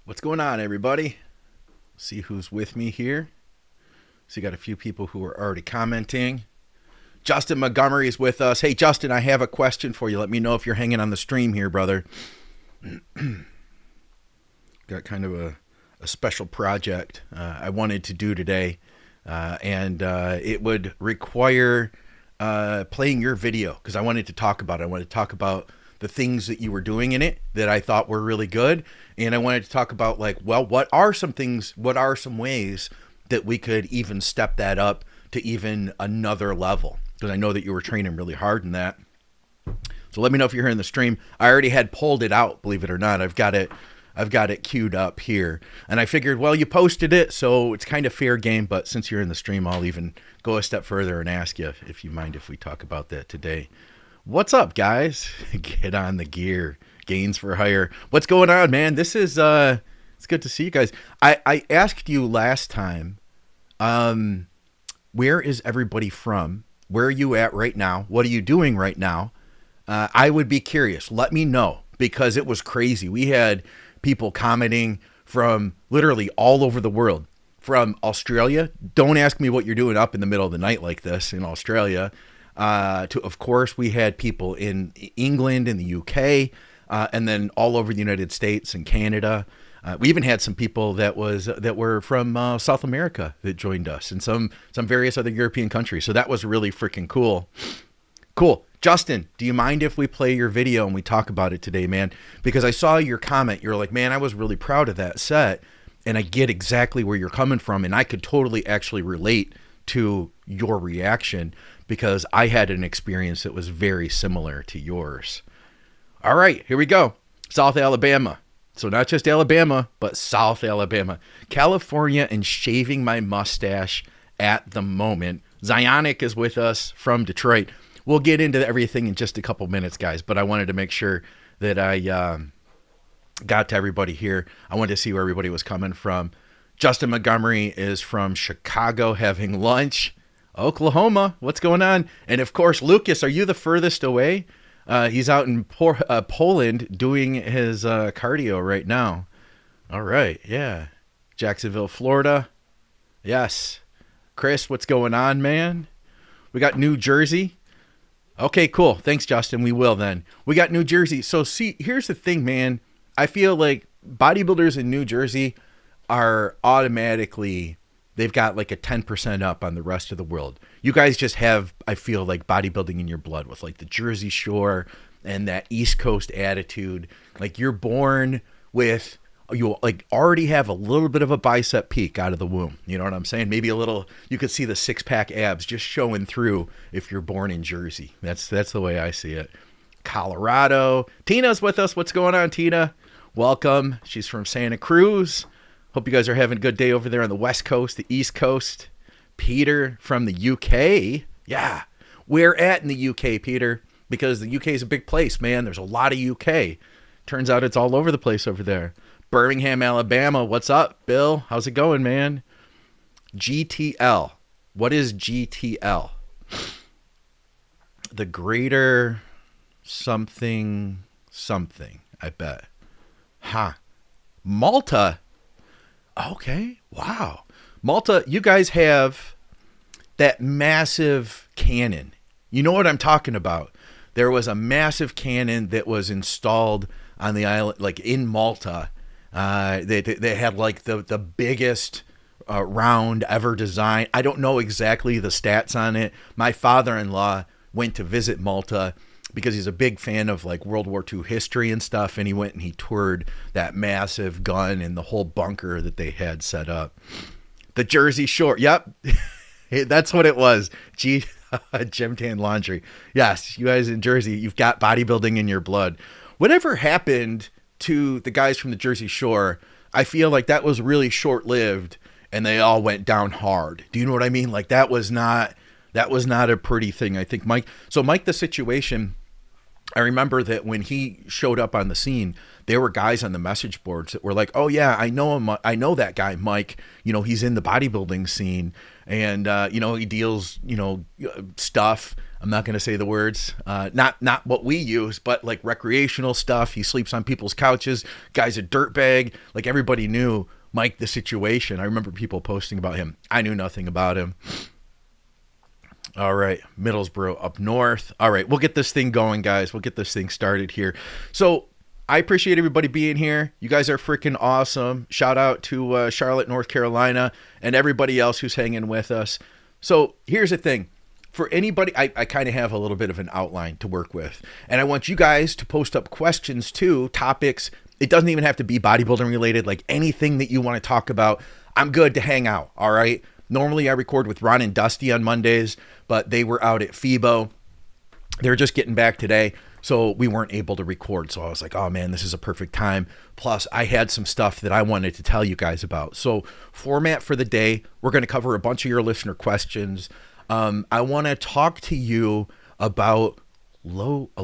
What's going on, everybody? See who's with me here. So you got a few people who are already commenting. Justin Montgomery is with us. Hey, Justin, I have a question for you. Let me know if you're hanging on the stream here, brother. Got kind of a special project I wanted to do today, and it would require playing your video because I wanted to talk about it. I wanted to talk about the things that you were doing in it that I thought were really good. And I wanted to talk about what are some things, what are some ways that we could even step that up to even another level? Because I know that you were training really hard in that. So let me know if you're here in the stream. I already had pulled it out, believe it or not. I've got it queued up here. And I figured, well, you posted it, so it's kind of fair game. But since you're in the stream, I'll even go a step further and ask you if you mind if we talk about that today. What's up, guys? Get on the gear. Gains for hire. What's going on, man? This is it's good to see you guys. I asked you last time, where is everybody from? Where are you at right now? What are you doing right now? I would be curious. Let me know, because it was crazy. We had people commenting from literally all over the world. From Australia. Don't ask me what you're doing up in the middle of the night like this in Australia. To, of course, we had people in England, in the UK, and then all over the United States and Canada. We even had some people that were from South America that joined us, and some various other European countries. So that was really freaking cool. Cool. Justin, do you mind if we play your video and we talk about it today, man? Because I saw your comment. You're like, man, I was really proud of that set, and I get exactly where you're coming from, and I could totally actually relate to your reaction because I had an experience that was very similar to yours. All right, here we go. South Alabama. So not just Alabama, but South Alabama. California, and shaving my mustache at the moment. Zionic is with us from Detroit. We'll get into everything in just a couple minutes, guys, but I wanted to make sure that I got to everybody here. I wanted to see where everybody was coming from. Justin Montgomery is from Chicago having lunch. Oklahoma, what's going on? And of course, Lucas, are you the furthest away? He's out in Poland doing his cardio right now. All right, yeah. Jacksonville, Florida. Yes. Chris, what's going on, man? We got New Jersey. Okay, cool. Thanks, Justin. We will then. We got New Jersey. So see, here's the thing, man. I feel like bodybuilders in New Jersey are automatically, they've got like a 10% up on the rest of the world. You guys just have, I feel like, bodybuilding in your blood with like the Jersey Shore and that East Coast attitude. Like you're born with, you like already have a little bit of a bicep peak out of the womb. You know what I'm saying? Maybe a little, you could see the 6-pack abs just showing through if you're born in Jersey. That's the way I see it. Colorado. Tina's with us. What's going on, Tina? Welcome. She's from Santa Cruz. Hope you guys are having a good day over there on the West Coast, the East Coast. Peter from the UK. Yeah. Where at in the UK, Peter? Because the UK is a big place, man. There's a lot of UK. Turns out it's all over the place over there. Birmingham, Alabama. What's up, Bill? How's it going, man? GTL. What is GTL? The greater something, I bet. Huh. Malta. Okay. Wow. Malta, you guys have that massive cannon. You know what I'm talking about. There was a massive cannon that was installed on the island, like in Malta. They had like the biggest round ever designed. I don't know exactly the stats on it. My father-in-law went to visit Malta because he's a big fan of like World War II history and stuff. And he went and he toured that massive gun and the whole bunker that they had set up. The Jersey Shore. Yep. That's what it was. Gym Tan Laundry. Yes. You guys in Jersey, you've got bodybuilding in your blood. Whatever happened to the guys from the Jersey Shore, I feel like that was really short-lived and they all went down hard. Do you know what I mean? Like that was not a pretty thing. I think Mike, the Situation, I remember that when he showed up on the scene, there were guys on the message boards that were like, oh yeah, I know him. I know that guy, Mike, you know, he's in the bodybuilding scene. And, he deals, stuff. I'm not going to say the words, not what we use, but like recreational stuff. He sleeps on people's couches. Guy's a dirtbag. Like everybody knew Mike, the situation. I remember people posting about him. I knew nothing about him. All right, Middlesbrough up north. All right, we'll get this thing going, guys. We'll get this thing started here. So I appreciate everybody being here. You guys are freaking awesome. Shout out to Charlotte, North Carolina, and everybody else who's hanging with us. So here's the thing. For anybody, I kind of have a little bit of an outline to work with. And I want you guys to post up questions too, topics. It doesn't even have to be bodybuilding related, like anything that you want to talk about. I'm good to hang out, all right? Normally I record with Ron and Dusty on Mondays, but they were out at FIBO. They were just getting back today, so we weren't able to record. So I was like, oh man, this is a perfect time. Plus, I had some stuff that I wanted to tell you guys about. So format for the day, we're going to cover a bunch of your listener questions. I want to talk to you about a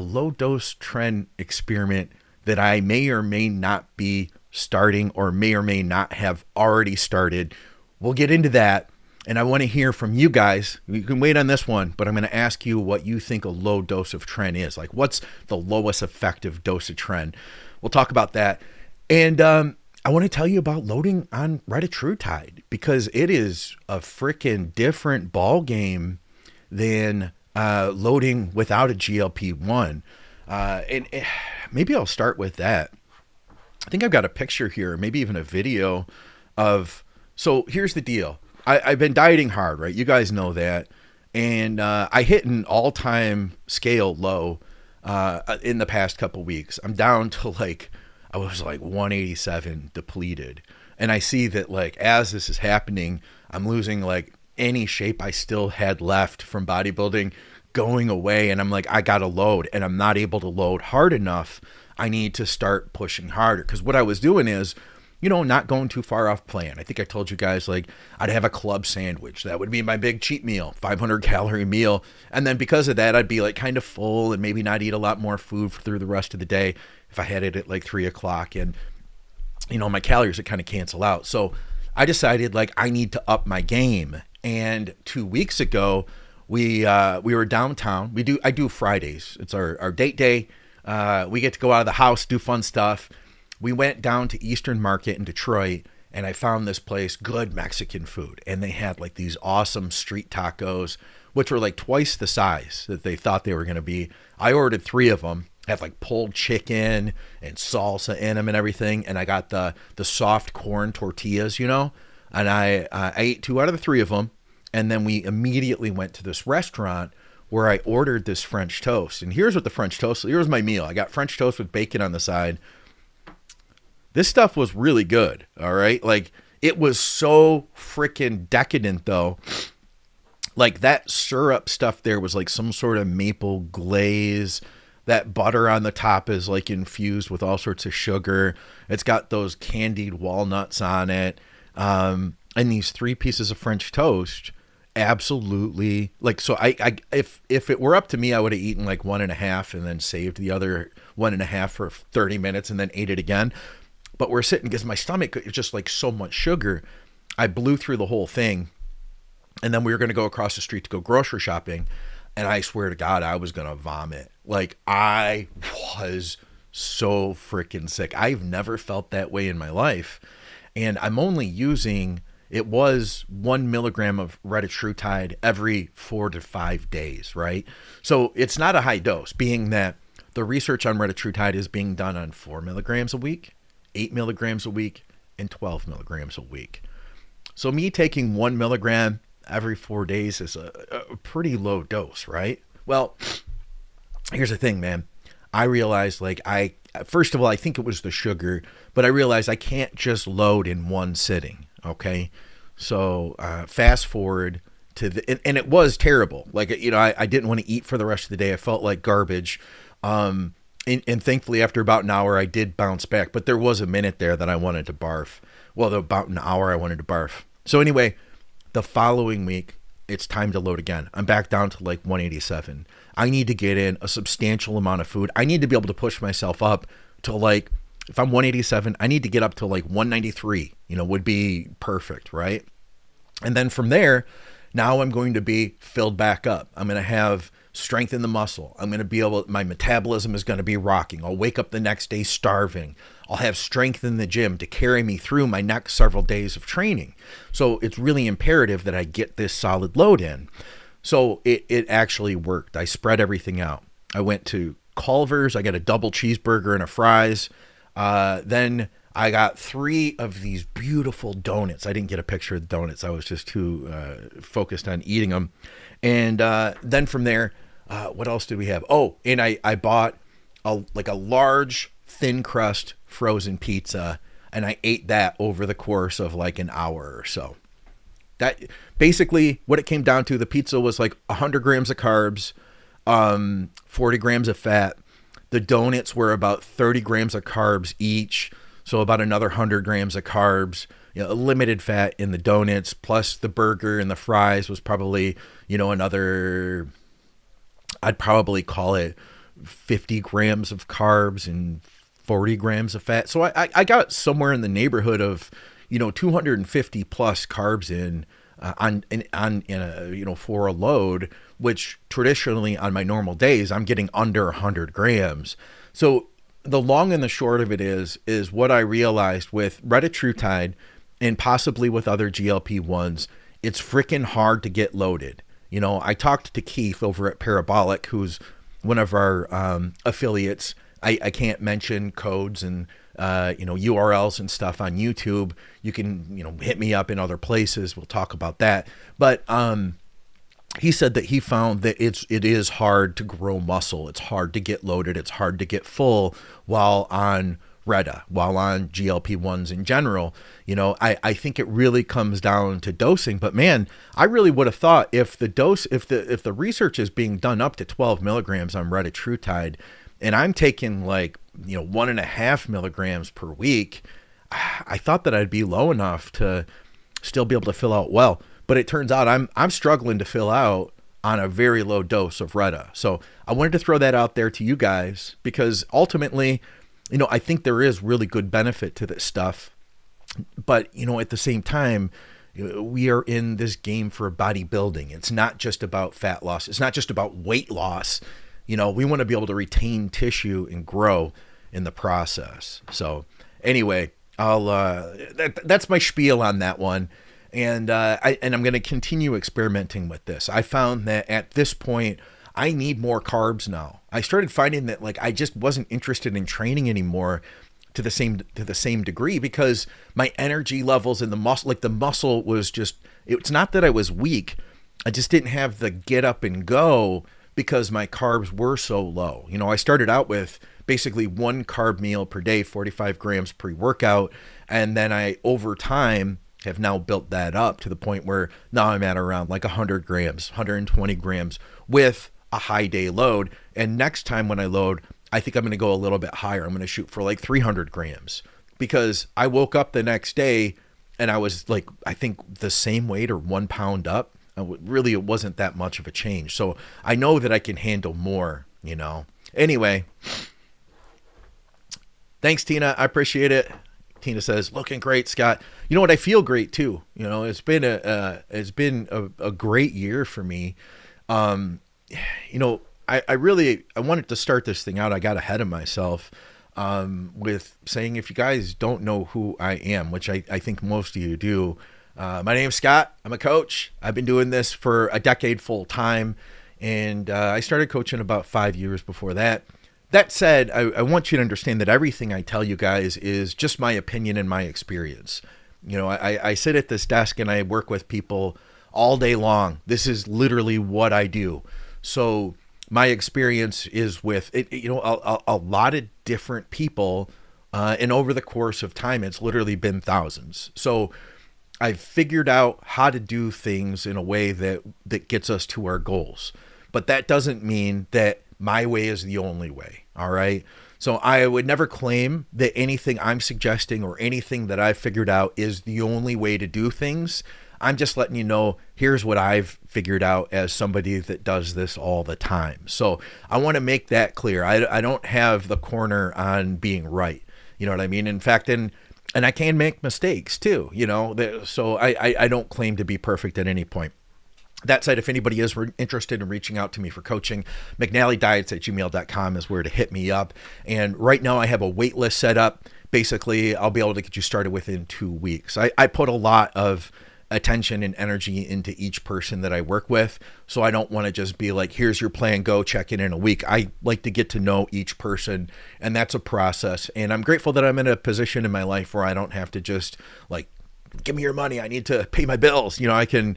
low dose Tren experiment that I may or may not be starting or may not have already started. We'll get into that. And I want to hear from you guys. You can wait on this one, but I'm going to ask you what you think a low dose of Tren is. Like, what's the lowest effective dose of Tren? We'll talk about that. And I want to tell you about loading on Retatrutide, because it is a freaking different ball game than loading without a GLP-1. And maybe I'll start with that. I think I've got a picture here, maybe even a video of, so here's the deal. I've been dieting hard, right? You guys know that. And I hit an all-time scale low in the past couple weeks. I'm down to I was 187 depleted. And I see that as this is happening, I'm losing any shape I still had left from bodybuilding going away. And I'm I got to load, and I'm not able to load hard enough. I need to start pushing harder. Because what I was doing is, not going too far off plan. I think I told you guys, I'd have a club sandwich. That would be my big cheat meal, 500 calorie meal. And then because of that, I'd be kind of full and maybe not eat a lot more food through the rest of the day if I had it at 3 o'clock. And, my calories would kind of cancel out. So I decided I need to up my game. And 2 weeks ago, we were downtown. I do Fridays. It's our date day. We get to go out of the house, do fun stuff. We went down to Eastern Market in Detroit, and I found this place, good Mexican food. And they had these awesome street tacos, which were twice the size that they thought they were going to be. I ordered 3 of them, had pulled chicken and salsa in them and everything. And I got the soft corn tortillas, and I ate 2 out of the 3 of them. And then we immediately went to this restaurant where I ordered this French toast. And here's what the French toast, here's my meal. I got French toast with bacon on the side. This stuff was really good, all right? It was so freaking decadent, though. That syrup stuff there was some sort of maple glaze. That butter on the top is infused with all sorts of sugar. It's got those candied walnuts on it. And these 3 pieces of French toast, absolutely. So if it were up to me, I would have eaten 1.5 and then saved the other 1.5 for 30 minutes and then ate it again. But we're sitting, because my stomach is just so much sugar. I blew through the whole thing. And then we were going to go across the street to go grocery shopping. And I swear to God, I was going to vomit. I was so freaking sick. I've never felt that way in my life. And I'm only using, it was 1 milligram of Retatrutide every 4 to 5 days, right? So it's not a high dose, being that the research on Retatrutide is being done on 4 milligrams a week, 8 milligrams a week, and 12 milligrams a week. So me taking 1 milligram every 4 days is a pretty low dose, right? Well, here's the thing, man. I realized first of all, I think it was the sugar, but I realized I can't just load in one sitting. Okay. So fast forward to and it was terrible. I didn't want to eat for the rest of the day. I felt like garbage. And thankfully, after about an hour, I did bounce back. But there was a minute there that I wanted to barf. Well, about an hour, I wanted to barf. So anyway, the following week, it's time to load again. I'm back down to 187. I need to get in a substantial amount of food. I need to be able to push myself up to if I'm 187, I need to get up to 193, would be perfect, right? And then from there, Now I'm going to be filled back up. I'm going to have strength in the muscle. I'm going to be able, my metabolism is going to be rocking. I'll wake up the next day starving. I'll have strength in the gym to carry me through my next several days of training. So it's really imperative that I get this solid load in. So it actually worked. I spread everything out. I went to Culver's. I got a double cheeseburger and a fries. Then I got 3 of these beautiful donuts. I didn't get a picture of the donuts. I was just too focused on eating them. And then from there, what else did we have? Oh, and I bought a large thin crust frozen pizza, and I ate that over the course of like an hour or so. That basically what it came down to. The pizza was like 100 grams of carbs, 40 grams of fat. The donuts were about 30 grams of carbs each, so about another 100 grams of carbs. Limited fat in the donuts, plus the burger and the fries was probably, another, I'd probably call it 50 grams of carbs and 40 grams of fat. So I got somewhere in the neighborhood of, 250 plus carbs in for a load, which traditionally on my normal days, I'm getting under 100 grams. So the long and the short of it is what I realized with Retatrutide and possibly with other GLP-1s, it's freaking hard to get loaded. I talked to Keith over at Parabolic, who's one of our affiliates. I can't mention codes and URLs and stuff on YouTube. You can hit me up in other places. We'll talk about that. But he said that he found that it is hard to grow muscle. It's hard to get loaded. It's hard to get full while on Reta, while on GLP-1s in general. I think it really comes down to dosing. But man, I really would have thought if the research is being done up to 12 milligrams on Retatrutide, and I'm taking 1.5 milligrams per week, I thought that I'd be low enough to still be able to fill out well. But it turns out I'm struggling to fill out on a very low dose of Reta. So I wanted to throw that out there to you guys because ultimately, I think there is really good benefit to this stuff. But, at the same time, we are in this game for bodybuilding. It's not just about fat loss. It's not just about weight loss. We want to be able to retain tissue and grow in the process. So anyway, that's my spiel on that one. And I'm going to continue experimenting with this. I found that at this point, I need more carbs now. I started finding that I just wasn't interested in training anymore to the same degree because my energy levels in the muscle, the muscle was just, it's not that I was weak. I just didn't have the get up and go because my carbs were so low. I started out with basically 1 carb meal per day, 45 grams pre-workout. And then I, over time, have now built that up to the point where now I'm at around 100 grams, 120 grams with a high day load. And next time when I load, I think I'm going to go a little bit higher. I'm going to shoot for 300 grams because I woke up the next day and I was I think the same weight or 1 pound up. Really, it wasn't that much of a change. So I know that I can handle more, Anyway, thanks, Tina. I appreciate it. Tina says, looking great, Scott. You know what? I feel great too. It's been a great year for me. I wanted to start this thing out. I got ahead of myself with saying, if you guys don't know who I am, which I think most of you do, my name's Scott. I'm a coach. I've been doing this for a decade full time. And I started coaching about 5 years before that. That said, I want you to understand that everything I tell you guys is just my opinion and my experience. I sit at this desk and I work with people all day long. This is literally what I do. So my experience is with a lot of different people. And over the course of time, it's literally been thousands. So I've figured out how to do things in a way that gets us to our goals. But that doesn't mean that my way is the only way. All right. So I would never claim that anything I'm suggesting or anything that I've figured out is the only way to do things. I'm just letting you know, here's what I've figured out as somebody that does this all the time. So I want to make that clear. I don't have the corner on being right. You know what I mean? In fact, and I can make mistakes too, so I don't claim to be perfect at any point. That said, if anybody is interested in reaching out to me for coaching, mcnallydiets@gmail.com is where to hit me up. And right now I have a wait list set up. Basically, I'll be able to get you started within 2 weeks. I put a lot of attention and energy into each person that I work with. So I don't want to just be like, here's your plan, go check in a week. I like to get to know each person, and that's a process. And I'm grateful that I'm in a position in my life where I don't have to just like, give me your money, I need to pay my bills. You know, I can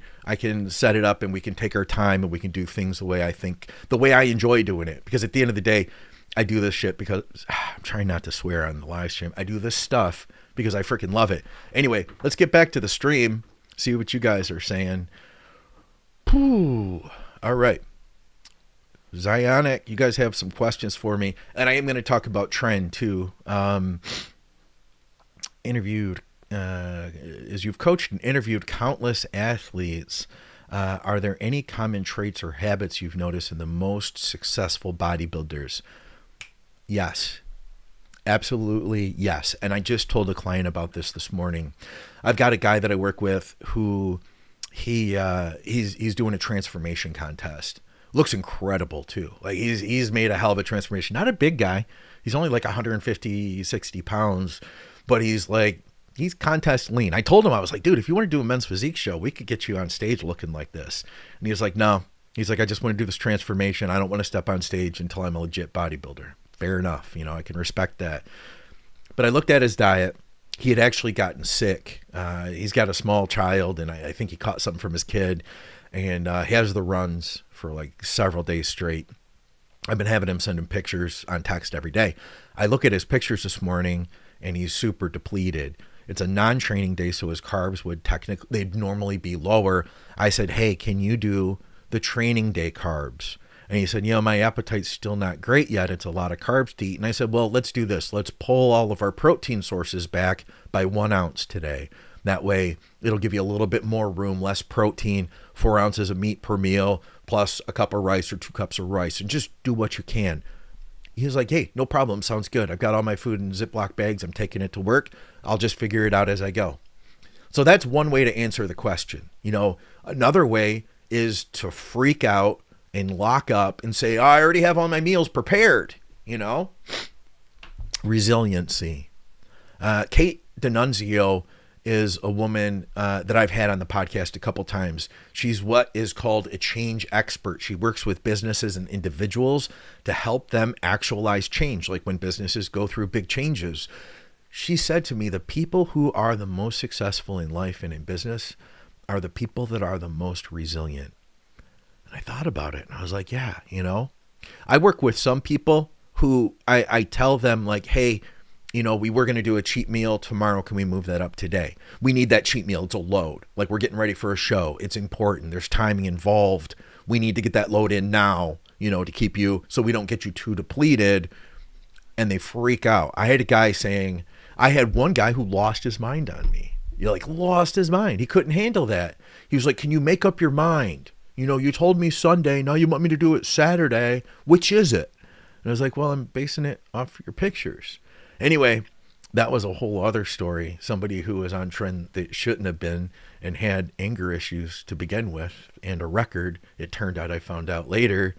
set it up and we can take our time and we can do things the way I enjoy doing it. Because at the end of the day, I do this shit because I'm trying not to swear on the live stream. I do this stuff because I freaking love it. Anyway, let's get back to the stream, see what you guys are saying. All right. Zionic, you guys have some questions for me. And I am going to talk about Tren too. As you've coached and interviewed countless athletes, are there any common traits or habits you've noticed in the most successful bodybuilders? Yes, absolutely yes. And I just told a client about this morning. I've got a guy that I work with who he's doing a transformation contest. Looks incredible too. Like he's made a hell of a transformation. Not a big guy. He's only like 150, 60 pounds, but he's contest lean. I told him, I was like, dude, if you want to do a men's physique show, we could get you on stage looking like this. And he was like, no. He's like, I just want to do this transformation. I don't want to step on stage until I'm a legit bodybuilder. Fair enough. You know, I can respect that. But I looked at his diet. He had actually gotten sick. He's got a small child, and I think he caught something from his kid. And he has the runs for like several days straight. I've been having him send him pictures on text every day. I look at his pictures this morning, and he's super depleted. It's a non-training day, so his carbs they'd normally be lower. I said, hey, can you do the training day carbs? And he said, my appetite's still not great yet. It's a lot of carbs to eat. And I said, well, let's do this. Let's pull all of our protein sources back by 1 ounce today. That way, it'll give you a little bit more room, less protein, 4 ounces of meat per meal, plus a cup of rice or 2 cups of rice, and just do what you can. He was like, hey, no problem. Sounds good. I've got all my food in Ziploc bags. I'm taking it to work. I'll just figure it out as I go. So that's one way to answer the question. Another way is to freak out and lock up and say, I already have all my meals prepared. Resiliency. Kate D'Annunzio is a woman that I've had on the podcast a couple times. She's what is called a change expert. She works with businesses and individuals to help them actualize change, like when businesses go through big changes. She said to me, the people who are the most successful in life and in business are the people that are the most resilient. And I thought about it, and I was like, yeah, I work with some people who I tell them like, hey, we were going to do a cheat meal tomorrow. Can we move that up today? We need that cheat meal. It's a load. Like, we're getting ready for a show. It's important. There's timing involved. We need to get that load in now, to keep you, so we don't get you too depleted. And they freak out. I had one guy who lost his mind on me. Lost his mind. He couldn't handle that. He was like, can you make up your mind? You told me Sunday. Now you want me to do it Saturday. Which is it? And I was like, well, I'm basing it off your pictures. Anyway, that was a whole other story. Somebody who was on Tren that shouldn't have been and had anger issues to begin with and a record. It turned out, I found out later,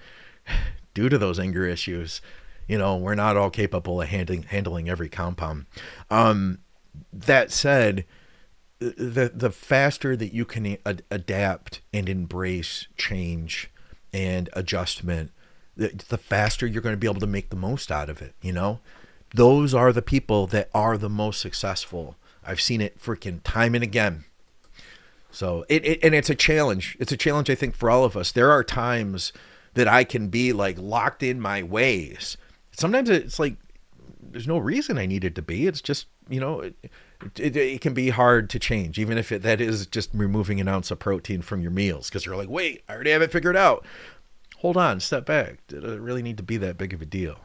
due to those anger issues, we're not all capable of handling every compound. That said, the faster that you can adapt and embrace change and adjustment, the faster you're going to be able to make the most out of it, Those are the people that are the most successful. I've seen it freaking time and again. So it's a challenge. It's a challenge, I think, for all of us. There are times that I can be like locked in my ways. Sometimes it's like there's no reason I needed to be. It's just, it can be hard to change, even if that is just removing an ounce of protein from your meals, because you're like, wait, I already have it figured out. Hold on, step back. Did it really need to be that big of a deal,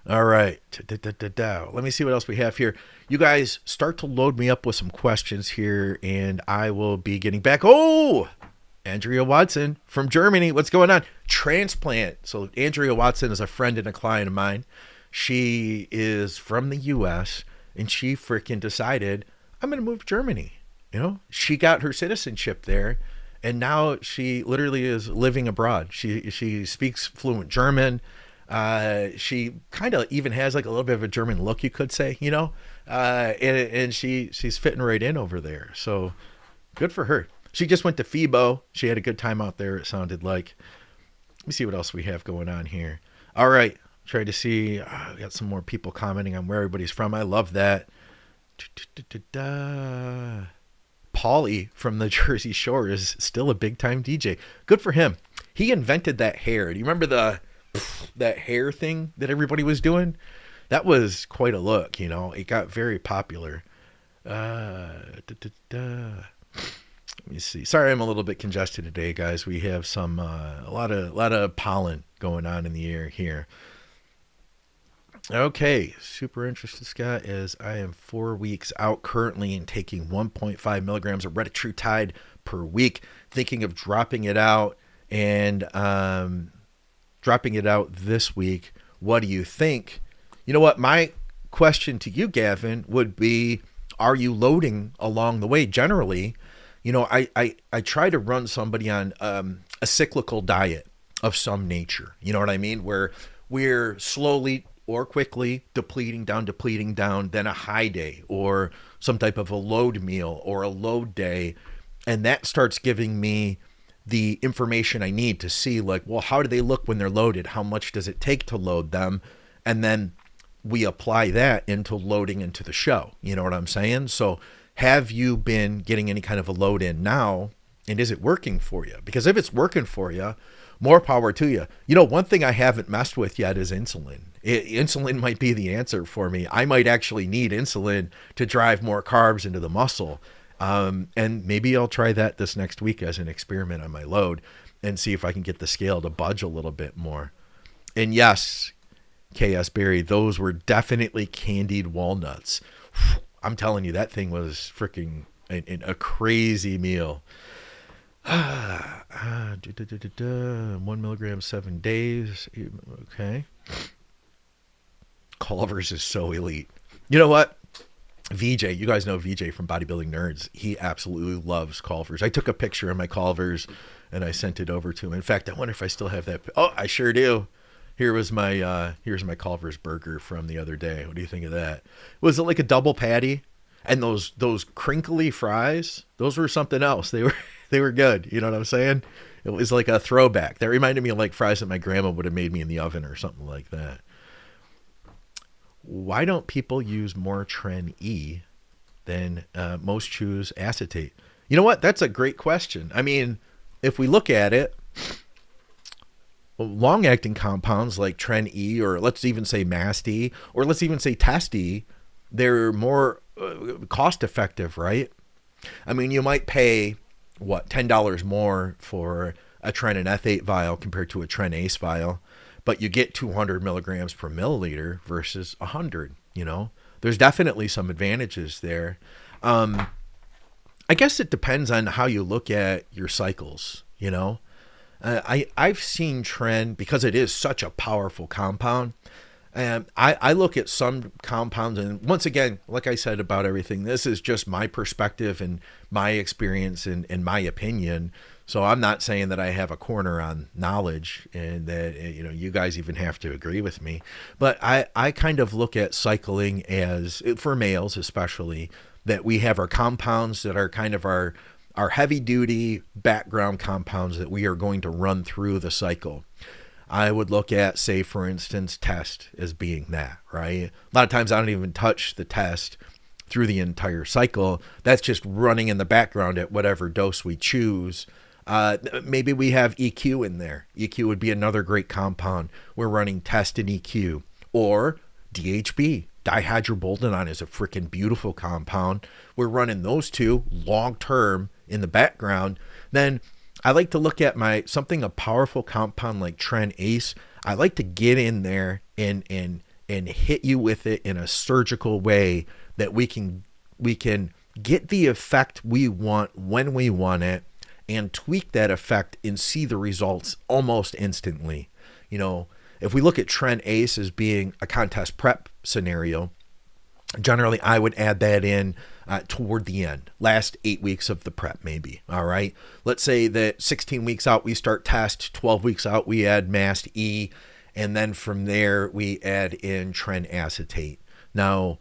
All right. Let me see what else we have here. You guys start to load me up with some questions here, and I will be getting back. Oh, Andrea Watson from Germany. What's going on? Transplant. So Andrea Watson is a friend and a client of mine. She is from the U.S., and she freaking decided, I'm going to move to Germany. She got her citizenship there, and now she literally is living abroad. She speaks fluent German. She kind of even has like a little bit of a German look, you could say, you know, and she's fitting right in over there. So good for her. She just went to FIBO. She had a good time out there, it sounded like. Let me see what else we have going on here. All right. Try to see. We got some more people commenting on where everybody's from. I love that. Paulie from the Jersey Shore is still a big time DJ. Good for him. He invented that hair. Do you remember that hair thing that everybody was doing? That was quite a look, you know. It got very popular. Let me see. Sorry, I'm a little bit congested today, guys. We have some a lot of pollen going on in the air here. Okay, super interested, Scott, as I am 4 weeks out currently and taking 1.5 milligrams of Retatrutide per week, thinking of dropping it out and dropping it out this week. What do you think? You know what? My question to you, Gavin, would be, are you loading along the way? Generally, you know, I try to run somebody on a cyclical diet of some nature. You know what I mean? Where we're slowly or quickly depleting down, then a high day or some type of a load meal or a load day. And that starts giving me the information I need to see, like, well, how do they look when they're loaded? How much does it take to load them? And then we apply that into loading into the show. You know what I'm saying? So have you been getting any kind of a load in now? And is it working for you? Because if it's working for you, more power to you. You know, one thing I haven't messed with yet is insulin. Insulin might be the answer for me. I might actually need insulin to drive more carbs into the muscle. And maybe I'll try that this next week as an experiment on my load and see if I can get the scale to budge a little bit more. And yes, KS Berry, those were definitely candied walnuts. I'm telling you, that thing was freaking a crazy meal. 1 milligram, 7 days. Okay. Culver's is so elite. You know what? VJ, you guys know VJ from Bodybuilding Nerds. He absolutely loves Culver's. I took a picture of my Culver's and I sent it over to him. In fact, I wonder if I still have that. Oh, I sure do. Here's my Culver's burger from the other day. What do you think of that? Was it like a double patty? And those crinkly fries, those were something else. They were good. You know what I'm saying? It was like a throwback. That reminded me of like fries that my grandma would have made me in the oven or something like that. Why don't people use more Tren E than most choose acetate? You know what? That's a great question. I mean, if we look at it, long-acting compounds like Tren E, or let's even say Mast-E, or let's even say Test-E, they're more cost-effective, right? I mean, you might pay, what, $10 more for a Tren and F8 vial compared to a Tren Ace vial, but you get 200 milligrams per milliliter versus 100, you know? There's definitely some advantages there. I guess it depends on how you look at your cycles, you know? I've seen Tren, because it is such a powerful compound, and I look at some compounds, and once again, like I said about everything, this is just my perspective and my experience and my opinion. So I'm not saying that I have a corner on knowledge and that, you know, you guys even have to agree with me. But I kind of look at cycling as, for males especially, that we have our compounds that are kind of our heavy duty background compounds that we are going to run through the cycle. I would look at, say, for instance, test as being that, right? A lot of times I don't even touch the test through the entire cycle. That's just running in the background at whatever dose we choose. Maybe we have EQ in there. EQ would be another great compound. We're running test and EQ. Or DHB, dihydroboldenone, is a freaking beautiful compound. We're running those two long-term in the background. Then I like to look at a powerful compound like Tren Ace. I like to get in there and hit you with it in a surgical way that we can get the effect we want when we want it, and tweak that effect and see the results almost instantly. You know, if we look at Tren Ace as being a contest prep scenario, Generally, I would add that in toward the end, last 8 weeks of the prep, maybe. All right. Let's say that 16 weeks out, we start test, 12 weeks out, we add mast-E, and then from there, we add in Tren acetate. Now,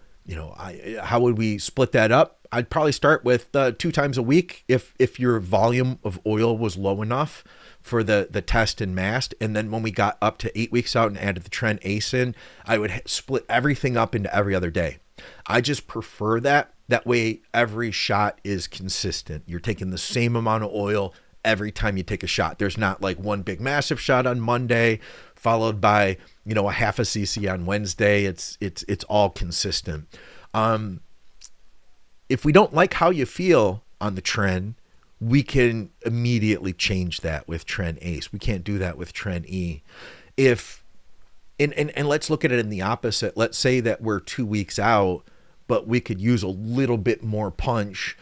how would we split that up? I'd probably start with 2 times a week if your volume of oil was low enough for the test and mast. And then when we got up to 8 weeks out and added the Tren Ace in, I would split everything up into every other day. I just prefer that. That way, every shot is consistent. You're taking the same amount of oil every time you take a shot. There's not like one big massive shot on Monday followed by, a half a cc on Wednesday. It's all consistent. If we don't like how you feel on the Tren, we can immediately change that with Tren Ace. We can't do that with Tren E. And let's look at it in the opposite. Let's say that we're 2 weeks out, but we could use a little bit more punch.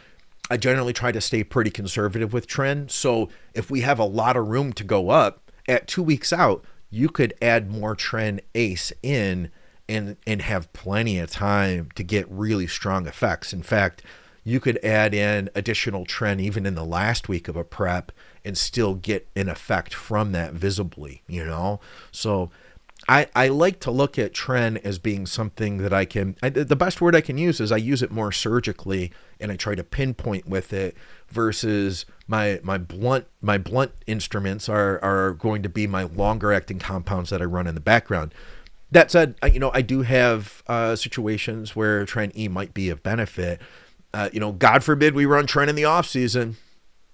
I generally try to stay pretty conservative with Tren. So if we have a lot of room to go up at 2 weeks out, you could add more Tren Ace in and have plenty of time to get really strong effects. In fact, you could add in additional Tren even in the last week of a prep and still get an effect from that visibly, So I like to look at Tren as being something that the best word I can use is I use it more surgically and I try to pinpoint with it versus my blunt instruments are going to be my longer acting compounds that I run in the background. That said, I do have situations where Tren E might be of benefit. God forbid we run Tren in the off season,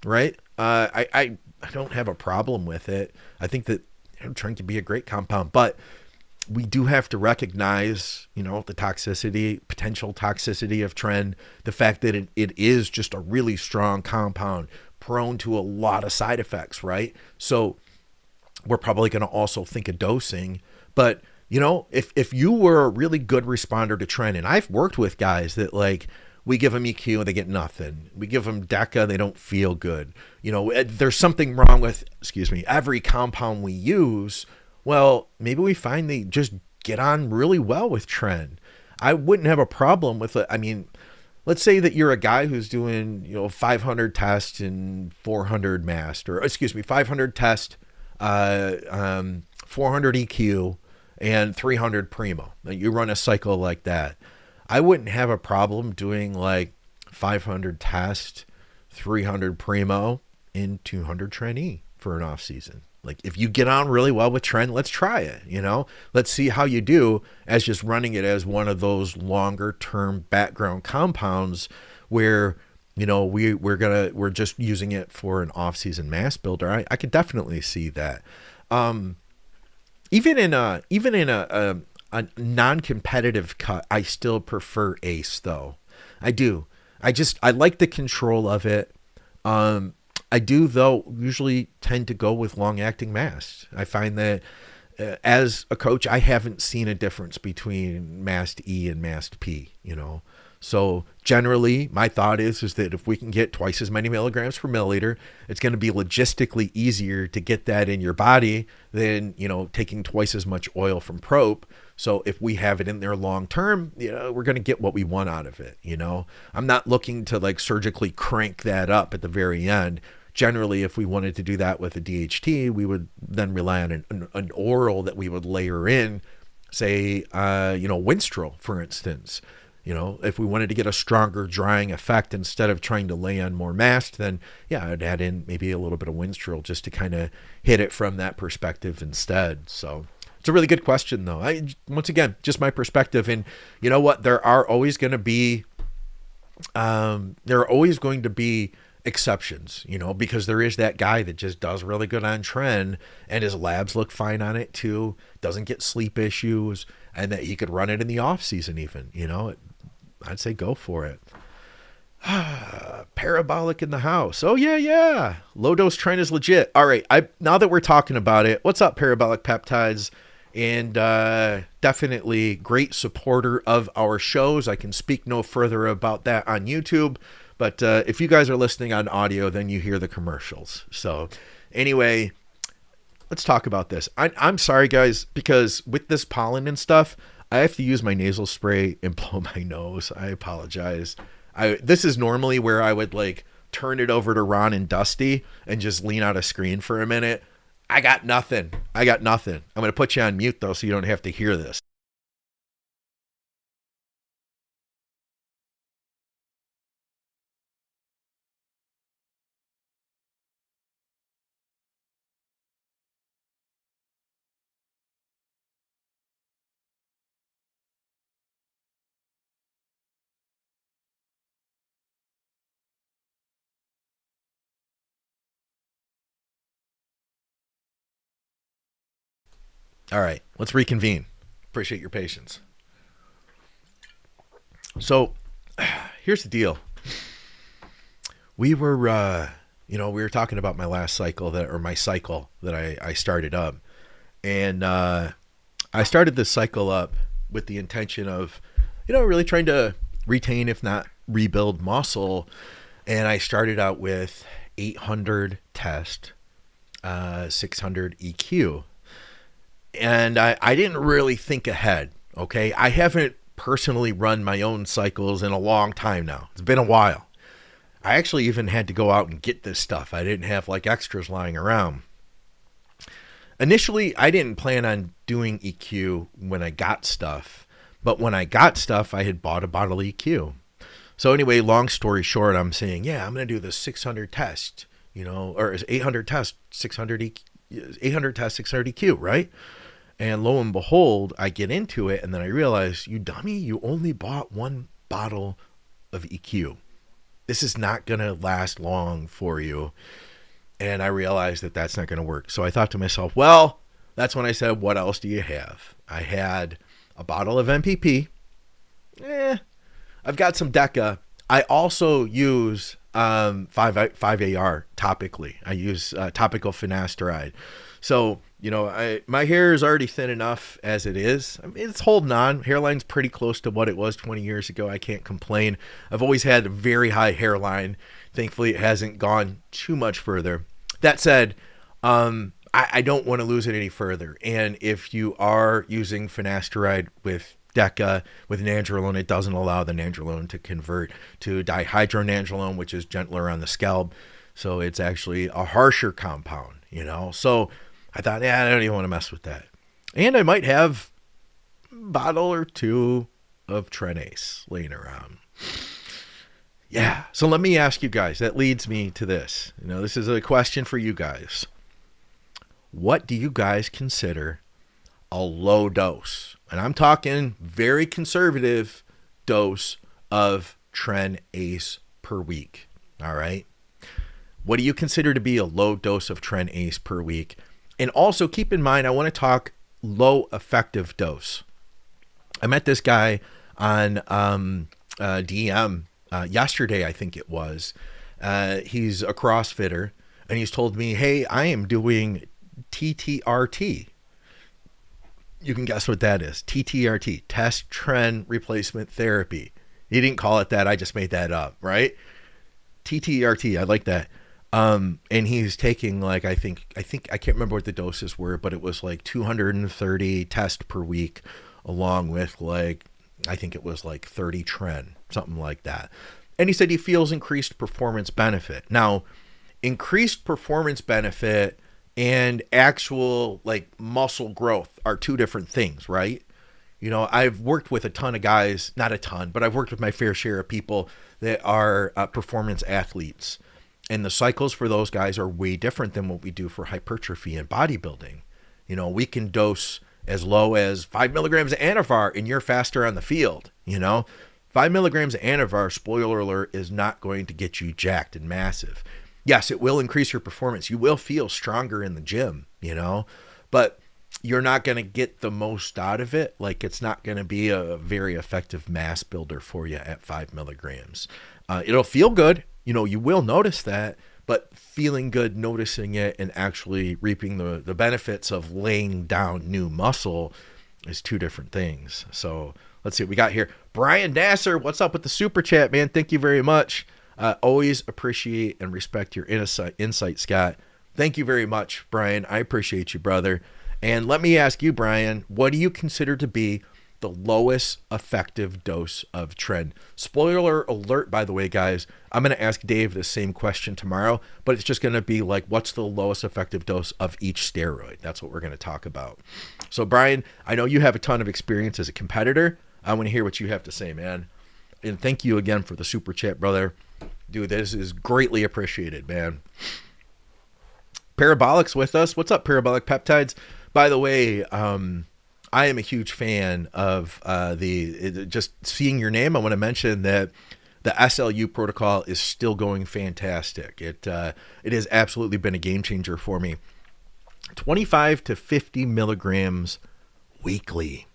right? I don't have a problem with it. I think that Tren can be a great compound, but we do have to recognize, the potential toxicity of Tren, the fact that it is just a really strong compound prone to a lot of side effects, right? So we're probably going to also think of dosing, but if you were a really good responder to Tren, and I've worked with guys that we give them EQ and they get nothing. We give them DECA, they don't feel good. There's something wrong with, every compound we use. Well, maybe we find they just get on really well with Tren. I wouldn't have a problem with it. I mean, let's say that you're a guy who's doing, 500 tests and 400 mast, or 500 test, 400 EQ and 300 primo. You run a cycle like that. I wouldn't have a problem doing 500 test, 300 primo, and 200 Tren E for an off season. If you get on really well with Tren, let's try it. Let's see how you do as just running it as one of those longer term background compounds where we're just using it for an off season mass builder. I could definitely see that. Even in a non-competitive cut, I still prefer Ace though. I do. I like the control of it. I do though usually tend to go with long-acting mast. I find that as a coach, I haven't seen a difference between mast E and mast P, So generally my thought is that if we can get twice as many milligrams per milliliter, it's going to be logistically easier to get that in your body than, taking twice as much oil from prop. So if we have it in there long term, we're going to get what we want out of it. I'm not looking to surgically crank that up at the very end. Generally, if we wanted to do that with a DHT, we would then rely on an oral that we would layer in, say, Winstrol, for instance. If we wanted to get a stronger drying effect instead of trying to lay on more mast, then I'd add in maybe a little bit of Winstrol just to kind of hit it from that perspective instead. So it's a really good question though. Once again, just my perspective, and you know what, there are always going to be exceptions, because there is that guy that just does really good on Tren and his labs look fine on it too, doesn't get sleep issues, and that he could run it in the off season even, I'd say go for it. Parabolic in the house. Oh yeah. Low dose Tren is legit. All right. Now that we're talking about it, what's up, Parabolic Peptides? And definitely great supporter of our shows. I can speak no further about that on YouTube, but if you guys are listening on audio, then you hear the commercials. So anyway, let's talk about this. I'm sorry guys, because with this pollen and stuff, I have to use my nasal spray and blow my nose. I apologize. This is normally where I would like turn it over to Ron and Dusty and just lean out of screen for a minute. I got nothing. I'm going to put you on mute though, so you don't have to hear this. All right, let's reconvene. Appreciate your patience. So, here's the deal. We were, we were talking about my last cycle my cycle that I started up, and I started this cycle up with the intention of, really trying to retain, if not rebuild muscle. And I started out with 800 test, 600 EQ. And I didn't really think ahead, okay? I haven't personally run my own cycles in a long time now. It's been a while. I actually even had to go out and get this stuff. I didn't have like extras lying around. Initially, I didn't plan on doing EQ when I got stuff. But when I got stuff, I had bought a bottle of EQ. So anyway, long story short, I'm saying, I'm going to do the 600 test, or 800 test, 600 800 test, 600 EQ, right? And lo and behold, I get into it, and then I realize, you dummy, you only bought one bottle of EQ. This is not going to last long for you. And I realized that that's not going to work. So I thought to myself, well, that's when I said, what else do you have? I had a bottle of MPP. I've got some DECA. I also use 5AR topically. I use topical finasteride. So, my hair is already thin enough as it is. I mean, it's holding on. Hairline's pretty close to what it was 20 years ago. I can't complain. I've always had a very high hairline. Thankfully, it hasn't gone too much further. That said, I don't want to lose it any further. And if you are using finasteride with DECA, with nandrolone, it doesn't allow the nandrolone to convert to dihydronandrolone, which is gentler on the scalp. So it's actually a harsher compound, So I thought, I don't even want to mess with that. And I might have a bottle or two of Trenbolone laying around. Yeah. So let me ask you guys, that leads me to this. This is a question for you guys. What do you guys consider a low dose? And I'm talking very conservative dose of Trenbolone per week. All right. What do you consider to be a low dose of Trenbolone per week? And also keep in mind, I want to talk low effective dose. I met this guy on DM yesterday, I think it was. He's a CrossFitter, and he's told me, hey, I am doing TTRT. You can guess what that is. TTRT, test trend replacement therapy. He didn't call it that. I just made that up, right? TTRT. I like that. And he's taking I can't remember what the doses were, but it was like 230 tests per week, along with I think it was 30 Tren, something like that. And he said he feels increased performance benefit. Now, increased performance benefit and actual muscle growth are two different things, right? I've worked with a ton of guys, not a ton, but I've worked with my fair share of people that are performance athletes. And the cycles for those guys are way different than what we do for hypertrophy and bodybuilding. We can dose as low as 5 milligrams of Anavar and you're faster on the field. 5 milligrams of Anavar, spoiler alert, is not going to get you jacked and massive. Yes, it will increase your performance. You will feel stronger in the gym, but you're not going to get the most out of it. It's not going to be a very effective mass builder for you at 5 milligrams. It'll feel good. You will notice that, but feeling good, noticing it, and actually reaping the benefits of laying down new muscle is two different things. So let's see what we got here. Brian Nasser, what's up with the super chat, man? Thank you very much. Always appreciate and respect your insight, Scott. Thank you very much, Brian. I appreciate you, brother. And let me ask you, Brian, what do you consider to be the lowest effective dose of Tren. Spoiler alert, by the way, guys, I'm going to ask Dave the same question tomorrow, but it's just going to be like, what's the lowest effective dose of each steroid? That's what we're going to talk about. So Brian, I know you have a ton of experience as a competitor. I want to hear what you have to say, man. And thank you again for the super chat, brother. Dude, this is greatly appreciated, man. Parabolic's with us. What's up, Parabolic Peptides? By the way, I am a huge fan of just seeing your name. I want to mention that the SLU protocol is still going fantastic. It has absolutely been a game changer for me. 25 to 50 milligrams weekly.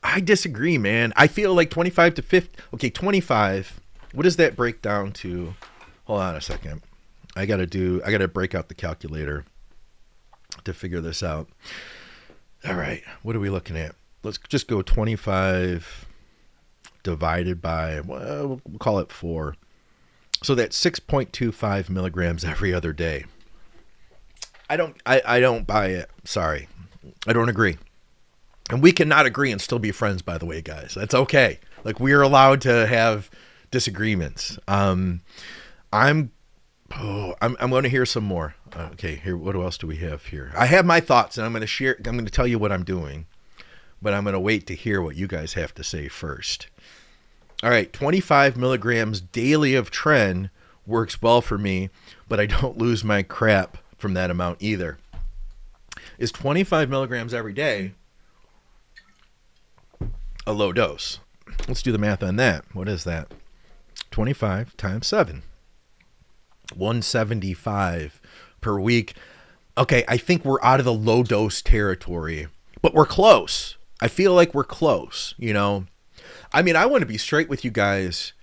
I disagree, man. I feel like 25 to 50. Okay, 25. What does that break down to? Hold on a second. I got to break out the calculator to figure this out. All right. What are we looking at? Let's just go 25 divided by, well, we'll call it 4. So that's 6.25 milligrams every other day. I don't buy it. Sorry. I don't agree. And we cannot agree and still be friends, by the way, guys. That's okay. Like, we are allowed to have disagreements. I'm going to hear some more. Okay, here. What else do we have here? I have my thoughts, and I'm going to tell you what I'm doing, but I'm going to wait to hear what you guys have to say first. All right, 25 milligrams daily of Tren works well for me, but I don't lose my crap from that amount either. Is 25 milligrams every day a low dose? Let's do the math on that. What is that? 25 times 7. 175 per week. Okay, I think we're out of the low dose territory, but we're close. I feel like we're close, you know? I mean, I want to be straight with you guys.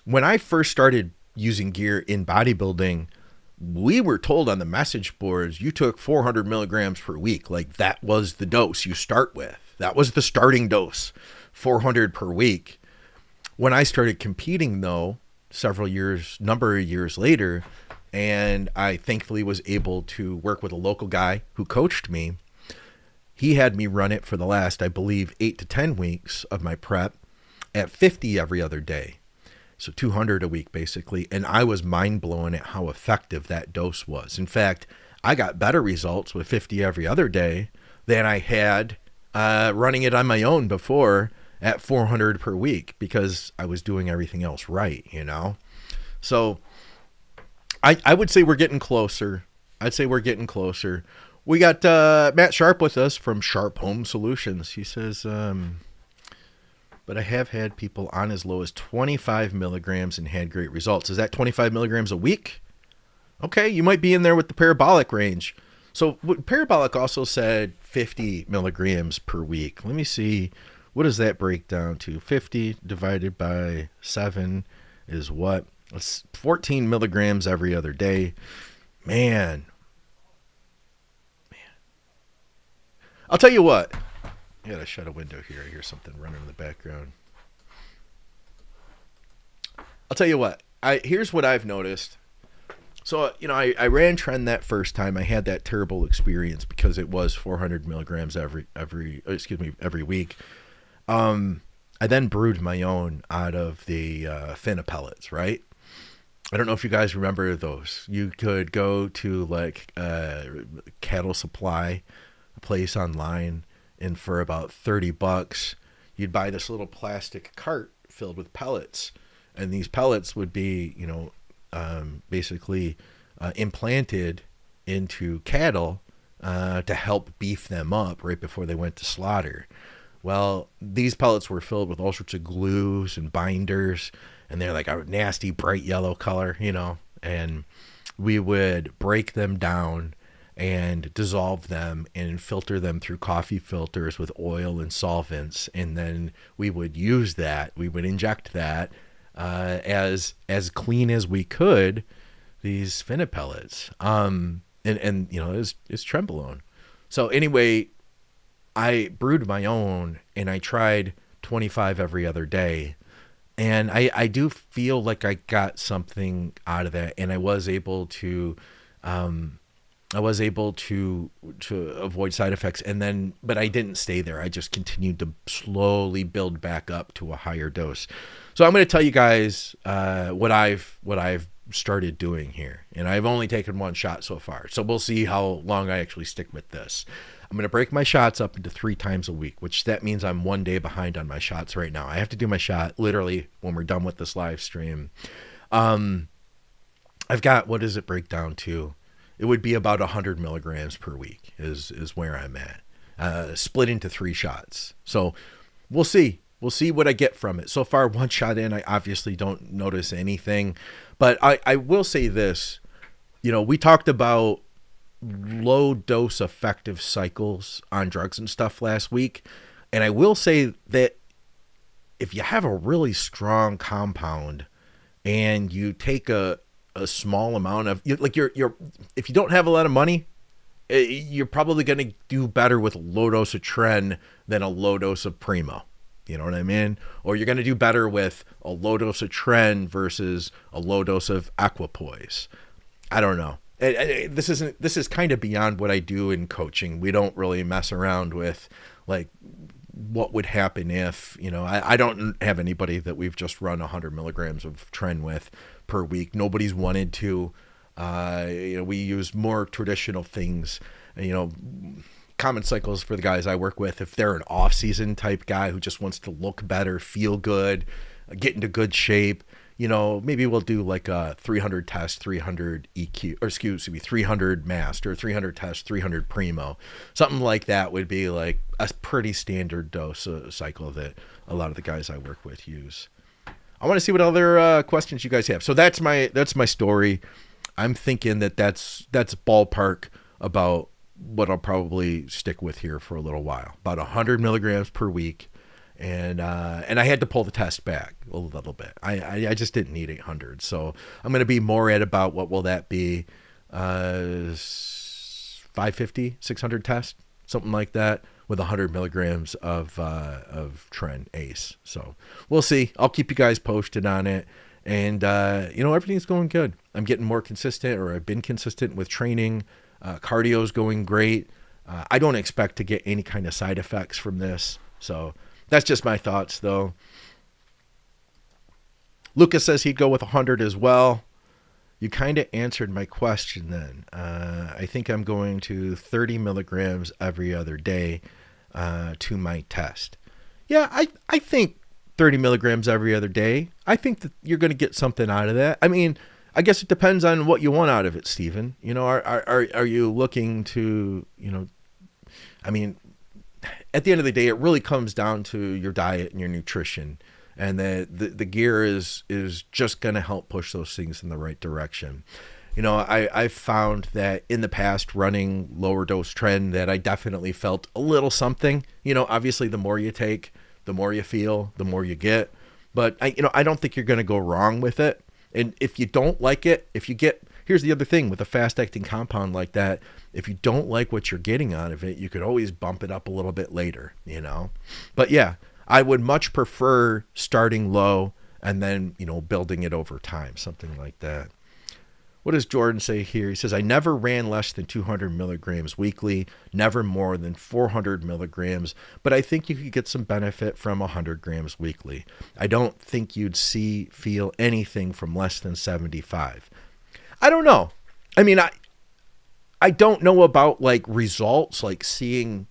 When I first started using gear in bodybuilding, we were told on the message boards, you took 400 milligrams per week. Like, that was the dose you start with. That was the starting dose, 400 per week. When I started competing, though, number of years later, and I thankfully was able to work with a local guy who coached me. He had me run it for the last, I believe, 8 to 10 weeks of my prep at 50 every other day. So 200 a week, basically. And I was mind blown at how effective that dose was. In fact, I got better results with 50 every other day than I had running it on my own before at 400 per week, because I was doing everything else right, you know? So I would say we're getting closer. I'd say we're getting closer. We got Matt Sharp with us from Sharp Home Solutions. He says, but I have had people on as low as 25 milligrams and had great results. Is that 25 milligrams a week? Okay, you might be in there with the parabolic range. So parabolic also said 50 milligrams per week. Let me see. What does that break down to? 50 divided by 7 is what? It's 14 milligrams every other day. Man. I'll tell you what. I gotta shut a window here. I hear something running in the background. I'll tell you what. Here's what I've noticed. So, you know, I ran Tren that first time. I had that terrible experience because it was 400 milligrams every week. I then brewed my own out of the Finna pellets, right? I don't know if you guys remember those. You could go to like cattle supply, a place online, and for about $30, you'd buy this little plastic cart filled with pellets. And these pellets would be, you know, basically implanted into cattle to help beef them up right before they went to slaughter. Well, these pellets were filled with all sorts of glues and binders, and they're like a nasty bright yellow color, you know, and we would break them down and dissolve them and filter them through coffee filters with oil and solvents. And then we would use that, we would inject that as clean as we could, these Finna pellets. And you know, it's Trenbolone. So anyway, I brewed my own and I tried 25 every other day. And I do feel like I got something out of that. And I was able to I was able to avoid side effects, and then, but I didn't stay there. I just continued to slowly build back up to a higher dose. So I'm going to tell you guys what I've started doing here, and I've only taken one shot so far. So we'll see how long I actually stick with this. I'm going to break my shots up into 3 times a week, which that means I'm 1 day behind on my shots right now. I have to do my shot literally when we're done with this live stream. I've got, what does it break down to? It would be about 100 milligrams per week is where I'm at, split into 3 shots. So we'll see. We'll see what I get from it. So far, 1 shot in, I obviously don't notice anything. But I will say this. You know, we talked about low dose effective cycles on drugs and stuff last week. And I will say that if you have a really strong compound and you take a small amount of, like, you're if you don't have a lot of money, you're probably going to do better with a low dose of Tren than a low dose of Primo. You know what I mean? Or you're going to do better with a low dose of Tren versus a low dose of Equipoise. I don't know. This is kind of beyond what I do in coaching. We don't really mess around with, like, what would happen if, you know, I don't have anybody that we've just run 100 milligrams of Tren with per week. Nobody's wanted to. You know, we use more traditional things, you know, common cycles for the guys I work with. If they're an off-season type guy who just wants to look better, feel good, get into good shape, you know, maybe we'll do like a 300 test, 300 EQ, or excuse me, 300 mast, or 300 test, 300 Primo. Something like that would be like a pretty standard dose cycle that a lot of the guys I work with use. I want to see what other questions you guys have. So that's my story. I'm thinking that's ballpark about what I'll probably stick with here for a little while. About 100 milligrams per week. And I had to pull the test back a little bit. I just didn't need 800. So I'm going to be more at about, what will that be? 550, 600 test, something like that, with 100 milligrams of Tren Ace. So we'll see. I'll keep you guys posted on it. And, you know, everything's going good. I'm getting more consistent, or I've been consistent with training. Cardio's going great. I don't expect to get any kind of side effects from this. So that's just my thoughts, though. Lucas says he'd go with 100 as well. You kind of answered my question then. I think I'm going to 30 milligrams every other day to my test. Yeah, I think 30 milligrams every other day. I think that you're going to get something out of that. I mean, I guess it depends on what you want out of it, Stephen. You know, are you looking to, you know, I mean, at the end of the day, it really comes down to your diet and your nutrition, and the gear is just going to help push those things in the right direction. You know, I've found that in the past, running lower dose Tren, that I definitely felt a little something. You know, obviously the more you take, the more you feel, the more you get. But I don't think you're going to go wrong with it. And if you don't like it, here's the other thing with a fast acting compound like that. If you don't like what you're getting out of it, you could always bump it up a little bit later, you know. But yeah, I would much prefer starting low and then, you know, building it over time, something like that. What does Jordan say here? He says, I never ran less than 200 milligrams weekly, never more than 400 milligrams, but I think you could get some benefit from 100 grams weekly. I don't think you'd feel anything from less than 75. I don't know. I mean, I don't know about like results, like seeing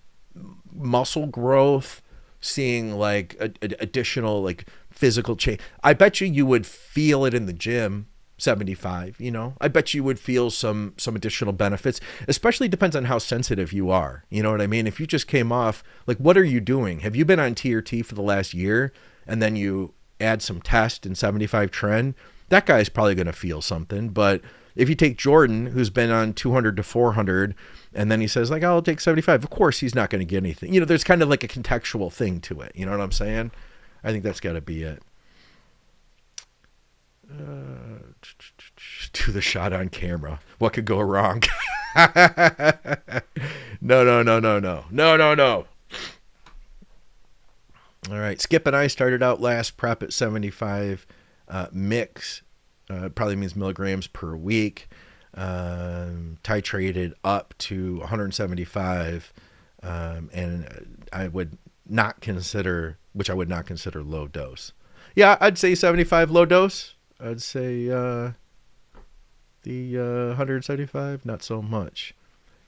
muscle growth, seeing like additional like physical change. I bet you would feel it in the gym. 75, you know, I bet you would feel some additional benefits, especially depends on how sensitive you are. You know what I mean? If you just came off, like, what are you doing? Have you been on TRT for the last year and then you add some test and 75 Tren? That guy's probably going to feel something. But if you take Jordan, who's been on 200 to 400, and then he says like, oh, I'll take 75. Of course, he's not going to get anything. You know, there's kind of like a contextual thing to it. You know what I'm saying? I think that's got to be it. Do the shot on camera. What could go wrong? No. All right. Skip and I started out last prep at 75 mix. Probably means milligrams per week. titrated up to 175, and I would not consider, which I would not consider low dose. Yeah, I'd say 75 low dose. I'd say the 175, not so much.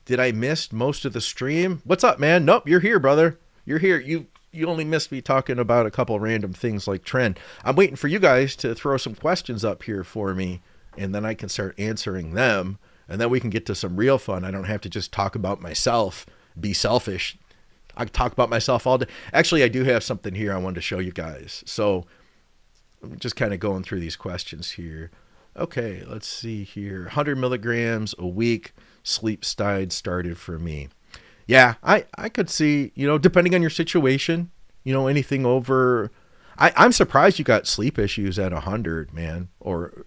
Did I miss most of the stream? What's up, man? Nope, you're here, brother. You're here. You only missed me talking about a couple random things like Tren. I'm waiting for you guys to throw some questions up here for me, and then I can start answering them, and then we can get to some real fun. I don't have to just talk about myself, be selfish. I talk about myself all day. Actually, I do have something here I wanted to show you guys. So I'm just kind of going through these questions here. Okay, let's see here. 100 milligrams a week, sleep-stide started for me. Yeah, I could see, depending on your situation, anything over. I'm surprised you got sleep issues at 100, man. Or,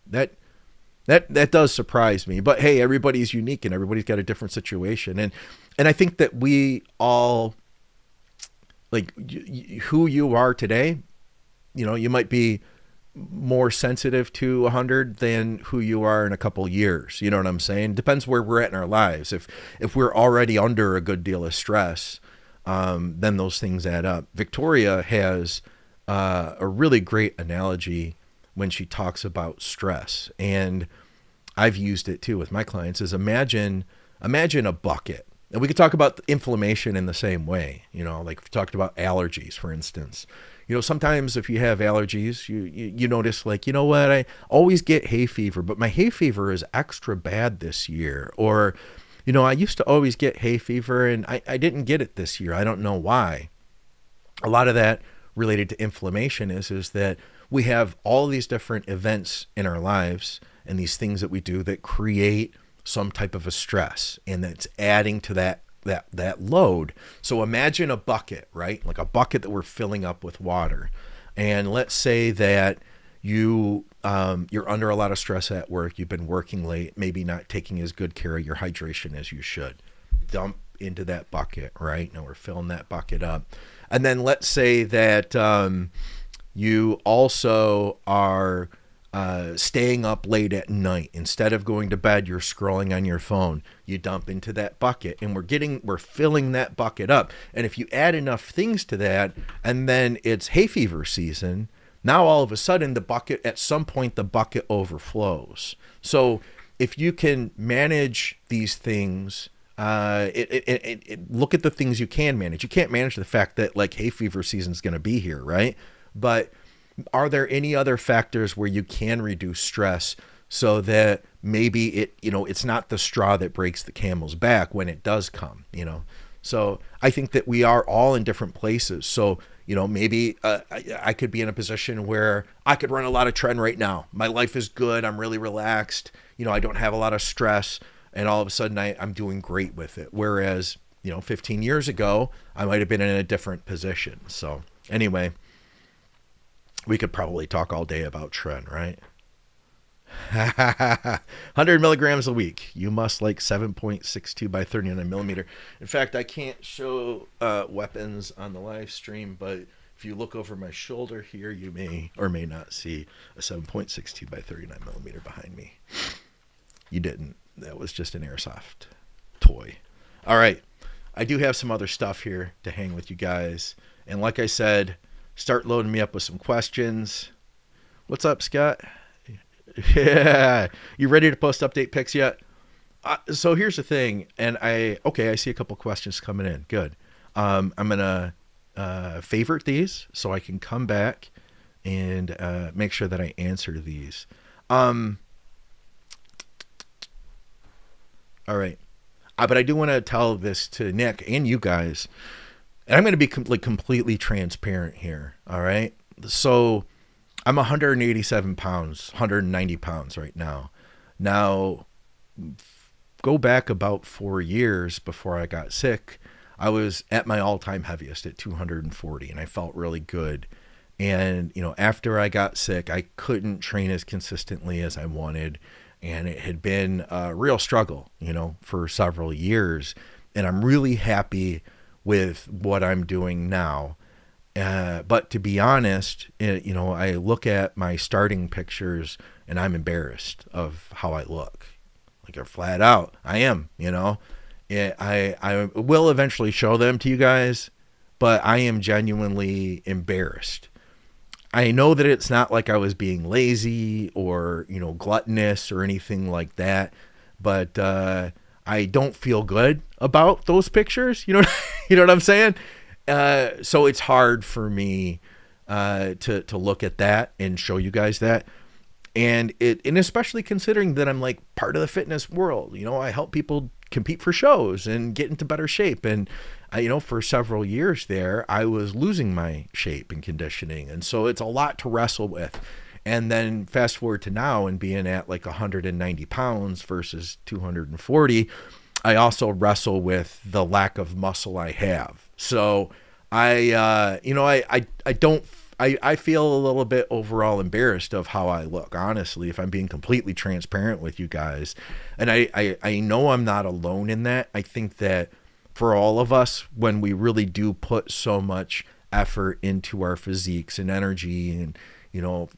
that does surprise me. But hey, everybody's unique and everybody's got a different situation. And I think that we all, like, who you are today, you might be more sensitive to 100 than who you are in a couple years. You know what I'm saying? Depends where we're at in our lives. If we're already under a good deal of stress, then those things add up. Victoria has a really great analogy when she talks about stress, and I've used it too with my clients, is imagine a bucket. And we could talk about inflammation in the same way, like we talked about allergies, for instance. Sometimes if you have allergies, you notice, like, what, I always get hay fever, but my hay fever is extra bad this year. Or, I used to always get hay fever and I didn't get it this year. I don't know why. A lot of that related to inflammation is that we have all these different events in our lives and these things that we do that create some type of a stress, and that's adding to that load. So imagine a bucket, right? Like a bucket that we're filling up with water. And let's say that you're under a lot of stress at work. You've been working late, maybe not taking as good care of your hydration as you should. Dump into that bucket, right? Now we're filling that bucket up. And then let's say that you also are staying up late at night. Instead of going to bed, you're scrolling on your phone. You dump into that bucket, and we're filling that bucket up. And if you add enough things to that, and then it's hay fever season, now all of a sudden at some point the bucket overflows. So if you can manage these things, look at the things you can manage. You can't manage the fact that, like, hay fever season is going to be here, right? But are there any other factors where you can reduce stress so that maybe it's not the straw that breaks the camel's back when it does come, So I think that we are all in different places. So, maybe I could be in a position where I could run a lot of Tren right now. My life is good. I'm really relaxed. I don't have a lot of stress. And all of a sudden I'm doing great with it. Whereas, 15 years ago, I might have been in a different position. So anyway, we could probably talk all day about Tren, right? 100 milligrams a week. You must like 7.62 by 39 millimeter. In fact, I can't show weapons on the live stream, but if you look over my shoulder here, you may or may not see a 7.62 by 39 millimeter behind me. You didn't. That was just an airsoft toy. All right. I do have some other stuff here to hang with you guys. And like I said, start loading me up with some questions. What's up, Scott? Yeah. You ready to post update pics yet? So here's the thing. And I see a couple questions coming in. Good. I'm going to favorite these so I can come back and make sure that I answer these. All right. But I do want to tell this to Nick and you guys. And I'm going to be completely transparent here. All right. So I'm 187 pounds, 190 pounds right now. Now, go back about 4 years before I got sick. I was at my all-time heaviest at 240, and I felt really good. And, after I got sick, I couldn't train as consistently as I wanted. And it had been a real struggle, for several years. And I'm really happy with what I'm doing now. But to be honest, I look at my starting pictures and I'm embarrassed of how I look. Like, flat out, I am, I will eventually show them to you guys, but I am genuinely embarrassed. I know that it's not like I was being lazy or, gluttonous or anything like that, but I don't feel good about those pictures. You know what I'm saying? So it's hard for me to look at that and show you guys that. And especially considering that I'm like part of the fitness world, I help people compete for shows and get into better shape. And for several years there, I was losing my shape and conditioning. And so it's a lot to wrestle with. And then fast forward to now and being at like 190 pounds versus 240, I also wrestle with the lack of muscle I have. So I feel a little bit overall embarrassed of how I look, honestly, if I'm being completely transparent with you guys. And I know I'm not alone in that. I think that for all of us, when we really do put so much effort into our physiques and energy and,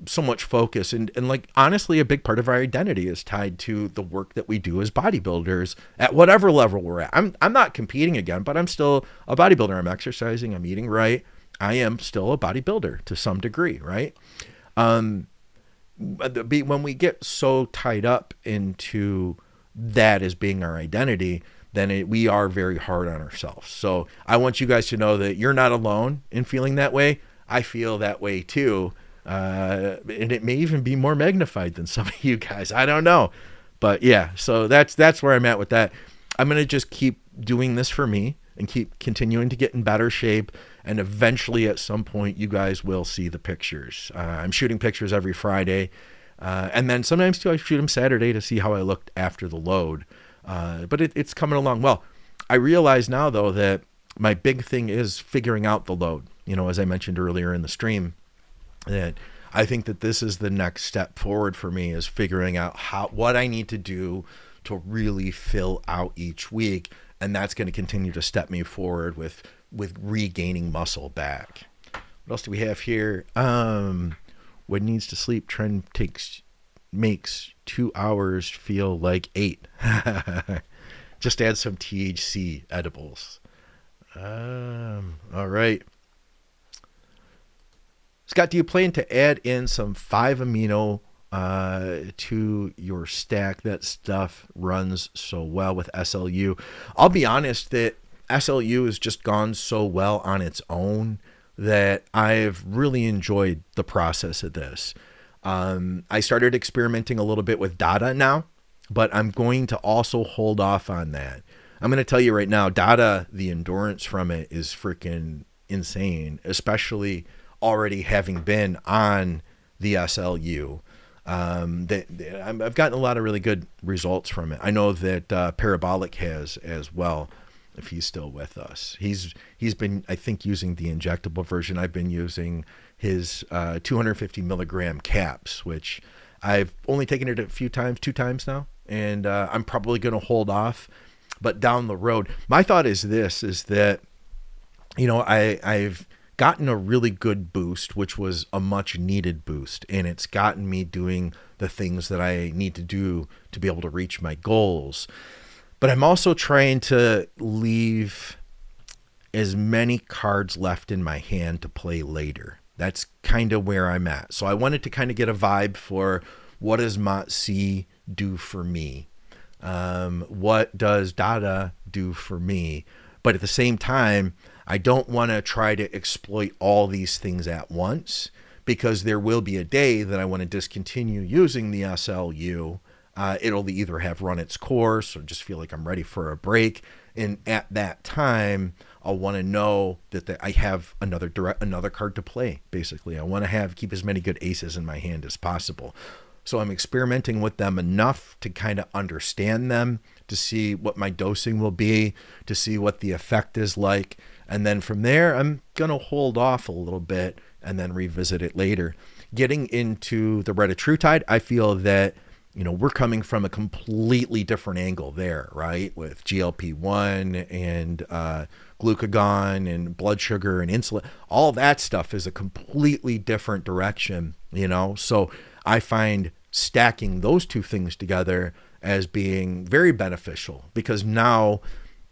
so much focus and like, honestly, a big part of our identity is tied to the work that we do as bodybuilders at whatever level we're at. I'm not competing again, but I'm still a bodybuilder. I'm exercising, I'm eating right. I am still a bodybuilder to some degree, right? When we get so tied up into that as being our identity, then we are very hard on ourselves. So I want you guys to know that you're not alone in feeling that way. I feel that way too. And it may even be more magnified than some of you guys. I don't know. But yeah, so that's where I'm at with that. I'm going to just keep doing this for me and keep continuing to get in better shape. And eventually at some point, you guys will see the pictures. I'm shooting pictures every Friday. And then sometimes too, I shoot them Saturday to see how I looked after the load. But it's coming along well. I realize now, though, that my big thing is figuring out the load. As I mentioned earlier in the stream, that I think that this is the next step forward for me, is figuring out what I need to do to really fill out each week. And that's going to continue to step me forward with regaining muscle back. What else do we have here? When needs to sleep, Tren makes 2 hours feel like 8. Just add some THC edibles. All right. Scott, do you plan to add in some 5-amino to your stack? That stuff runs so well with SLU. I'll be honest that SLU has just gone so well on its own that I've really enjoyed the process of this. I started experimenting a little bit with DADA now, but I'm going to also hold off on that. I'm going to tell you right now, DADA, the endurance from it is freaking insane, especially already having been on the SLU. I've gotten a lot of really good results from it. I know that Parabolic has as well, if he's still with us. He's been, I think, using the injectable version. I've been using his 250 milligram caps, which I've only taken it two times now, and I'm probably going to hold off. But down the road, my thought is that, I've gotten a really good boost, which was a much needed boost, and it's gotten me doing the things that I need to do to be able to reach my goals. But I'm also trying to leave as many cards left in my hand to play later. That's kind of where I'm at. So I wanted to kind of get a vibe for, what does mot-c do for me? What does DADA do for me? But at the same time, I don't want to try to exploit all these things at once, because there will be a day that I want to discontinue using the SLU. It'll either have run its course or just feel like I'm ready for a break. And at that time, I'll want to know that I have another card to play. Basically, I want to keep as many good aces in my hand as possible. So I'm experimenting with them enough to kind of understand them, to see what my dosing will be, to see what the effect is like. And then from there, I'm going to hold off a little bit and then revisit it later. Getting into the Retatrutide, I feel that, we're coming from a completely different angle there, right? With GLP-1 and glucagon and blood sugar and insulin. All that stuff is a completely different direction, So I find stacking those two things together as being very beneficial, because now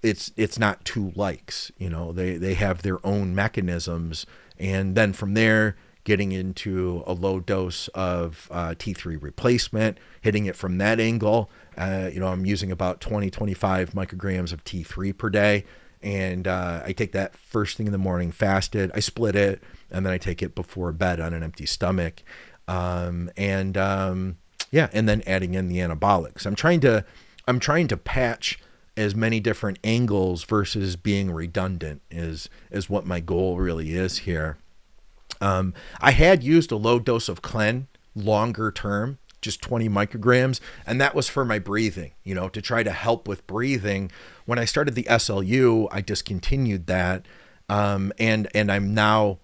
it's not two likes. They have their own mechanisms, and then from there getting into a low dose of T3 replacement, hitting it from that angle. I'm using about 25 micrograms of T3 per day. And I take that first thing in the morning fasted. I split it, and then I take it before bed on an empty stomach. And then adding in the anabolics. I'm trying to patch as many different angles versus being redundant is what my goal really is here. I had used a low dose of Clen longer term, just 20 micrograms. And that was for my breathing, to try to help with breathing. When I started the SLU, I discontinued that. And I'm now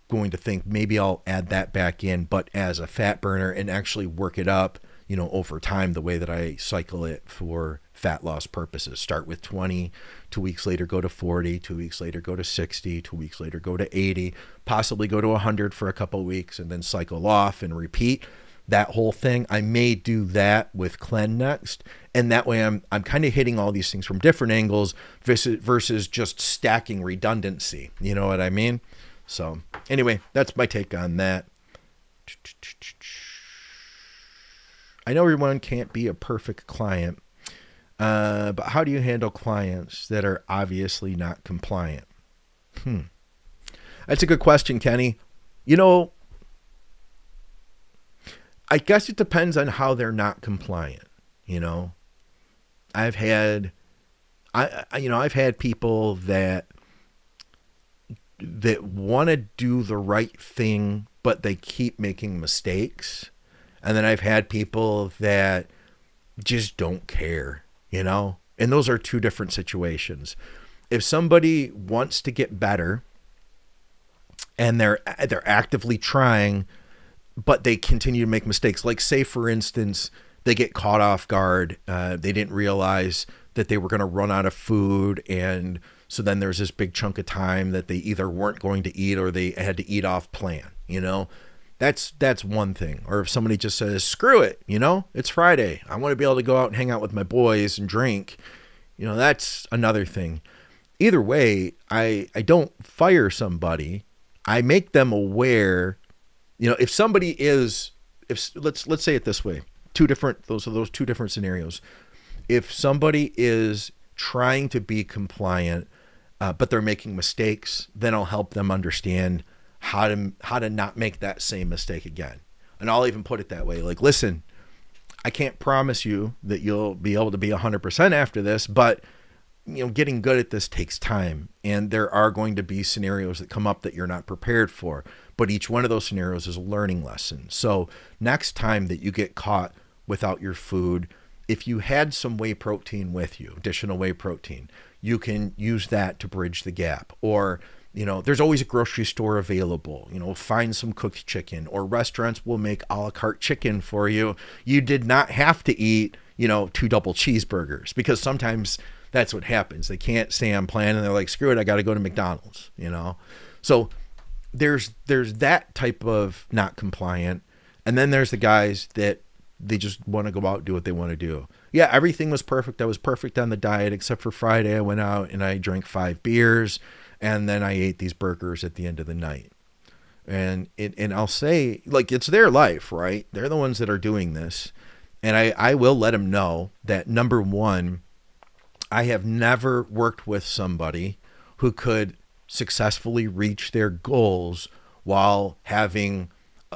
going to think maybe I'll add that back in, but as a fat burner, and actually work it up, over time, the way that I cycle it for fat loss purposes. Start with 20, 2 weeks later go to 40, 2 weeks later go to 60, 2 weeks later go to 80, possibly go to 100 for a couple of weeks, and then cycle off and repeat that whole thing. I may do that with Clen next, and that way I'm kind of hitting all these things from different angles versus just stacking redundancy. You know what I mean? So anyway, that's my take on that. I know everyone can't be a perfect client, but how do you handle clients that are obviously not compliant? That's a good question, Kenny. I guess it depends on how they're not compliant. I've had people that want to do the right thing, but they keep making mistakes. And then I've had people that just don't care, and those are two different situations. If somebody wants to get better and they're actively trying, but they continue to make mistakes, like say for instance, they get caught off guard. They didn't realize that they were going to run out of food. And so then there's this big chunk of time that they either weren't going to eat or they had to eat off plan, That's one thing. Or if somebody just says, screw it, it's Friday, I want to be able to go out and hang out with my boys and drink, that's another thing. Either way, I don't fire somebody. I make them aware. If somebody is, let's say it this way, those are two different scenarios. If somebody is trying to be compliant, but they're making mistakes, then I'll help them understand how to not make that same mistake again. And I'll even put it that way. Like, listen, I can't promise you that you'll be able to be 100% after this, but getting good at this takes time. And there are going to be scenarios that come up that you're not prepared for. But each one of those scenarios is a learning lesson. So next time that you get caught without your food, if you had some whey protein with you, additional whey protein, you can use that to bridge the gap. Or there's always a grocery store available. Find some cooked chicken, or restaurants will make a la carte chicken for you. You did not have to eat, 2 double cheeseburgers, because sometimes that's what happens. They can't stay on plan and they're like, screw it, I got to go to McDonald's, So there's that type of not compliant. And then there's the guys that they just want to go out and do what they want to do. Yeah, everything was perfect. I was perfect on the diet, except for Friday. I went out and I drank 5 beers. And then I ate these burgers at the end of the night. And I'll say, like, it's their life, right? They're the ones that are doing this. And I will let them know that, number one, I have never worked with somebody who could successfully reach their goals while having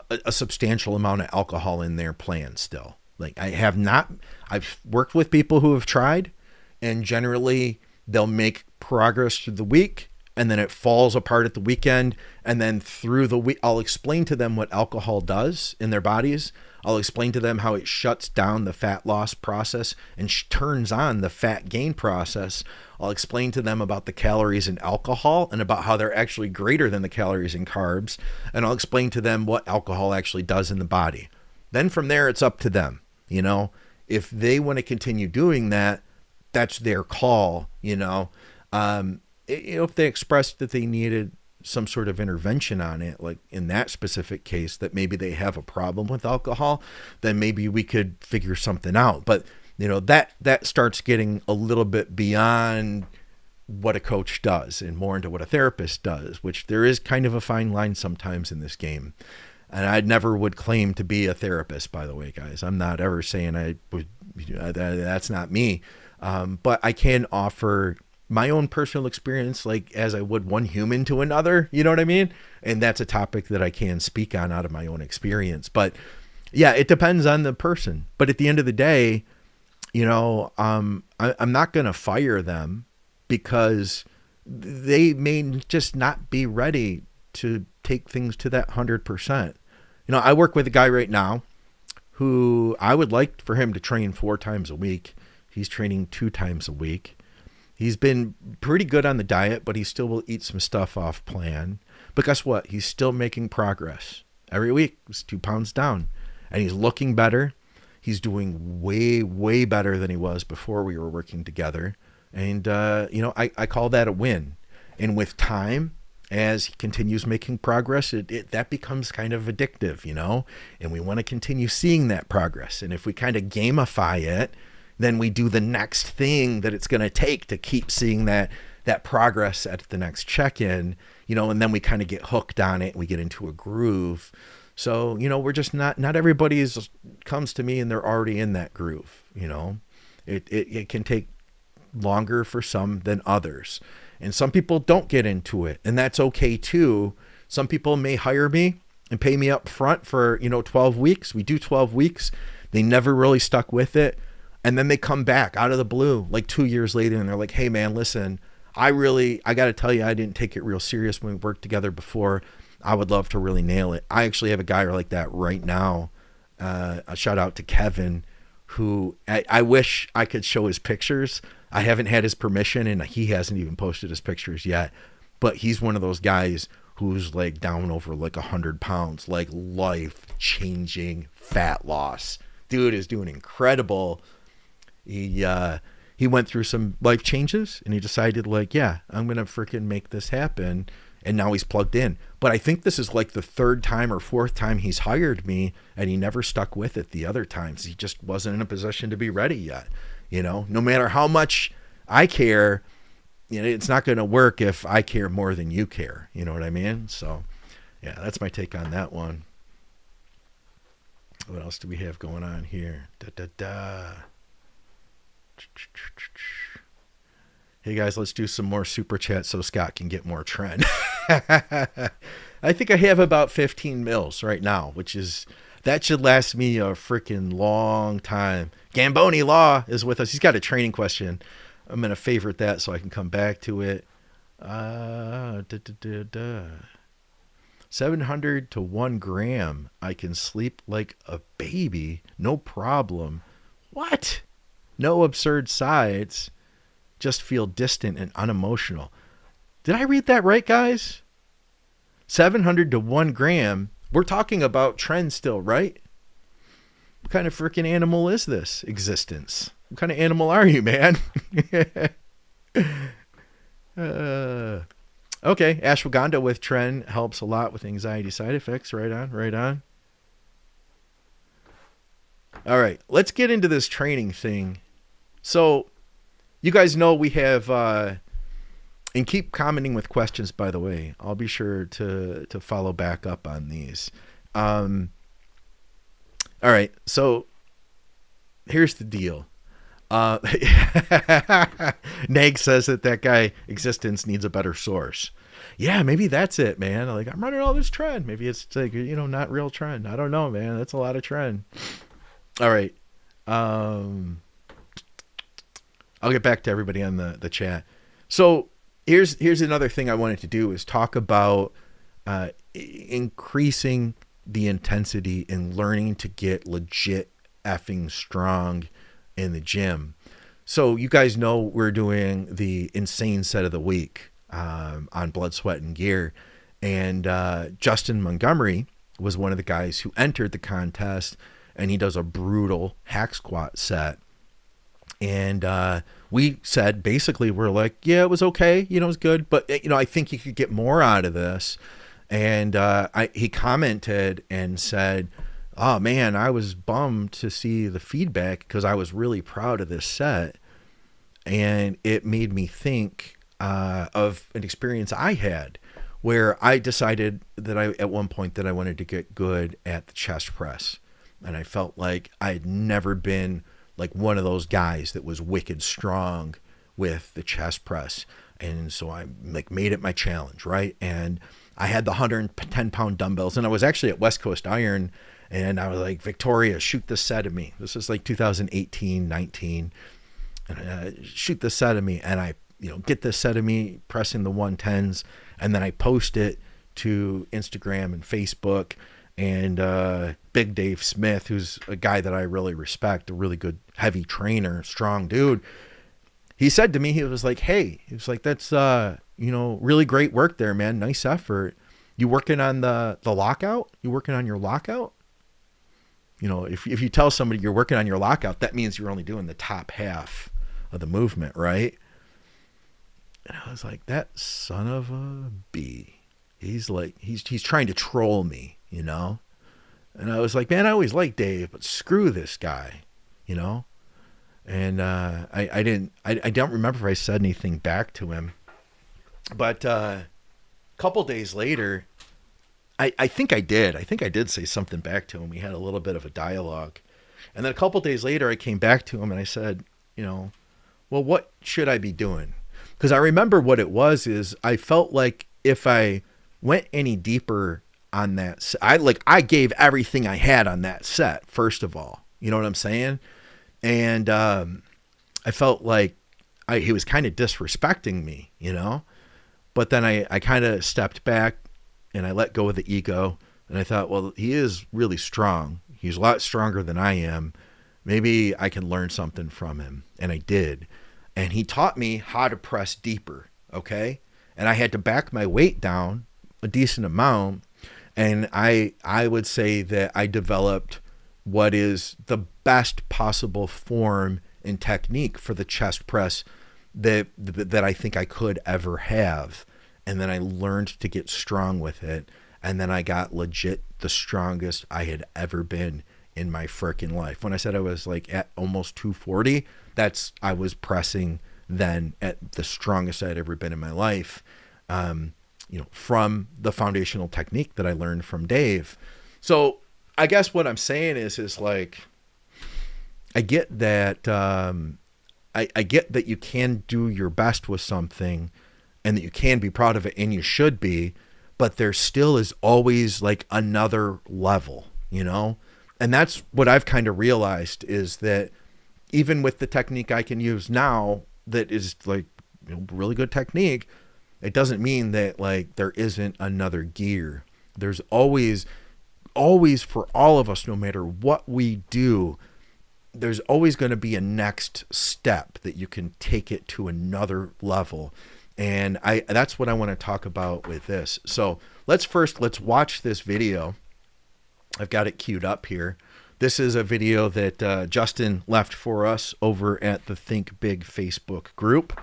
a substantial amount of alcohol in their plan still. Like, I've worked with people who have tried, and generally they'll make progress through the week, and then it falls apart at the weekend. And then through the week, I'll explain to them what alcohol does in their bodies. I'll explain to them how it shuts down the fat loss process and turns on the fat gain process. I'll explain to them about the calories in alcohol and about how they're actually greater than the calories in carbs. And I'll explain to them what alcohol actually does in the body. Then from there, it's up to them. If they want to continue doing that, that's their call. If they expressed that they needed some sort of intervention on it, like in that specific case, that maybe they have a problem with alcohol, then maybe we could figure something out. But that starts getting a little bit beyond what a coach does and more into what a therapist does, which there is kind of a fine line sometimes in this game. And I never would claim to be a therapist, by the way, guys. I'm not ever saying I would, that's not me. But I can offer my own personal experience, like as I would one human to another, you know what I mean? And that's a topic that I can speak on out of my own experience. But yeah, it depends on the person. But at the end of the day, I'm not going to fire them because they may just not be ready to take things to that 100%. I work with a guy right now who I would like for him to train 4 times a week. He's training 2 times a week. He's been pretty good on the diet, but he still will eat some stuff off plan. But guess what? He's still making progress. Every week, he's 2 pounds down. And he's looking better. He's doing way, way better than he was before we were working together. And, I call that a win. And with time, as he continues making progress, that becomes kind of addictive, and we want to continue seeing that progress. And if we kind of gamify it, then we do the next thing that it's going to take to keep seeing that progress at the next check-in, and then we kind of get hooked on it. We get into a groove. So, we're just not everybody comes to me and they're already in that groove. It can take longer for some than others. And some people don't get into it, and that's okay too. Some people may hire me and pay me up front for, 12 weeks. We do 12 weeks. They never really stuck with it. And then they come back out of the blue like 2 years later and they're like, hey man, listen, I got to tell you, I didn't take it real serious when we worked together before. I would love to really nail it. I actually have a guy like that right now. A shout out to Kevin, who I wish I could show his pictures. I haven't had his permission and he hasn't even posted his pictures yet, but he's one of those guys who's like down over like 100 pounds, like life changing fat loss. Dude is doing incredible. He went through some life changes and he decided like, yeah, I'm going to freaking make this happen. And now he's plugged in. But I think this is like the 3rd time or 4th time he's hired me, and he never stuck with it the other times. He just wasn't in a position to be ready yet. No matter how much I care, it's not going to work if I care more than you care. You know what I mean? So yeah, that's my take on that one. What else do we have going on here? Hey guys, let's do some more super chat so Scott can get more Tren. I think I have about 15 mils right now, that should last me a freaking long time. Gamboni Law is with us. He's got a training question. I'm going to favorite that so I can come back to it. 700 to 1 gram. I can sleep like a baby. No problem. What? No absurd sides. Just feel distant and unemotional. Did I read that right, guys? 700 to 1 gram. We're talking about Tren still, right? What kind of freaking animal is this existence? What kind of animal are you, man? Okay, ashwagandha with Tren helps a lot with anxiety side effects. Right on. All right, let's get into this training thing. So, you guys know we have, and keep commenting with questions, by the way. I'll be sure to follow back up on these. All right, so here's the deal. Nag says that guy existence needs a better source. Yeah, maybe that's it, man. Like, I'm running all this Tren. Maybe it's like, not real Tren. I don't know, man. That's a lot of Tren. All right. I'll get back to everybody on the chat. So here's another thing I wanted to do is talk about increasing the intensity and learning to get legit effing strong in the gym. So you guys know we're doing the insane set of the week on Blood, Sweat, and Gear. And Justin Montgomery was one of the guys who entered the contest, and he does a brutal hack squat set. And we said, basically, we're like, yeah, it was okay. It was good. But, I think you could get more out of this. And he commented and said, Oh man, I was bummed to see the feedback because I was really proud of this set, and it made me think of an experience I had where I decided that at one point that I wanted to get good at the chest press, and I felt like I had never been like one of those guys that was wicked strong with the chest press, and so I like made it my challenge, right? And I had the 110-pound dumbbells, and I was actually at West Coast Iron, and I was like, Victoria, shoot this set of me. This is like 2018, 19. And shoot this set of me. And I, get this set of me pressing the 110s. And then I post it to Instagram and Facebook. And Big Dave Smith, who's a guy that I really respect, a really good heavy trainer, strong dude. He said to me, he was like, hey, he was like, that's, really great work there, man. Nice effort. You working on the lockout? You working on your lockout? If you tell somebody you're working on your lockout, that means you're only doing the top half of the movement, right? And I was like, that son of a bee. He's like, he's trying to troll me, And I was like, man, I always liked Dave, but screw this guy, And I don't remember if I said anything back to him. But a couple days later, I think I did. I think I did say something back to him. We had a little bit of a dialogue. And then a couple days later, I came back to him and I said, well, what should I be doing? Because I remember what it was is I felt like if I went any deeper on that, I gave everything I had on that set, first of all. You know what I'm saying? And I felt like he was kind of disrespecting me, But then I kind of stepped back and I let go of the ego. And I thought, well, he is really strong. He's a lot stronger than I am. Maybe I can learn something from him. And I did. And he taught me how to press deeper. Okay. And I had to back my weight down a decent amount. And I would say that I developed what is the best possible form and technique for the chest press that I think I could ever have. And then I learned to get strong with it. And then I got legit the strongest I had ever been in my freaking life. When I said I was like at almost 240, I was pressing then at the strongest I'd ever been in my life, from the foundational technique that I learned from Dave. So I guess what I'm saying is like, I get that, I get that you can do your best with something and that you can be proud of it and you should be, but there still is always like another level, And that's what I've kind of realized is that even with the technique I can use now that is like really good technique, it doesn't mean that like there isn't another gear. There's always for all of us, no matter what we do, there's always going to be a next step that you can take it to another level. And that's what I want to talk about with this. So let's watch this video. I've got it queued up here. This is a video that Justin left for us over at the Think Big Facebook group.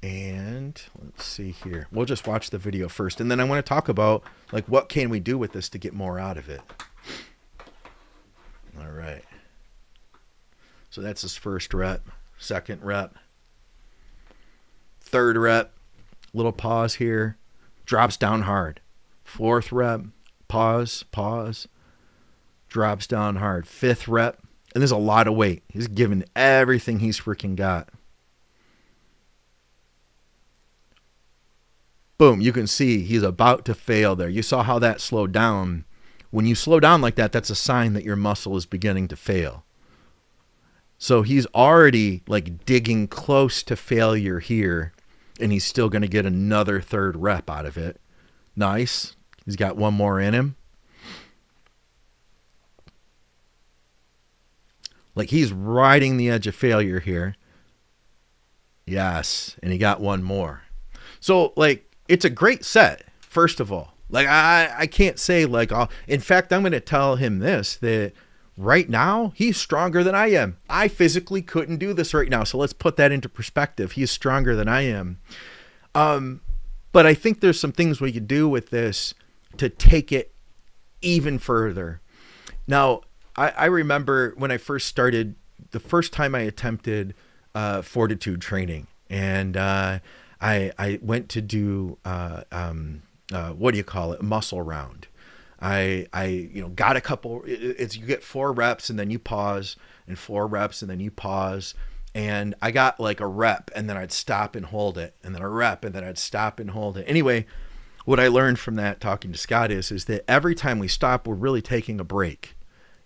And let's see here. We'll just watch the video first. And then I want to talk about like, what can we do with this to get more out of it? All right. So that's his first rep, second rep, third rep, little pause here, drops down hard. Fourth rep, pause, drops down hard. Fifth rep, and there's a lot of weight. He's giving everything he's freaking got. Boom, you can see he's about to fail there. You saw how that slowed down. When you slow down like that, that's a sign that your muscle is beginning to fail. So he's already like digging close to failure here, and he's still going to get another third rep out of it. Nice. He's got one more in him. Like he's riding the edge of failure here. Yes, and he got one more. So like it's a great set, first of all. Like I can't say like, in fact, I'm going to tell him this, that right now, he's stronger than I am. I physically couldn't do this right now. So let's put that into perspective. He's stronger than I am. But I think there's some things we could do with this to take it even further. Now, I remember when I first started, the first time I attempted fortitude training, and I went to do what do you call it, a muscle round. I got a couple. It's you get 4 reps and then you pause, and 4 reps and then you pause. And I got like a rep, and then I'd stop and hold it, and then a rep, and then I'd stop and hold it. Anyway, what I learned from that talking to Scott is that every time we stop, we're really taking a break.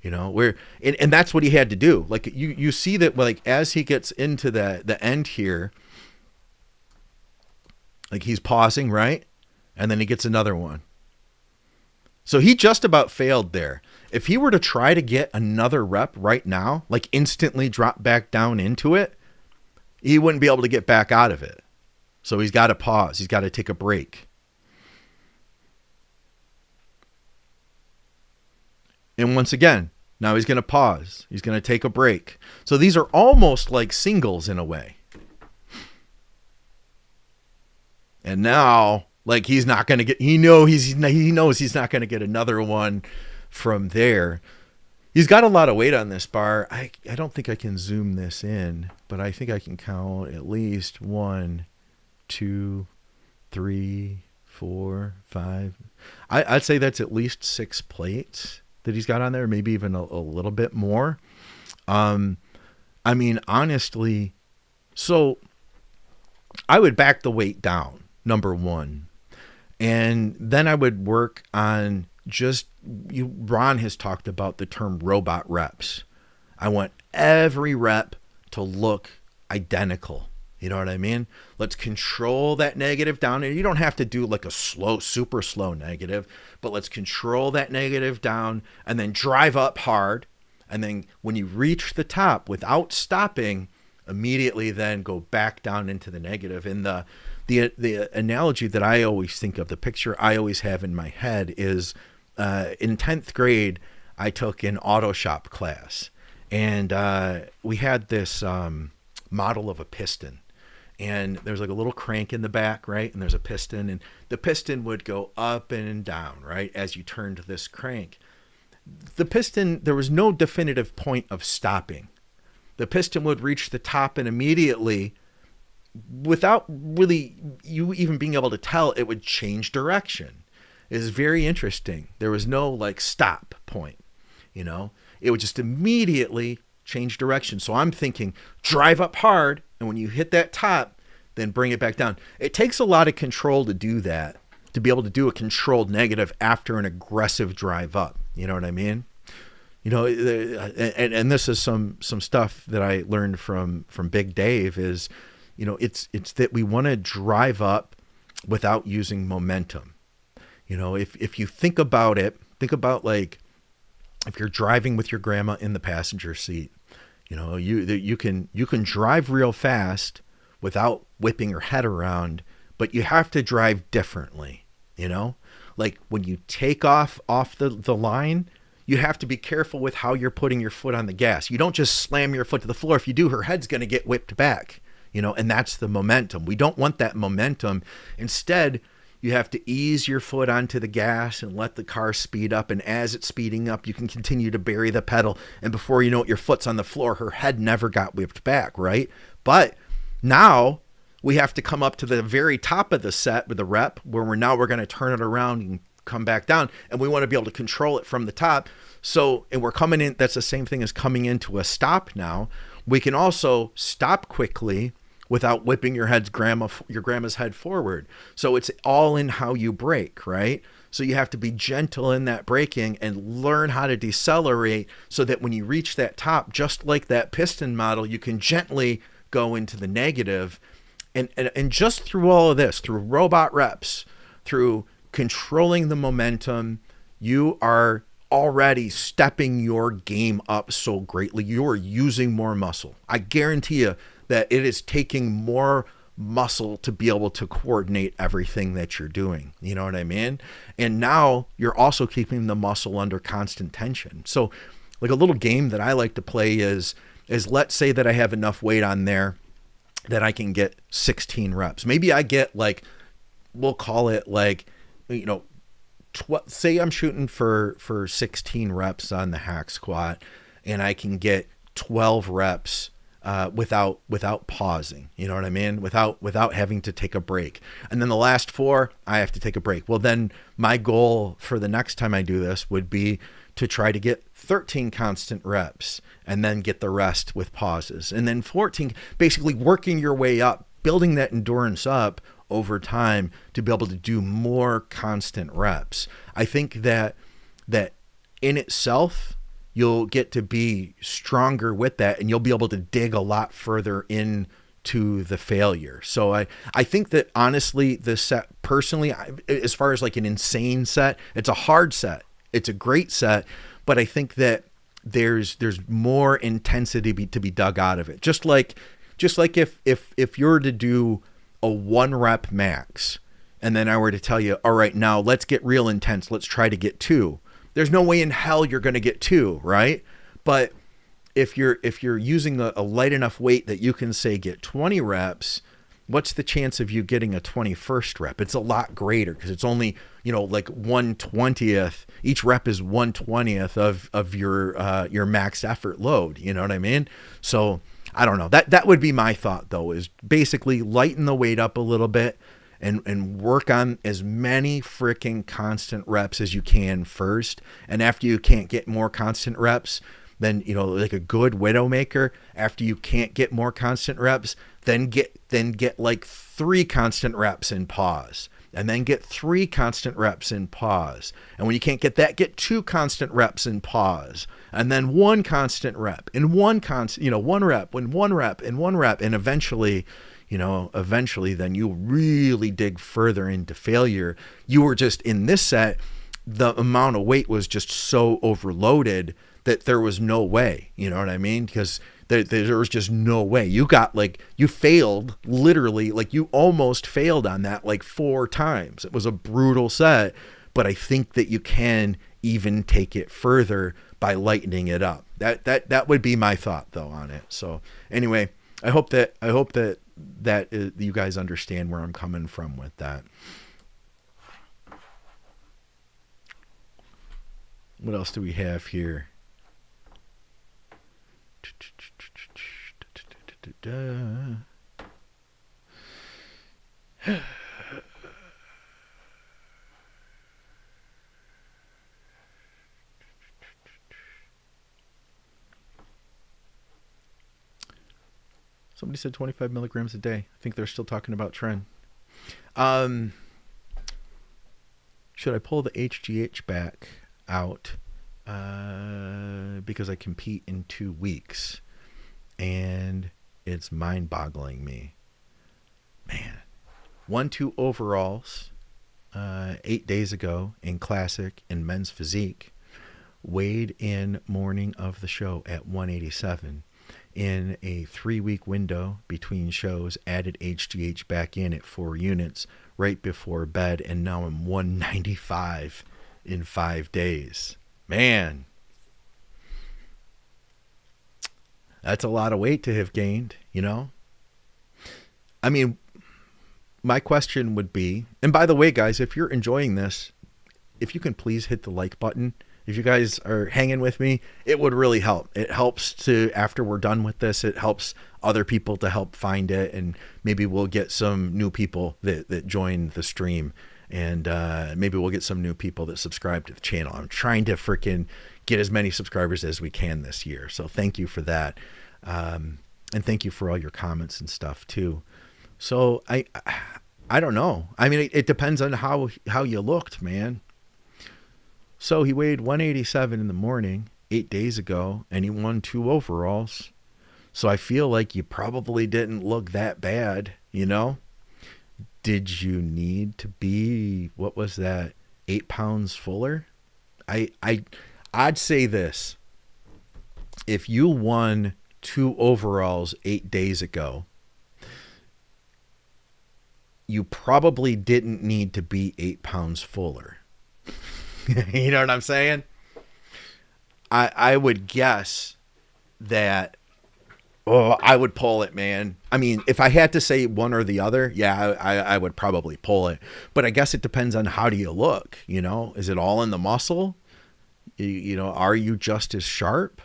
And that's what he had to do. Like you see that, like, as he gets into the end here, like he's pausing, right? And then he gets another one. So he just about failed there. If he were to try to get another rep right now, like instantly drop back down into it, he wouldn't be able to get back out of it. So he's got to pause. He's got to take a break. And once again, now he's going to pause. He's going to take a break. So these are almost like singles in a way. And now, like, he's not going to get, he knows he's not going to get another one from there. He's got a lot of weight on this bar. I don't think I can zoom this in, but I think I can count at least 1, 2, 3, 4, 5. I'd say that's at least 6 plates that he's got on there, maybe even a little bit more. I mean, honestly, so I would back the weight down, number one. And then I would work on Ron has talked about the term robot reps. I want every rep to look identical. You know what I mean? Let's control that negative down. And you don't have to do like a slow, super slow negative, but let's control that negative down and then drive up hard. And then when you reach the top without stopping, immediately then go back down into the negative. And the analogy that I always think of, the picture I always have in my head is in 10th grade, I took an auto shop class, and we had this model of a piston. And there's like a little crank in the back, right? And there's a piston, and the piston would go up and down, right? As you turned this crank. The piston, there was no definitive point of stopping. The piston would reach the top, and immediately, without really you even being able to tell, it would change direction. It was very interesting. There was no like stop point, it would just immediately change direction. So I'm thinking, drive up hard, and when you hit that top, then bring it back down. It takes a lot of control to do that, to be able to do a controlled negative after an aggressive drive up. You know what I mean? And this is some stuff that I learned from Big Dave is, it's that we want to drive up without using momentum. If you think about it, like if you're driving with your grandma in the passenger seat, you can drive real fast without whipping your head around, but you have to drive differently. Like when you take off the line, you have to be careful with how you're putting your foot on the gas. You don't just slam your foot to the floor. If you do, her head's going to get whipped back, and that's the momentum. We don't want that momentum. Instead, you have to ease your foot onto the gas and let the car speed up. And as it's speeding up, you can continue to bury the pedal. And before you know it, your foot's on the floor. Her head never got whipped back, right? But now we have to come up to the very top of the set with the rep where we're going to turn it around and come back down. And we want to be able to control it from the top. So, and we're coming in, that's the same thing as coming into a stop now. We can also stop quickly without whipping your grandma's head forward. So it's all in how you brake, right? So you have to be gentle in that braking and learn how to decelerate so that when you reach that top, just like that piston model, you can gently go into the negative. And just through all of this, through robot reps, through controlling the momentum, you are already stepping your game up so greatly. You are using more muscle. I guarantee you that it is taking more muscle to be able to coordinate everything that you're doing. You know what I mean? And now you're also keeping the muscle under constant tension. So like a little game that I like to play is let's say that I have enough weight on there that I can get 16 reps. Maybe I get like, we'll call it like, say I'm shooting for 16 reps on the hack squat, and I can get 12 reps without pausing, you know what I mean? Without having to take a break. And then the last 4, I have to take a break. Well, then my goal for the next time I do this would be to try to get 13 constant reps and then get the rest with pauses. And then 14, basically working your way up, building that endurance up over time to be able to do more constant reps. I think that in itself, you'll get to be stronger with that, and you'll be able to dig a lot further into the failure. So I think that honestly, this set personally, as far as like an insane set, it's a hard set. It's a great set, but I think that there's more intensity to be dug out of it. Just like if you're to do a 1 rep max, and then I were to tell you, all right, now let's get real intense. Let's try to get 2. There's no way in hell you're going to get 2, right? But if you're using a light enough weight that you can say get 20 reps, what's the chance of you getting a 21st rep? It's a lot greater because it's only, like 1/20th. Each rep is 1/20th of your max effort load. You know what I mean? So I don't know. That would be my thought though, is basically lighten the weight up a little bit and work on as many freaking constant reps as you can first. And after you can't get more constant reps, then, like a good Widowmaker, after you can't get more constant reps, then get like 3 constant reps and pause, and then get 3 constant reps and pause. And when you can't get that, get 2 constant reps and pause, and then 1 constant rep and 1 rep and 1 rep and 1 rep. And eventually then you'll really dig further into failure. You were just in this set, the amount of weight was just so overloaded that there was no way, you know what I mean? Because there was just no way. You failed literally, like you almost failed on that like 4 times. It was a brutal set, but I think that you can even take it further by lightening it up. That would be my thought though on it. So anyway, I hope that you guys understand where I'm coming from with that. What else do we have here? Somebody said 25 milligrams a day. I think they're still talking about Tren. Should I pull the HGH back out because I compete in 2 weeks and it's mind-boggling me. Man, 1-2 overalls 8 days ago in classic and men's physique, weighed in morning of the show at 187. In a 3-week window between shows, added HGH back in at 4 units right before bed, and now I'm 195 in 5 days. Man, that's a lot of weight to have gained, I mean, my question would be, and by the way, guys, if you're enjoying this, if you can please hit the like button. If you guys are hanging with me, it would really help. It helps to, after we're done with this, it helps other people to help find it. And maybe we'll get some new people that join the stream. And maybe we'll get some new people that subscribe to the channel. I'm trying to freaking get as many subscribers as we can this year. So thank you for that. And thank you for all your comments and stuff too. So I don't know. I mean, it depends on how you looked, man. So he weighed 187 in the morning 8 days ago, and he won 2 overalls. So I feel like you probably didn't look that bad, Did you need to be, what was that, 8 pounds fuller? I'd say this. If you won 2 overalls 8 days ago, you probably didn't need to be 8 pounds fuller. You know what I'm saying? I would guess that Oh, I would pull it, man. I mean, if I had to say one or the other, yeah, I would probably pull it. But I guess it depends on how do you look, you know? Is it all in the muscle? You know, are you just as sharp?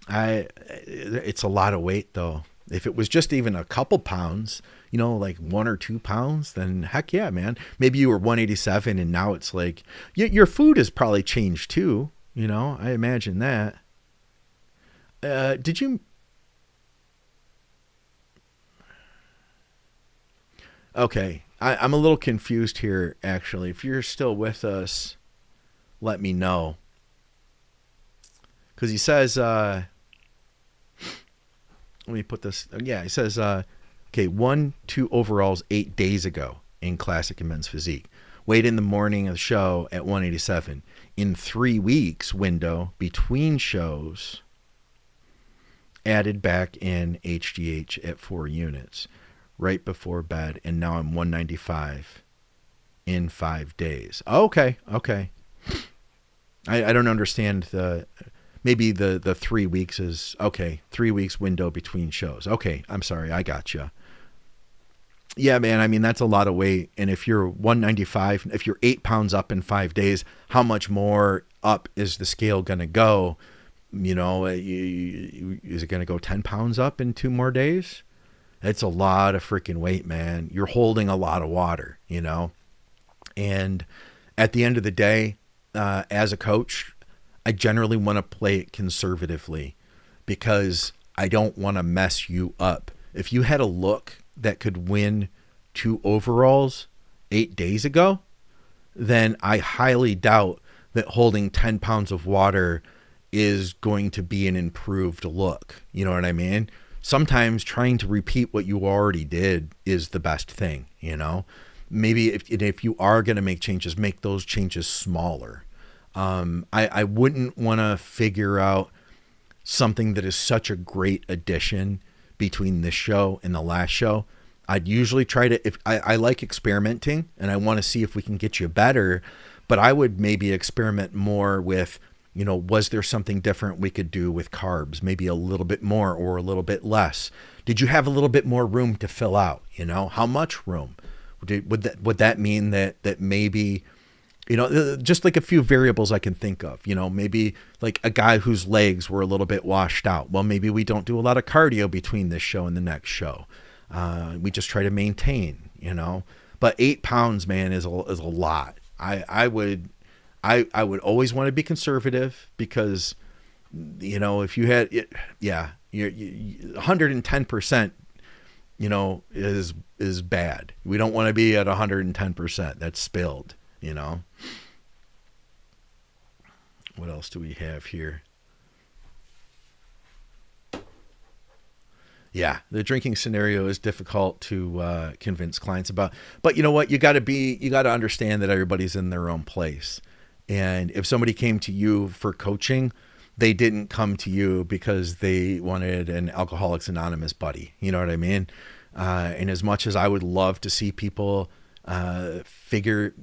It's a lot of weight though. If it was just even a couple pounds, you know, like 1 or 2 pounds, then heck yeah, man. Maybe you were 187 and now it's like your food has probably changed too. You know, I imagine that. Did you? Okay, I'm a little confused here. Actually, if you're still with us, let me know because he says. Let me put this. Yeah, he says. Okay, 1-2 overalls 8 days ago in classic and men's physique. Weighed in the morning of the show at 187. In 3 weeks window between shows, added back in HGH at 4 units right before bed, and now I'm 195 in 5 days. Okay, okay. I don't understand the maybe the 3 weeks is okay. 3 weeks window between shows. Okay, I'm sorry, I got you. Yeah, man. I mean that's a lot of weight, and if you're 195, if you're 8 pounds up in 5 days, how much more up is the scale gonna go? You know, is it gonna go 10 pounds up in 2 more days? It's a lot of freaking weight, man. You're holding a lot of water, you know? And at the end of the day, as a coach, I generally want to play it conservatively because I don't want to mess you up. If you had a look that could win 2 overalls 8 days ago, then I highly doubt that holding 10 pounds of water is going to be an improved look. You know what I mean? Sometimes trying to repeat what you already did is the best thing, you know? Maybe if you are going to make changes, make those changes smaller. I wouldn't want to figure out something that is such a great addition between this show and the last show. I'd usually try to, if I like experimenting and I want to see if we can get you better, but I would maybe experiment more with, you know, was there something different we could do with carbs? Maybe a little bit more or a little bit less. Did you have a little bit more room to fill out? You know, how much room? Would that mean that maybe, you know, just like a few variables I can think of, you know, maybe like a guy whose legs were a little bit washed out. Well, maybe we don't do a lot of cardio between this show and the next show. We just try to maintain, you know, but 8 pounds, man, is a lot. I would always want to be conservative because, you know, if you had it, yeah, you 110%, you know, is bad. We don't want to be at 110%. That's spilled, you know. What else do we have here? Yeah, the drinking scenario is difficult to convince clients about. But you know what? You got to understand that everybody's in their own place. And if somebody came to you for coaching, they didn't come to you because they wanted an Alcoholics Anonymous buddy. You know what I mean? And as much as I would love to see people figure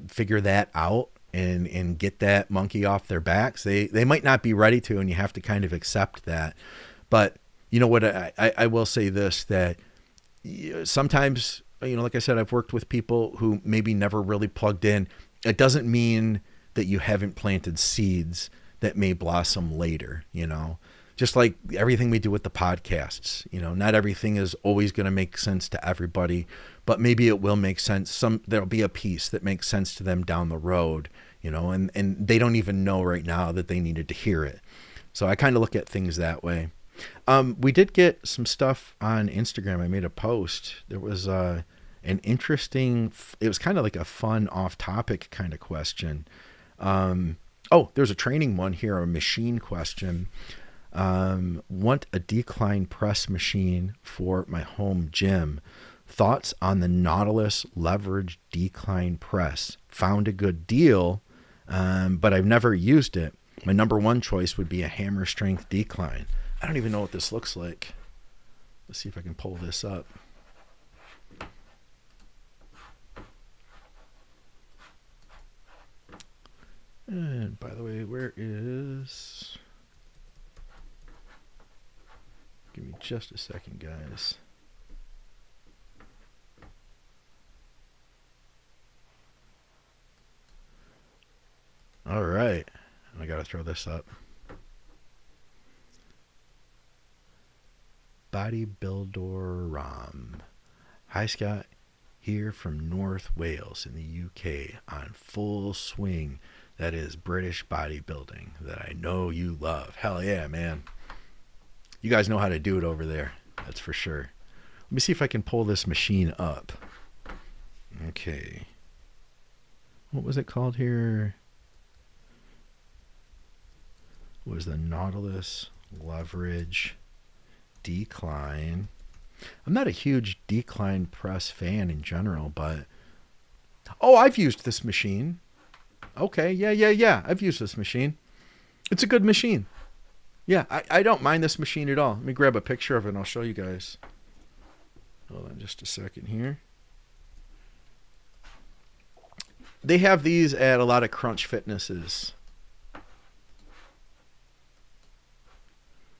that out and get that monkey off their backs, they might not be ready to, and you have to kind of accept that. But you know what? I will say this, that sometimes, you know, like I said, I've worked with people who maybe never really plugged in. It doesn't mean that you haven't planted seeds that may blossom later, you know. Just like everything we do with the podcasts, you know, not everything is always going to make sense to everybody, but maybe it will make sense. There'll be a piece that makes sense to them down the road, you know, and they don't even know right now that they needed to hear it. So I kind of look at things that way. We did get some stuff on Instagram. I made a post. There was an interesting, it was kind of like a fun off-topic kind of question. There's a training one here, a machine question. Want a decline press machine for my home gym. Thoughts on the Nautilus leverage decline press. Found a good deal, but I've never used it. My number one choice would be a hammer strength decline. I don't even know what this looks like. Let's see if I can pull this up. And by the way, where is... just a second, guys. All right. I got to throw this up. Bodybuilder Ram. Hi, Scott. Here from North Wales in the UK on full swing. That is British bodybuilding that I know you love. Hell yeah, man. You guys know how to do it over there. That's for sure. Let me see if I can pull this machine up. Okay. What was it called here? What was the Nautilus Leverage Decline? I'm not a huge decline press fan in general, but... Oh, I've used this machine. Okay, yeah. I've used this machine. It's a good machine. Yeah, I don't mind this machine at all. Let me grab a picture of it and I'll show you guys. Hold on just a second here. They have these at a lot of Crunch Fitnesses.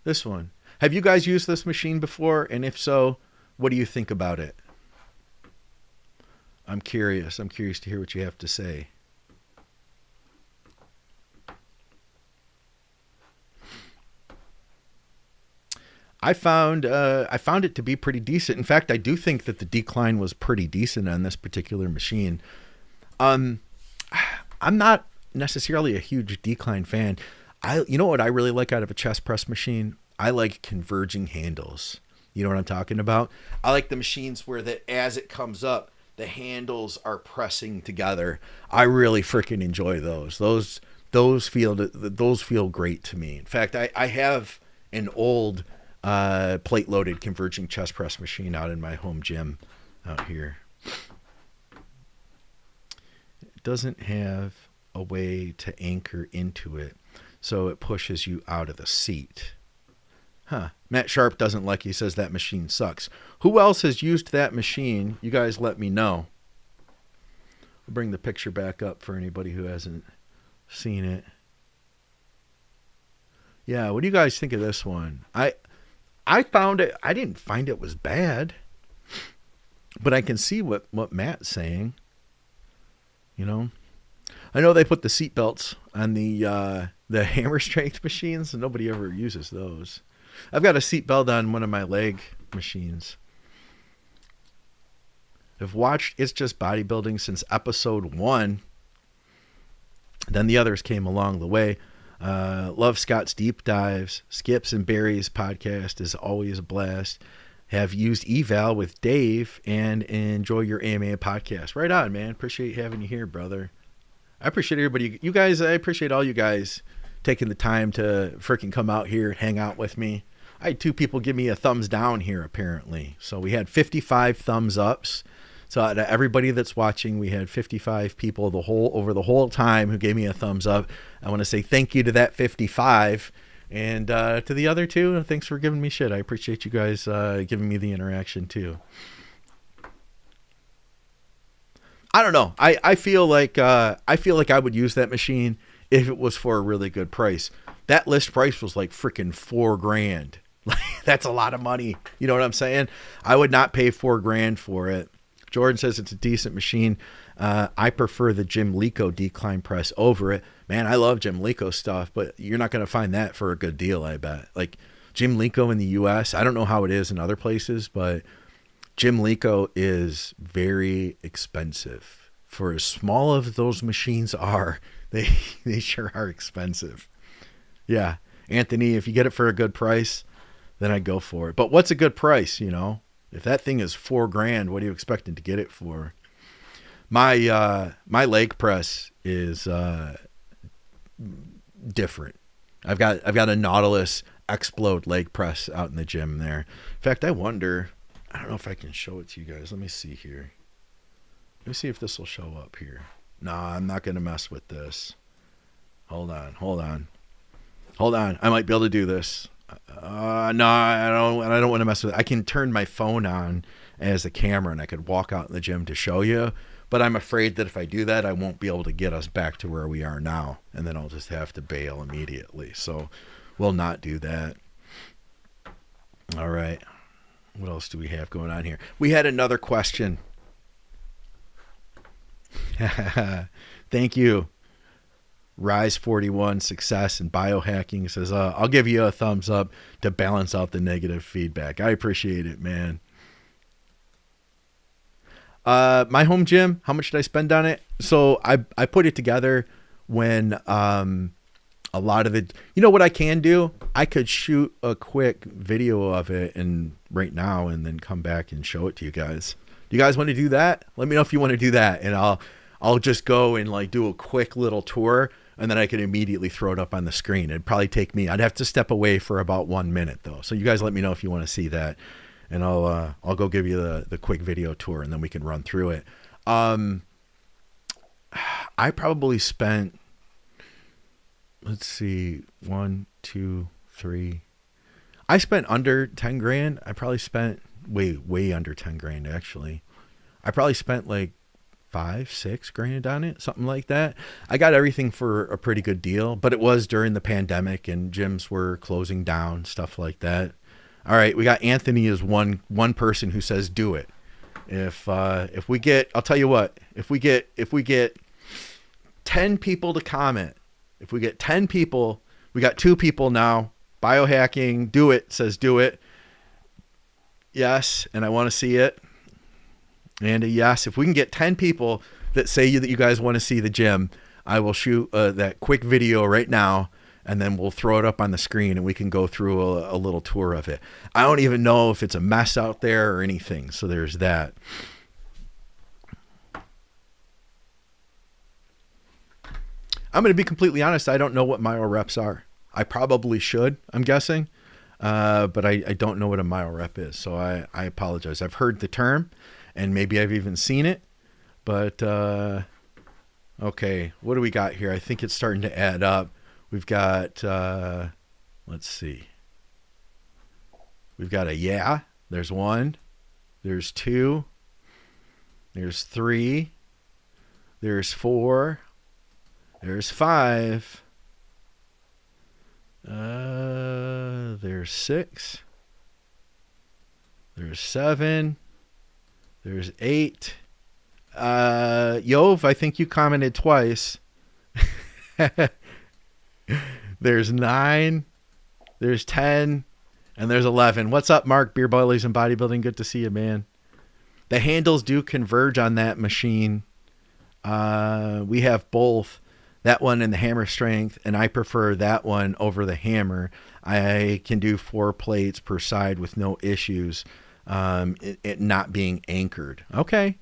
This one. Have you guys used this machine before? And if so, what do you think about it? I'm curious. I'm curious to hear what you have to say. I found it to be pretty decent. In fact, I do think that the decline was pretty decent on this particular machine. I'm not necessarily a huge decline fan. You know what I really like out of a chest press machine? I like converging handles. You know what I'm talking about? I like the machines where that as it comes up, the handles are pressing together. I really freaking enjoy those. Those feel great to me. In fact, I have an old plate loaded converging chest press machine out in my home gym out here. It doesn't have a way to anchor into it, so it pushes you out of the seat. Huh. Matt Sharp doesn't like it. He says that machine sucks. Who else has used that machine? You guys let me know. I'll bring the picture back up for anybody who hasn't seen it. Yeah, what do you guys think of this one? I found it, I didn't find it was bad, but I can see what Matt's saying. You know, I know they put the seat belts on the hammer strength machines, and nobody ever uses those. I've got a seat belt on one of my leg machines. I've watched It's Just Bodybuilding since episode 1. Then the others came along the way. Love Scott's deep dives. Skips and Barry's podcast is always a blast. Have used eval with Dave and enjoy your AMA podcast. Right on, man. Appreciate having you here, brother. I appreciate everybody. You guys, I appreciate all you guys taking the time to freaking come out here and hang out with me. I had 2 people give me a thumbs down here, apparently. So we had 55 thumbs ups. So out of everybody that's watching, we had 55 people over the whole time who gave me a thumbs up. I want to say thank you to that 55. And to the other 2, thanks for giving me shit. I appreciate you guys giving me the interaction too. I don't know. I feel like I would use that machine if it was for a really good price. That list price was like freaking $4,000. That's a lot of money. You know what I'm saying? I would not pay $4,000 for it. Jordan says it's a decent machine. I prefer the Jim Lico decline press over it. Man, I love Jim Lico stuff, but you're not going to find that for a good deal, I bet. Like Jim Lico in the US, I don't know how it is in other places, but Jim Lico is very expensive. For as small as those machines are, they sure are expensive. Yeah, Anthony, if you get it for a good price, then I'd go for it. But what's a good price, you know? If that thing is $4,000, what are you expecting to get it for? My leg press is different. I've got a Nautilus Explode leg press out in the gym there. In fact, I don't know if I can show it to you guys. Let me see here. Let me see if this will show up here. No, I'm not going to mess with this. Hold on. I might be able to do this. No, I don't want to mess with it. I can turn my phone on as a camera and I could walk out in the gym to show you, but I'm afraid that if I do that, I won't be able to get us back to where we are now, and then I'll just have to bail immediately. So we'll not do that. All right. What else do we have going on here? We had another question. Thank you. Rise 41 Success and Biohacking says, I'll give you a thumbs up to balance out the negative feedback. I appreciate it, man. My home gym, how much did I spend on it? So I put it together when a lot of it, you know what I can do? I could shoot a quick video of it and right now and then come back and show it to you guys. Do you guys want to do that? Let me know if you want to do that, and I'll just go and like do a quick little tour, and then I can immediately throw it up on the screen. It'd probably take me, I'd have to step away for about 1 minute though. So you guys let me know if you want to see that, and I'll go give you the quick video tour, and then we can run through it. I probably spent, let's see, 1, 2, 3. I spent under 10 grand. I probably spent way under 10 grand actually. I probably spent like 5, 6 grand on it, something like that. I got everything for a pretty good deal, but it was during the pandemic and gyms were closing down, stuff like that. All right, we got Anthony as one person who says do it. If we get, I'll tell you what, if we get 10 people to comment, if we get 10 people, we got 2 people now. Biohacking, do it, says do it. Yes, and I want to see it. And a yes. If we can get 10 people that say that you guys want to see the gym, I will shoot that quick video right now, and then we'll throw it up on the screen and we can go through a little tour of it. I don't even know if it's a mess out there or anything, so there's that. I'm going to be completely honest. I don't know what mile reps are. I probably should, I'm guessing. But I don't know what a mile rep is, so I apologize. I've heard the term, and maybe I've even seen it, but okay, what do we got here? I think it's starting to add up. We've got, let's see. We've got a yeah. There's 1. There's 2. There's 3. There's 4. There's 5. There's 6. There's 7. There's 8. Yov, I think you commented twice. There's 9. There's 10. And there's 11. What's up, Mark? Beer Boilies and Bodybuilding. Good to see you, man. The handles do converge on that machine. We have both. That one and the hammer strength, and I prefer that one over the hammer. I can do 4 plates per side with no issues, it not being anchored. Okay.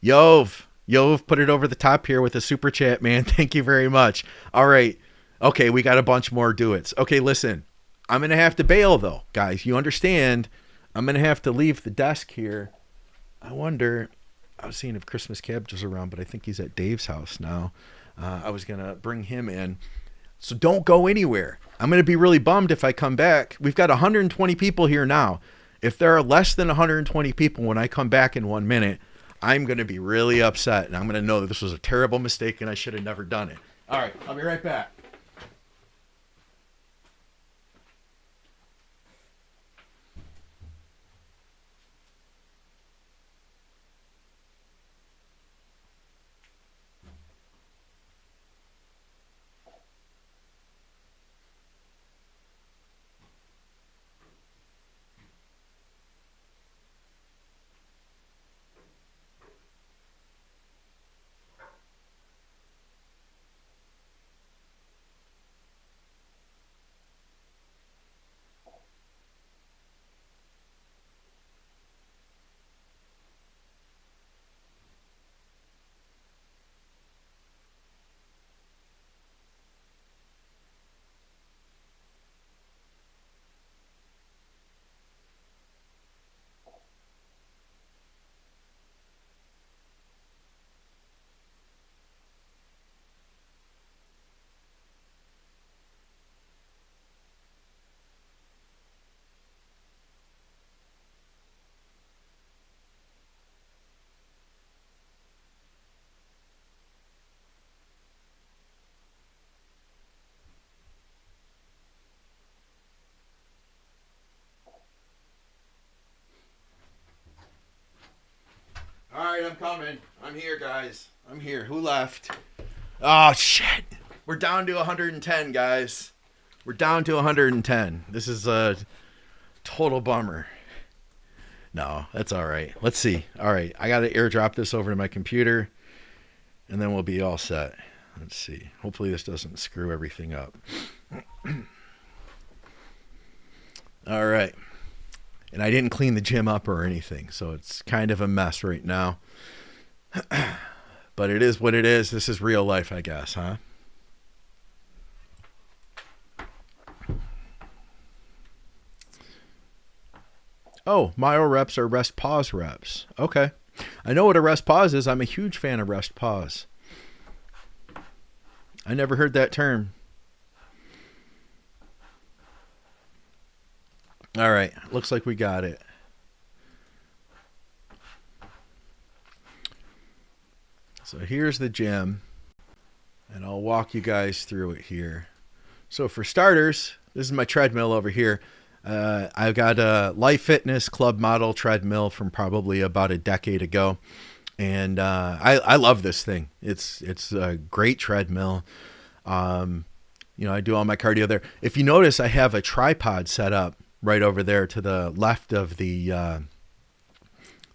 Yov put it over the top here with a super chat, man. Thank you very much. All right. Okay, we got a bunch more do-its. Okay, listen. I'm going to have to bail, though, guys. You understand? I'm going to have to leave the desk here. I wonder... I was seeing if Christmas Cabbage was around, but I think he's at Dave's house now. I was going to bring him in. So don't go anywhere. I'm going to be really bummed if I come back. We've got 120 people here now. If there are less than 120 people when I come back in 1 minute, I'm going to be really upset. And I'm going to know that this was a terrible mistake and I should have never done it. All right, I'll be right back. coming. I'm here, guys. I'm here. Who left? Oh, shit. We're down to 110, guys. We're down to 110. This is a total bummer. No, that's all right. Let's see. All right. I got to airdrop this over to my computer, and then we'll be all set. Let's see. Hopefully this doesn't screw everything up. All right. And I didn't clean the gym up or anything, so it's kind of a mess right now. But it is what it is. This is real life, I guess, huh? Oh, myo reps are rest pause reps. Okay. I know what a rest pause is. I'm a huge fan of rest pause. I never heard that term. All right. Looks like we got it. So here's the gym, and I'll walk you guys through it here. So for starters, this is my treadmill over here. I've got a Life Fitness Club model treadmill from probably about a decade ago. And I love this thing. It's a great treadmill. You know, I do all my cardio there. If you notice, I have a tripod set up right over there to the left of the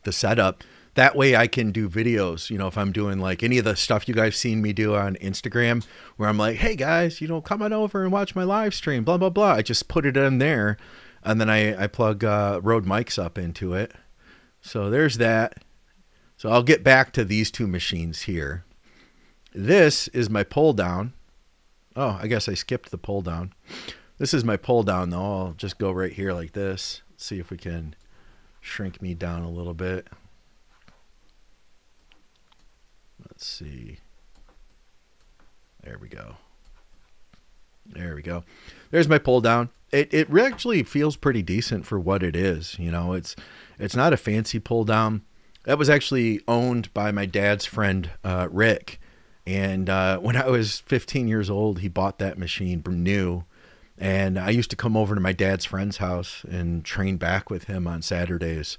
setup. That way I can do videos, you know, if I'm doing like any of the stuff you guys seen me do on Instagram, where I'm like, hey guys, you know, come on over and watch my live stream, blah, blah, blah. I just put it in there, and then I plug Rode mics up into it. So there's that. So I'll get back to these two machines here. This is my pull down. Oh, I guess I skipped the pull down. This is my pull down though. I'll just go right here like this. Let's see if we can shrink me down a little bit. Let's see. There we go. There we go. There's my pull down. It actually feels pretty decent for what it is. You know, it's not a fancy pull down. That was actually owned by my dad's friend, Rick. And when I was 15 years old, he bought that machine new. And I used to come over to my dad's friend's house and train back with him on Saturdays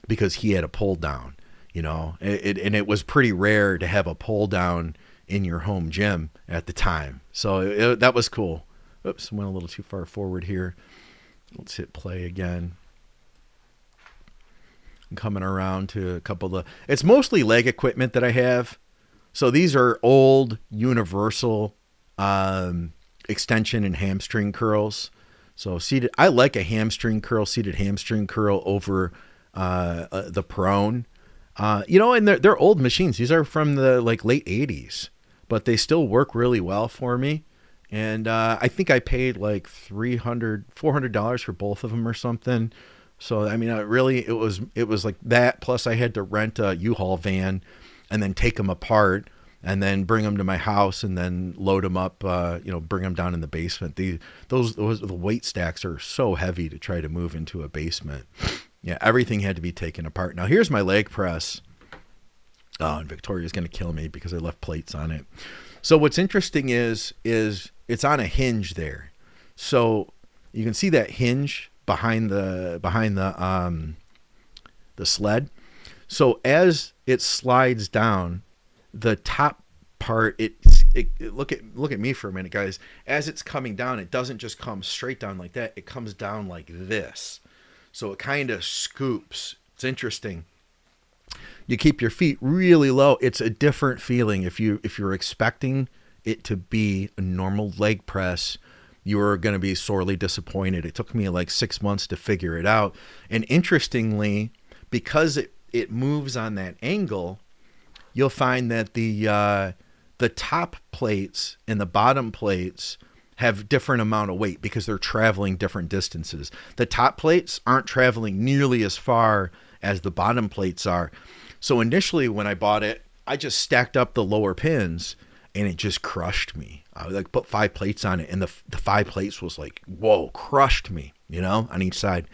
because he had a pull down. You know, and it was pretty rare to have a pull down in your home gym at the time. So that was cool. Oops, went a little too far forward here. Let's hit play again. I'm coming around to a couple of it's mostly leg equipment that I have. So these are old universal extension and hamstring curls. So seated, I like a hamstring curl, seated hamstring curl over the prone. You know, and they're old machines. These are from the like late 80s, but they still work really well for me. And I think I paid like $400 for both of them or something. So I mean, it was like that. Plus, I had to rent a U-Haul van and then take them apart and then bring them to my house and then load them up. You know, bring them down in the basement. The weight stacks are so heavy to try to move into a basement. Yeah, everything had to be taken apart. Now here's my leg press. Oh, and Victoria's going to kill me because I left plates on it. So what's interesting is it's on a hinge there. So you can see that hinge behind the sled. So as it slides down, the top part, look at me for a minute, guys. As it's coming down, it doesn't just come straight down like that. It comes down like this. So it kind of scoops. It's interesting. You keep your feet really low. It's a different feeling. If you're expecting it to be a normal leg press, you're going to be sorely disappointed. It took me like 6 months to figure it out. And interestingly, because it moves on that angle, you'll find that the top plates and the bottom plates have different amount of weight because they're traveling different distances. The top plates aren't traveling nearly as far as the bottom plates are. So initially when I bought it, I just stacked up the lower pins and it just crushed me. I like put 5 plates on it and the 5 plates was like, whoa, crushed me, you know, on each side.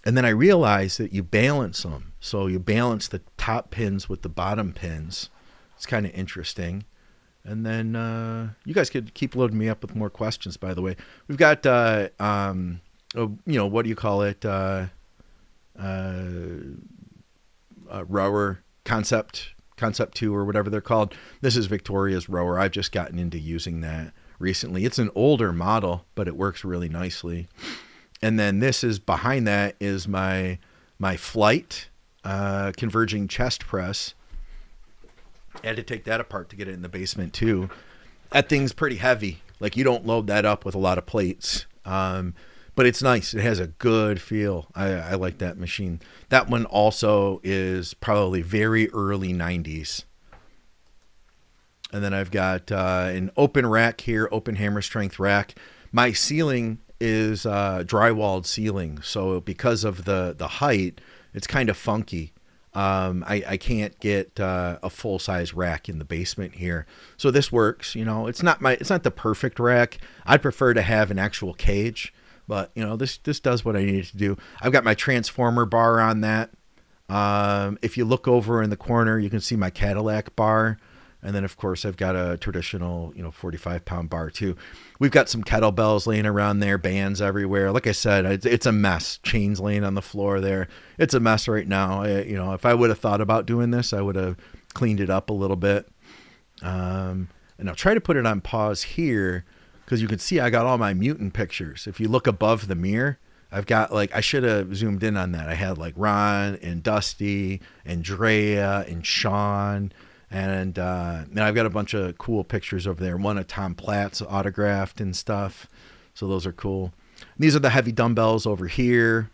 And then I realized that you balance them. So you balance the top pins with the bottom pins. It's kind of interesting. And then you guys could keep loading me up with more questions, by the way. We've got, you know, what do you call it? Rower Concept 2 or whatever they're called. This is Victoria's rower. I've just gotten into using that recently. It's an older model, but it works really nicely. And then this is behind that is my Flight converging chest press. I had to take that apart to get it in the basement too. That thing's pretty heavy. Like, you don't load that up with a lot of plates. But it's nice. It has a good feel. I like that machine. That one also is probably very early 90s. And then I've got an open rack here, open hammer strength rack. My ceiling is drywalled ceiling. So because of the height, it's kind of funky. I can't get a full size rack in the basement here. So this works, you know. It's not the perfect rack. I'd prefer to have an actual cage. But, you know, this does what I need it to do. I've got my transformer bar on that. If you look over in the corner, you can see my Cadillac bar. And then, of course, I've got a traditional, 45-pound bar, too. We've got some kettlebells laying around there, bands everywhere. Like I said, it's a mess. Chains laying on the floor there. It's a mess right now. If I would have thought about doing this, I would have cleaned it up a little bit. And I'll try to put it on pause here, because you can see I got all my mutant pictures. If you look above the mirror, I've got I should have zoomed in on that. I had Ron and Dusty and Drea and Sean. And then I've got a bunch of cool pictures over there. One of Tom Platt's autographed and stuff. So those are cool. These are the heavy dumbbells over here.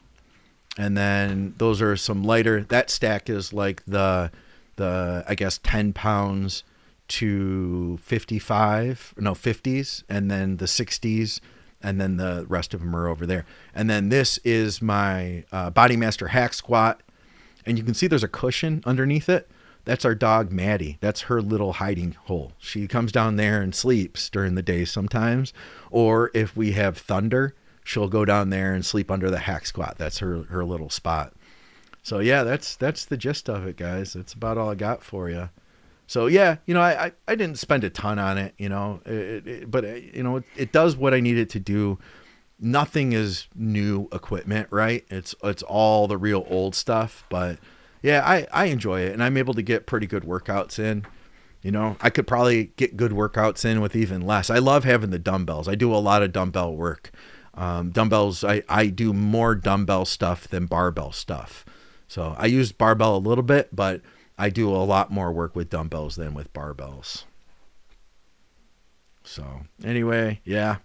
And then those are some lighter. That stack is the I guess 10 pounds to 50s, and then the 60s, and then the rest of them are over there. And then this is my Body Master hack squat, and you can see there's a cushion underneath it. That's our dog Maddie. That's her little hiding hole. She comes down there and sleeps during the day sometimes, or if we have thunder, she'll go down there and sleep under the hack squat. That's her little spot. So yeah, that's the gist of it, guys. That's about all I got for you. So yeah, I didn't spend a ton on it, but it does what I need it to do. Nothing is new equipment, right? It's all the real old stuff, but yeah, I enjoy it, and I'm able to get pretty good workouts in. I could probably get good workouts in with even less. I love having the dumbbells. I do a lot of dumbbell work. Dumbbells, I do more dumbbell stuff than barbell stuff. So I use barbell a little bit, but I do a lot more work with dumbbells than with barbells. So anyway, yeah.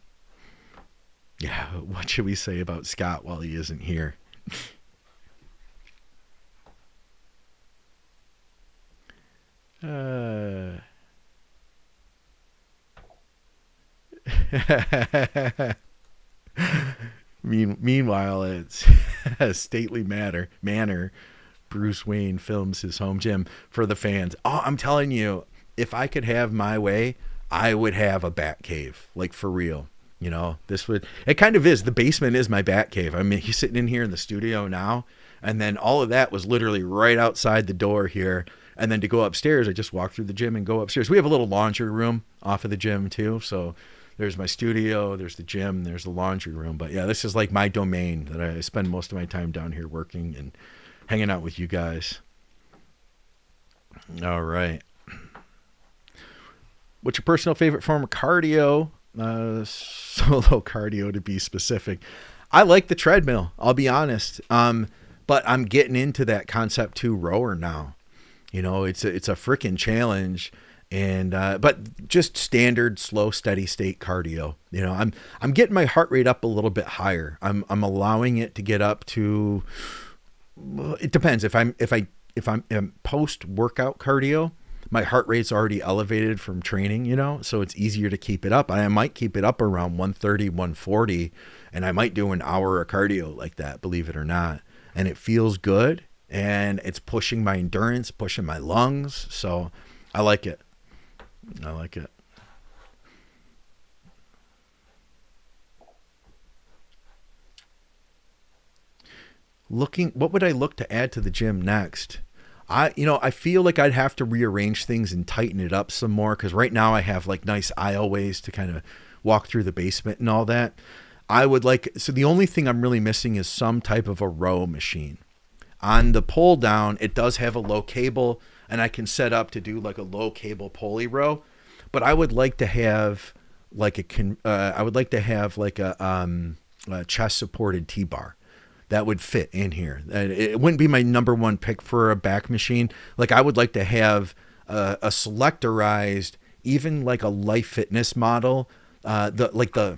What should we say about Scott while he isn't here? Meanwhile, it's a stately manner. Bruce Wayne films his home gym for the fans. Oh, I'm telling you, if I could have my way, I would have a bat cave, for real. It kind of is. The basement is my bat cave. I mean, he's sitting in here in the studio now, and then all of that was literally right outside the door here. And then to go upstairs, I just walk through the gym and go upstairs. We have a little laundry room off of the gym too. So there's my studio, there's the gym, there's the laundry room. But yeah, this is my domain that I spend most of my time down here working and hanging out with you guys. All right. What's your personal favorite form of cardio? Solo cardio, to be specific. I like the treadmill, I'll be honest. But I'm getting into that Concept 2 rower now. It's a freaking challenge. And but just standard slow steady state cardio. I'm getting my heart rate up a little bit higher. I'm allowing it to get up to, it depends. If I'm post workout cardio, my heart rate's already elevated from training, so it's easier to keep it up. I might keep it up around 130, 140, and I might do an hour of cardio like that, believe it or not. And it feels good, and it's pushing my endurance, pushing my lungs. So I like it. What would I look to add to the gym next? I feel like I'd have to rearrange things and tighten it up some more, because right now I have nice aisleways to kind of walk through the basement and all that. So the only thing I'm really missing is some type of a row machine. On the pull down, it does have a low cable. and I can set up to do like a low cable pulley row. But I would like to have like a chest supported T-bar that would fit in here. It wouldn't be my number one pick for a back machine. Like I would like to have a selectorized, even like a Life Fitness model, the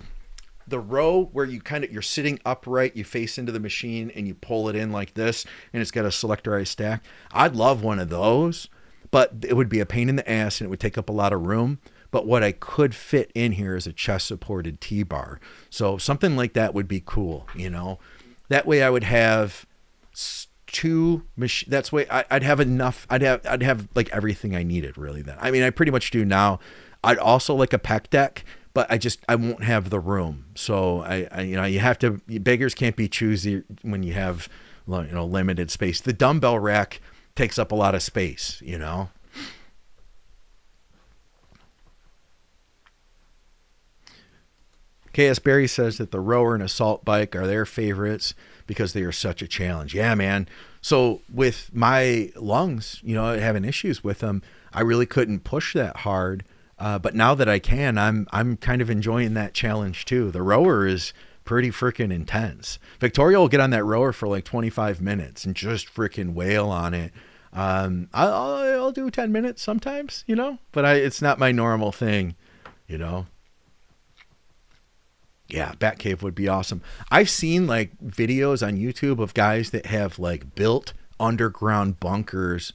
row where you're sitting upright, you face into the machine and you pull it in like this, and it's got a selectorized stack. I'd love one of those, but it would be a pain in the ass and it would take up a lot of room. But what I could fit in here is a chest supported T-bar. So something like that would be cool, you know. That way I would have two machines. That's way I'd have enough. I'd have like everything I needed really then. I mean, I pretty much do now. I'd also like a pec deck, but I won't have the room. So I you have to, beggars can't be choosy when you have, limited space. The dumbbell rack takes up a lot of space, you know. KS Barry says that the rower and assault bike are their favorites because they are such a challenge. Yeah, man. So with my lungs, having issues with them, I really couldn't push that hard. But now that I can, I'm kind of enjoying that challenge too. The rower is pretty freaking intense. Victoria will get on that rower for like 25 minutes and just freaking wail on it. I'll do 10 minutes sometimes, but it's not my normal thing, Yeah, Batcave would be awesome. I've seen like videos on YouTube of guys that have like built underground bunkers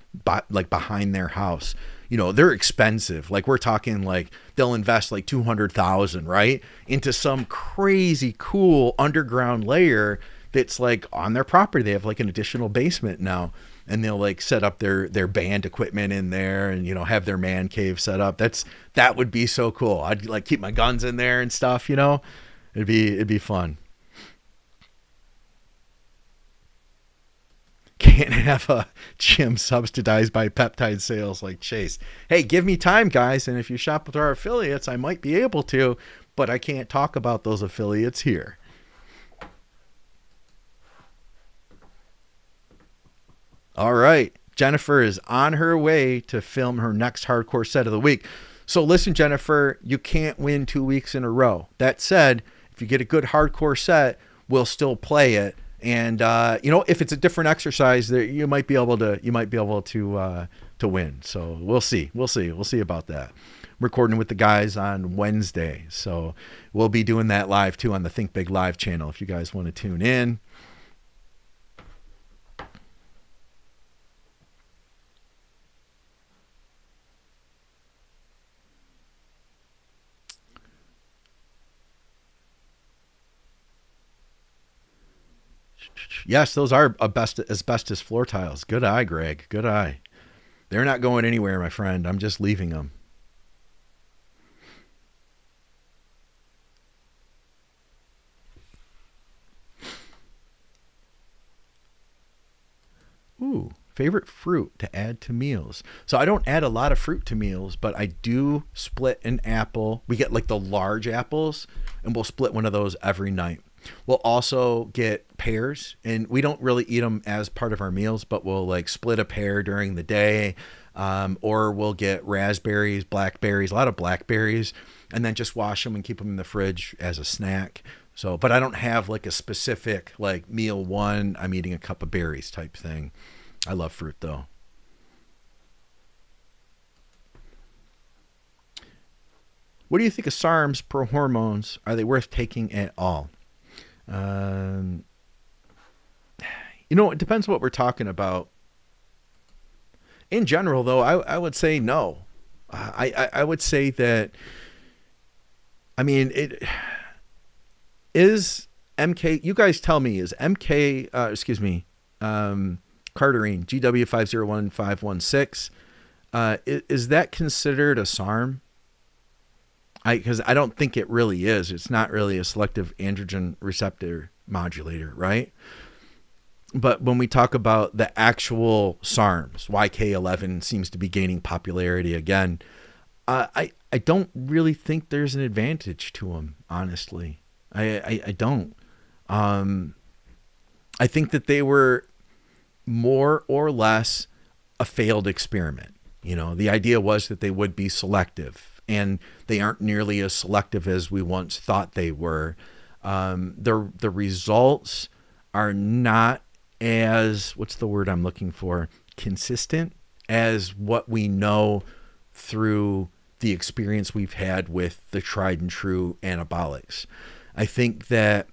like behind their house. They're expensive. Like we're talking like they'll invest like 200,000, right? Into some crazy cool underground layer that's like on their property. They have like an additional basement now, and they'll like set up their band equipment in there and, have their man cave set up. That would be so cool. I'd like keep my guns in there and stuff, It'd be fun. Can't have a gym subsidized by peptide sales like Chase. Hey, give me time, guys. And if you shop with our affiliates, I might be able to, but I can't talk about those affiliates here. All right. Jennifer is on her way to film her next hardcore set of the week. So listen, Jennifer, you can't win 2 weeks in a row. That said, if you get a good hardcore set, we'll still play it. And if it's a different exercise, you might be able to win. So we'll see about that. I'm recording with the guys on Wednesday, so we'll be doing that live too on the Think Big Live channel if you guys want to tune in. Yes, those are asbestos floor tiles. Good eye, Greg. Good eye. They're not going anywhere, my friend. I'm just leaving them. Ooh, favorite fruit to add to meals. So I don't add a lot of fruit to meals, but I do split an apple. We get like the large apples, and we'll split one of those every night. We'll also get pears, and we don't really eat them as part of our meals, but we'll like split a pear during the day, or we'll get raspberries, blackberries, a lot of blackberries, and then just wash them and keep them in the fridge as a snack. So, but I don't have like a specific like meal one, I'm eating a cup of berries type thing. I love fruit though. What do you think of SARMs pro hormones? Are they worth taking at all? It depends what we're talking about. In general, though, I would say no. I would say that, it is MK. You guys tell me, is MK, Carterine, GW501516, is that considered a SARM? Because I don't think it really is. It's not really a selective androgen receptor modulator, right? But when we talk about the actual SARMs, YK11 seems to be gaining popularity again. I don't really think there's an advantage to them, honestly. I don't. I think that they were more or less a failed experiment. The idea was that they would be selective, and they aren't nearly as selective as we once thought they were. The results are not as, what's the word I'm looking for, consistent as what we know through the experience we've had with the tried and true anabolics. I think that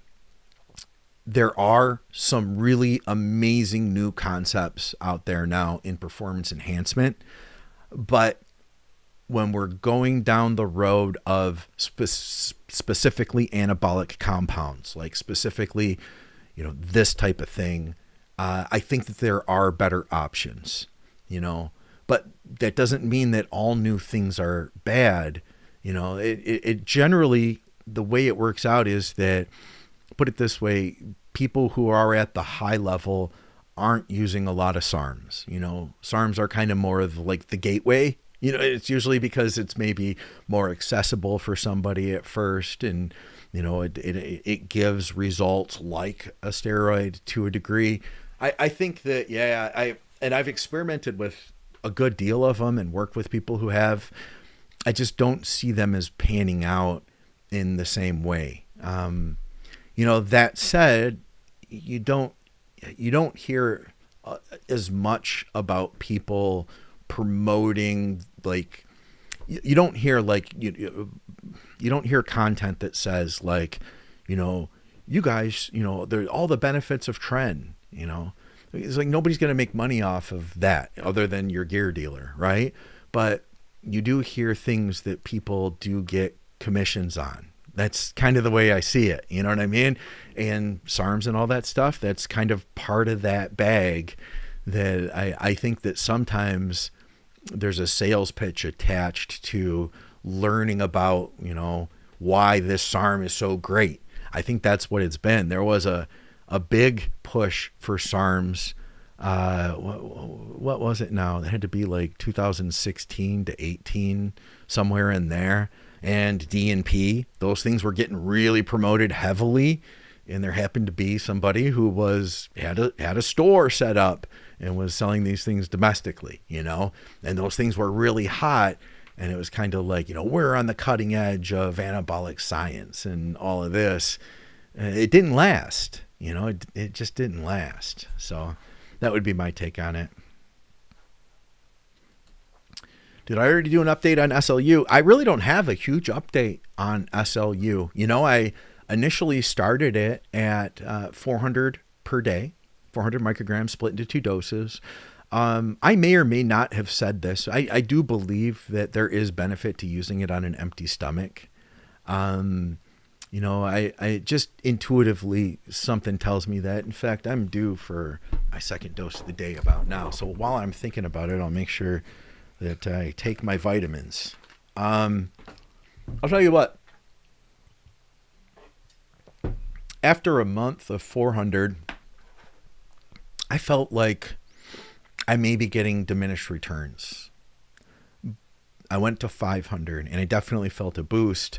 there are some really amazing new concepts out there now in performance enhancement, but when we're going down the road of specifically anabolic compounds, like specifically, this type of thing, I think that there are better options, but that doesn't mean that all new things are bad. It generally, the way it works out is that, put it this way, people who are at the high level aren't using a lot of SARMs. SARMs are kind of more of like the gateway. It's usually because it's maybe more accessible for somebody at first, and it gives results like a steroid to a degree. I think that, I've experimented with a good deal of them and worked with people who have. I just don't see them as panning out in the same way. That said, you don't hear as much about people promoting, like, you don't hear content that says, like, you guys, there's all the benefits of Tren. It's like nobody's going to make money off of that other than your gear dealer, right? But you do hear things that people do get commissions on. That's kind of the way I see it. You know what I mean? And SARMs and all that stuff, that's kind of part of that bag that I think that sometimes there's a sales pitch attached to learning about, why this SARM is so great. I think that's what it's been. There was a big push for SARMs. What was it now? It had to be like 2016 to 18, somewhere in there. And D&P, those things were getting really promoted heavily. And there happened to be somebody who had a store set up and was selling these things domestically, and those things were really hot. And it was kind of like, we're on the cutting edge of anabolic science and all of this. It didn't last, it just didn't last. So that would be my take on it. Did I already do an update on SLU? I really don't have a huge update on SLU. I initially started it at 400 per day, 400 micrograms split into 2 doses. I may or may not have said this. I do believe that there is benefit to using it on an empty stomach. I just intuitively, something tells me that. In fact, I'm due for my 2nd dose of the day about now. So while I'm thinking about it, I'll make sure that I take my vitamins. I'll tell you what. After a month of 400, I felt like I may be getting diminished returns. I went to 500 and I definitely felt a boost.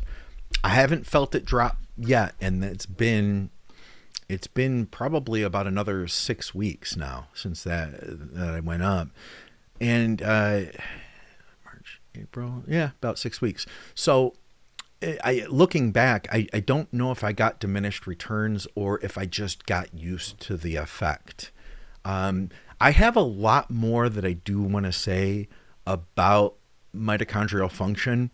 I haven't felt it drop yet, and it's been probably about another 6 weeks now since that I went up. And March, April, about 6 weeks. So looking back, I don't know if I got diminished returns or if I just got used to the effect. I have a lot more that I do want to say about mitochondrial function,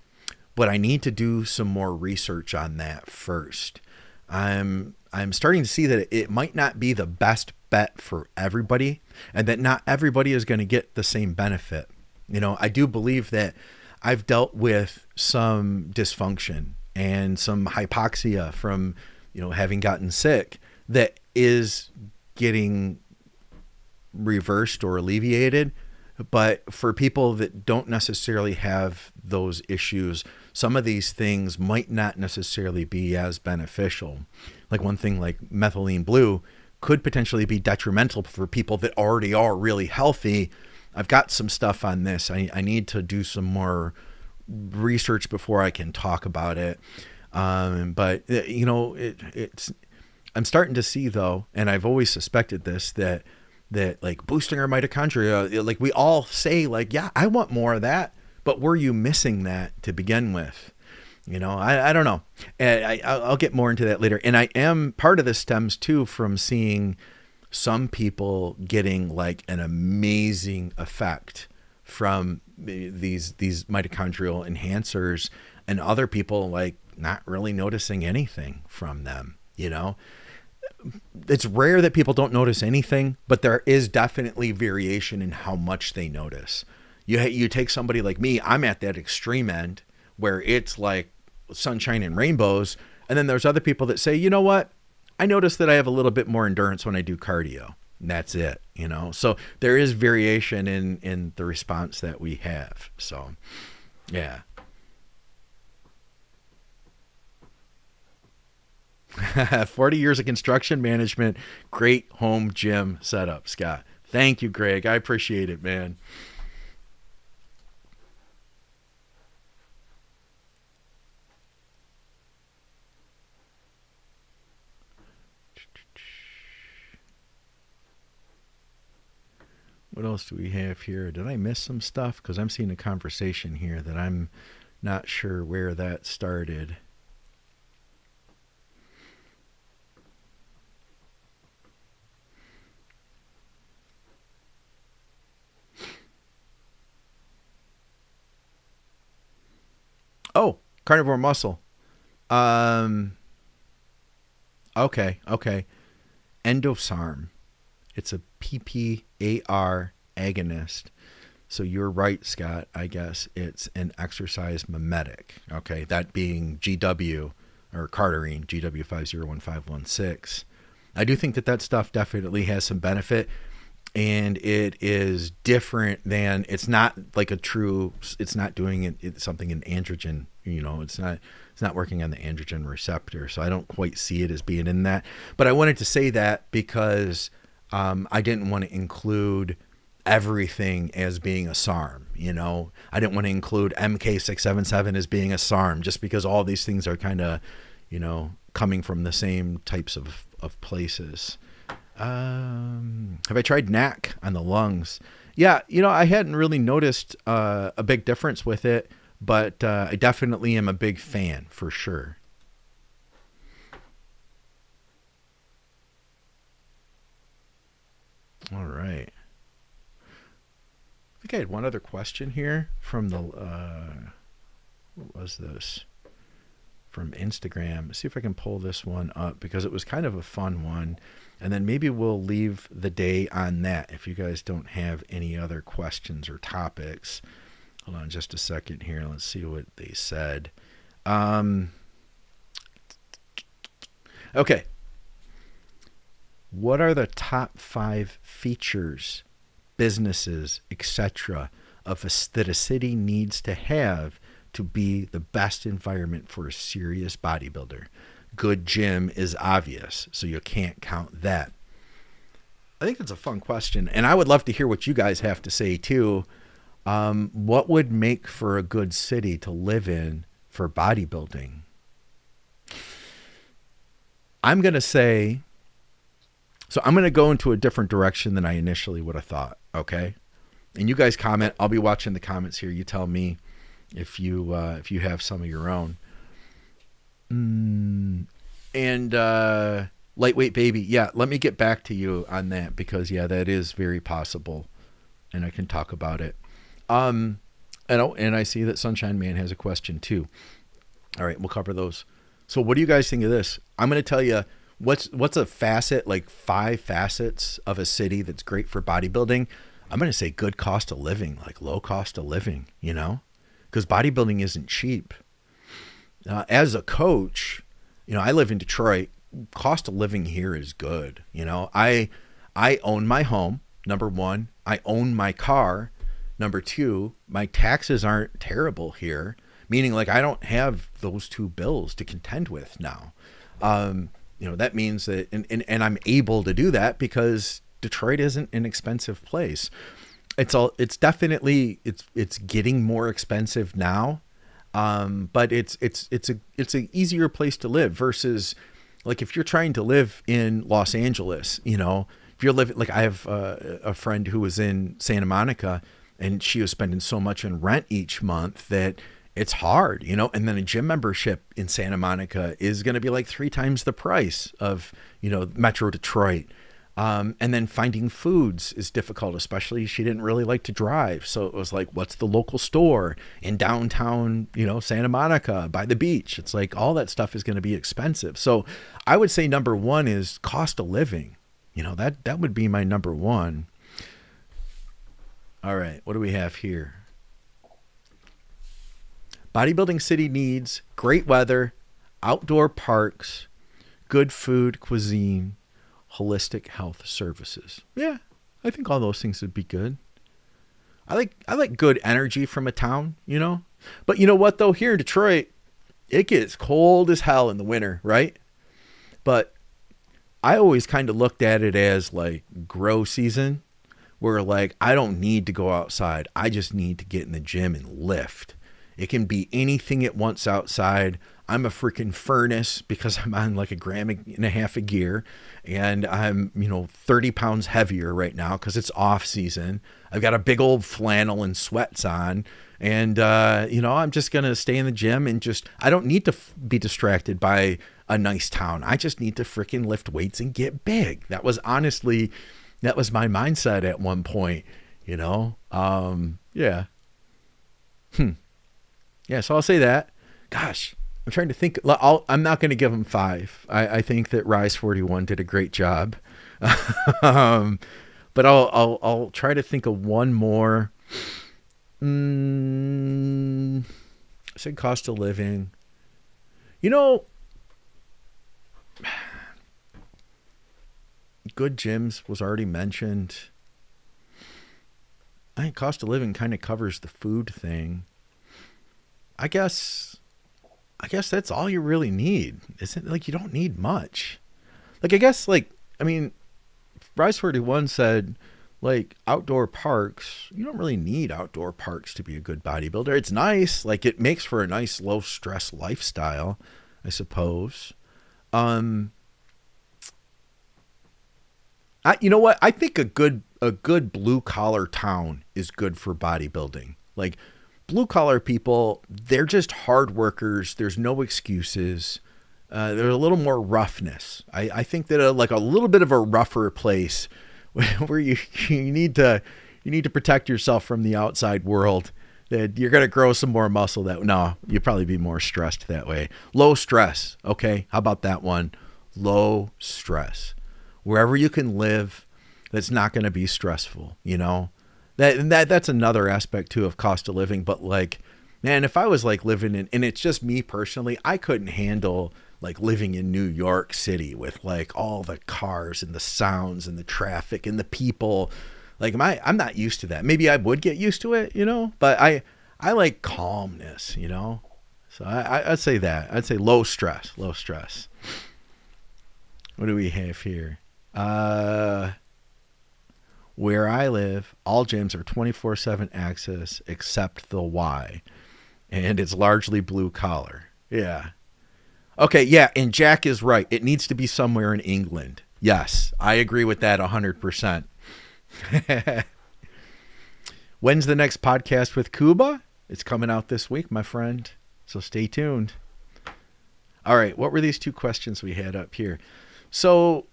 but I need to do some more research on that first. I'm starting to see that it might not be the best bet for everybody, and that not everybody is going to get the same benefit. I do believe that I've dealt with some dysfunction and some hypoxia from, having gotten sick that is getting reversed or alleviated. But for people that don't necessarily have those issues, some of these things might not necessarily be as beneficial. Like one thing like methylene blue could potentially be detrimental for people that already are really healthy. I've got some stuff on this. I need to do some more research before I can talk about it. But it's I'm starting to see, though, and I've always suspected this, that that like boosting our mitochondria, like we all say like, yeah, I want more of that, but were you missing that to begin with? You know, I don't know. And I'll get more into that later. And I am, part of this stems too from seeing some people getting like an amazing effect from these mitochondrial enhancers, and other people like not really noticing anything from them. You know, it's rare that people don't notice anything, but there is definitely variation in how much they notice. You take somebody like me, I'm at that extreme end where it's like sunshine and rainbows. And then there's other people that say, you know what? I notice that I have a little bit more endurance when I do cardio, and that's it, you know? So there is variation in the response that we have. So yeah. 40 years of construction management, great home gym setup, Scott. Thank you, Greg. I appreciate it, man. What else do we have here? Did I miss some stuff? Because I'm seeing a conversation here that I'm not sure where that started. Oh, carnivore muscle. Um, okay. Endosarm. It's a PPAR agonist. So you're right, Scott. I guess it's an exercise mimetic. Okay, that being GW or cardarine, GW501516. I do think that stuff definitely has some benefit, and it is different than, it's not like a true, it's not doing it's something in androgen, you know, it's not working on the androgen receptor. So I don't quite see it as being in that, but I wanted to say that because I didn't want to include everything as being a SARM, you know. I didn't want to include MK677 as being a SARM, just because all these things are kind of, you know, coming from the same types of places. Have I tried NAC on the lungs? Yeah, you know, I hadn't really noticed a big difference with it, but I definitely am a big fan for sure. All right. I think I had one other question here from the, what was this? From Instagram. Let's see if I can pull this one up, because it was kind of a fun one. And then maybe we'll leave the day on that if you guys don't have any other questions or topics. Hold on just a second here. Let's see what they said. Okay. What are the top 5 features, businesses, etc. that a city needs to have to be the best environment for a serious bodybuilder? Good gym is obvious, so you can't count that. I think that's a fun question, and I would love to hear what you guys have to say too. What would make for a good city to live in for bodybuilding? I'm going to say, so I'm going to go into a different direction than I initially would have thought, okay? And you guys comment. I'll be watching the comments here. You tell me if you have some of your own. And lightweight baby, yeah, let me get back to you on that, because yeah, that is very possible, and I can talk about it. And I see that Sunshine Man has a question too. All right, we'll cover those. So what do you guys think of this? I'm going to tell you what's a facet, like 5 facets of a city that's great for bodybuilding. I'm going to say good cost of living, like low cost of living, you know, because bodybuilding isn't cheap. As a coach, you know, I live in Detroit. Cost of living here is good. You know, I own my home. Number 1, I own my car. Number 2, my taxes aren't terrible here, meaning like I don't have those 2 bills to contend with now. You know, that means that, and I'm able to do that because Detroit isn't an expensive place. It's definitely, it's getting more expensive now. But it's an easier place to live versus like if you're trying to live in Los Angeles, you know, if you're living, like I have a friend who was in Santa Monica, and she was spending so much in rent each month that it's hard, you know, and then a gym membership in Santa Monica is going to be like 3 times the price of, you know, Metro Detroit. And then finding foods is difficult, especially she didn't really like to drive. So it was like, what's the local store in downtown, you know, Santa Monica by the beach? It's like all that stuff is going to be expensive. So I would say number one is cost of living. You know, that would be my number one. All right, what do we have here? Bodybuilding city needs great weather, outdoor parks, good food, cuisine, holistic health services. Yeah, I think all those things would be good. I like good energy from a town, you know? But you know what though? Here in Detroit, it gets cold as hell in the winter, right? But I always kind of looked at it as like grow season, where like I don't need to go outside. I just need to get in the gym and lift. It can be anything it wants outside. I'm a freaking furnace because I'm on like 1.5 grams of gear, and I'm, you know, 30 pounds heavier right now because it's off season. I've got a big old flannel and sweats on, and, you know, I'm just going to stay in the gym and just, I don't need to be distracted by a nice town. I just need to freaking lift weights and get big. That was my mindset at one point, you know? Yeah. Yeah, so I'll say that. Gosh, I'm trying to think. I'm not going to give them 5. I think that Rise 41 did a great job. But I'll try to think of one more. I said cost of living. You know, good gyms was already mentioned. I think cost of living kind of covers the food thing. I guess that's all you really need. Isn't like you don't need much. Like I guess like I mean, Rise 41 said like outdoor parks. You don't really need outdoor parks to be a good bodybuilder. It's nice, like it makes for a nice low stress lifestyle, I suppose. You know what? I think a good blue collar town is good for bodybuilding. Like blue collar people, they're just hard workers. There's no excuses. There's a little more roughness. I think that a little bit of a rougher place where you need to protect yourself from the outside world. That you're going to grow some more muscle. You'll probably be more stressed that way. Low stress. Okay. How about that one? Low stress. Wherever you can live, that's not going to be stressful, you know? That's another aspect too of cost of living. But like, man, if I was like living in, and it's just me personally, I couldn't handle like living in New York City with like all the cars and the sounds and the traffic and the people. Like I'm not used to that. Maybe I would get used to it, you know, but I like calmness, you know? So I'd say that. I'd say low stress. What do we have here? Where I live, all gyms are 24/7 access except the Y, and it's largely blue collar. Yeah. Okay. Yeah. And Jack is right. It needs to be somewhere in England. Yes. I agree with that 100%. When's the next podcast with Kuba? It's coming out this week, my friend. So stay tuned. All right. What were these 2 questions we had up here? So,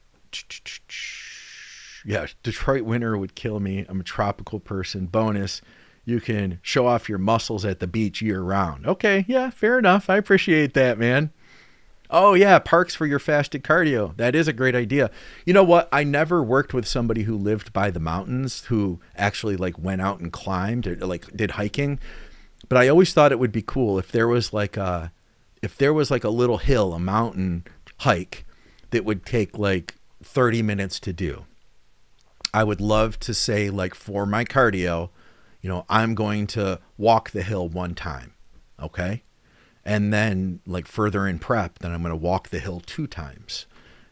yeah, Detroit winter would kill me. I'm a tropical person. Bonus, you can show off your muscles at the beach year round. Okay, yeah, fair enough. I appreciate that, man. Oh, yeah, parks for your fasted cardio. That is a great idea. You know what? I never worked with somebody who lived by the mountains who actually like went out and climbed or like did hiking. But I always thought it would be cool if there was like a little hill, a mountain hike that would take like 30 minutes to do. I would love to say like for my cardio, you know, I'm going to walk the hill 1 time. Okay. And then like further in prep, then I'm going to walk the hill 2 times.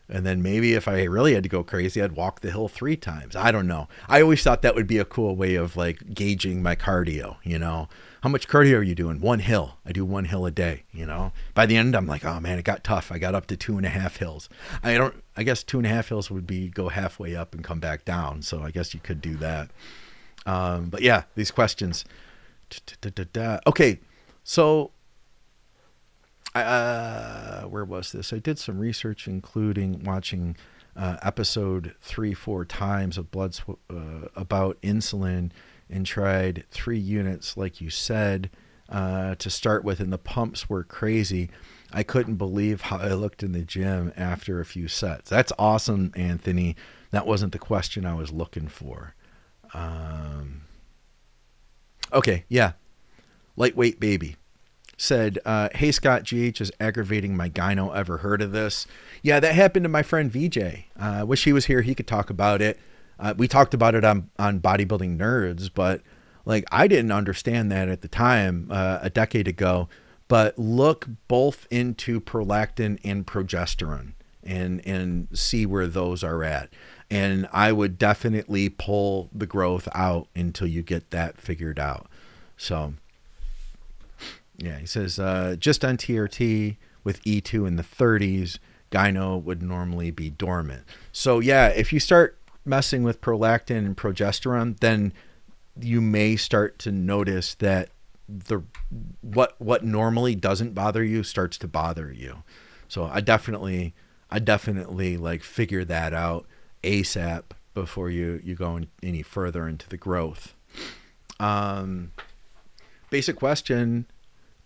And then maybe if I really had to go crazy, I'd walk the hill 3 times. I don't know. I always thought that would be a cool way of like gauging my cardio, you know. How much cardio are you doing? 1 hill. I do 1 hill a day, you know. By the end, I'm like, oh man, it got tough. I got up to 2.5 hills. I guess 2.5 hills would be go halfway up and come back down. So I guess you could do that. But yeah, these questions. Okay. So where was this? I did some research, including watching episode 3-4 times of about insulin, and tried 3 units, like you said, to start with, and the pumps were crazy. I couldn't believe how I looked in the gym after a few sets. That's awesome, Anthony. That wasn't the question I was looking for. Okay, yeah. Lightweight Baby said, hey Scott, GH is aggravating my gyno. Ever heard of this? Yeah, that happened to my friend VJ. Wish he was here. He could talk about it. We talked about it on Bodybuilding Nerds, but like I didn't understand that at the time, a decade ago. But look both into prolactin and progesterone and see where those are at. And I would definitely pull the growth out until you get that figured out. So yeah, he says, just on TRT with E2 in the 30s, gyno would normally be dormant. So yeah, if you start messing with prolactin and progesterone, then you may start to notice that what normally doesn't bother you starts to bother you. So I definitely like figure that out ASAP before you go any further into the growth. Basic question,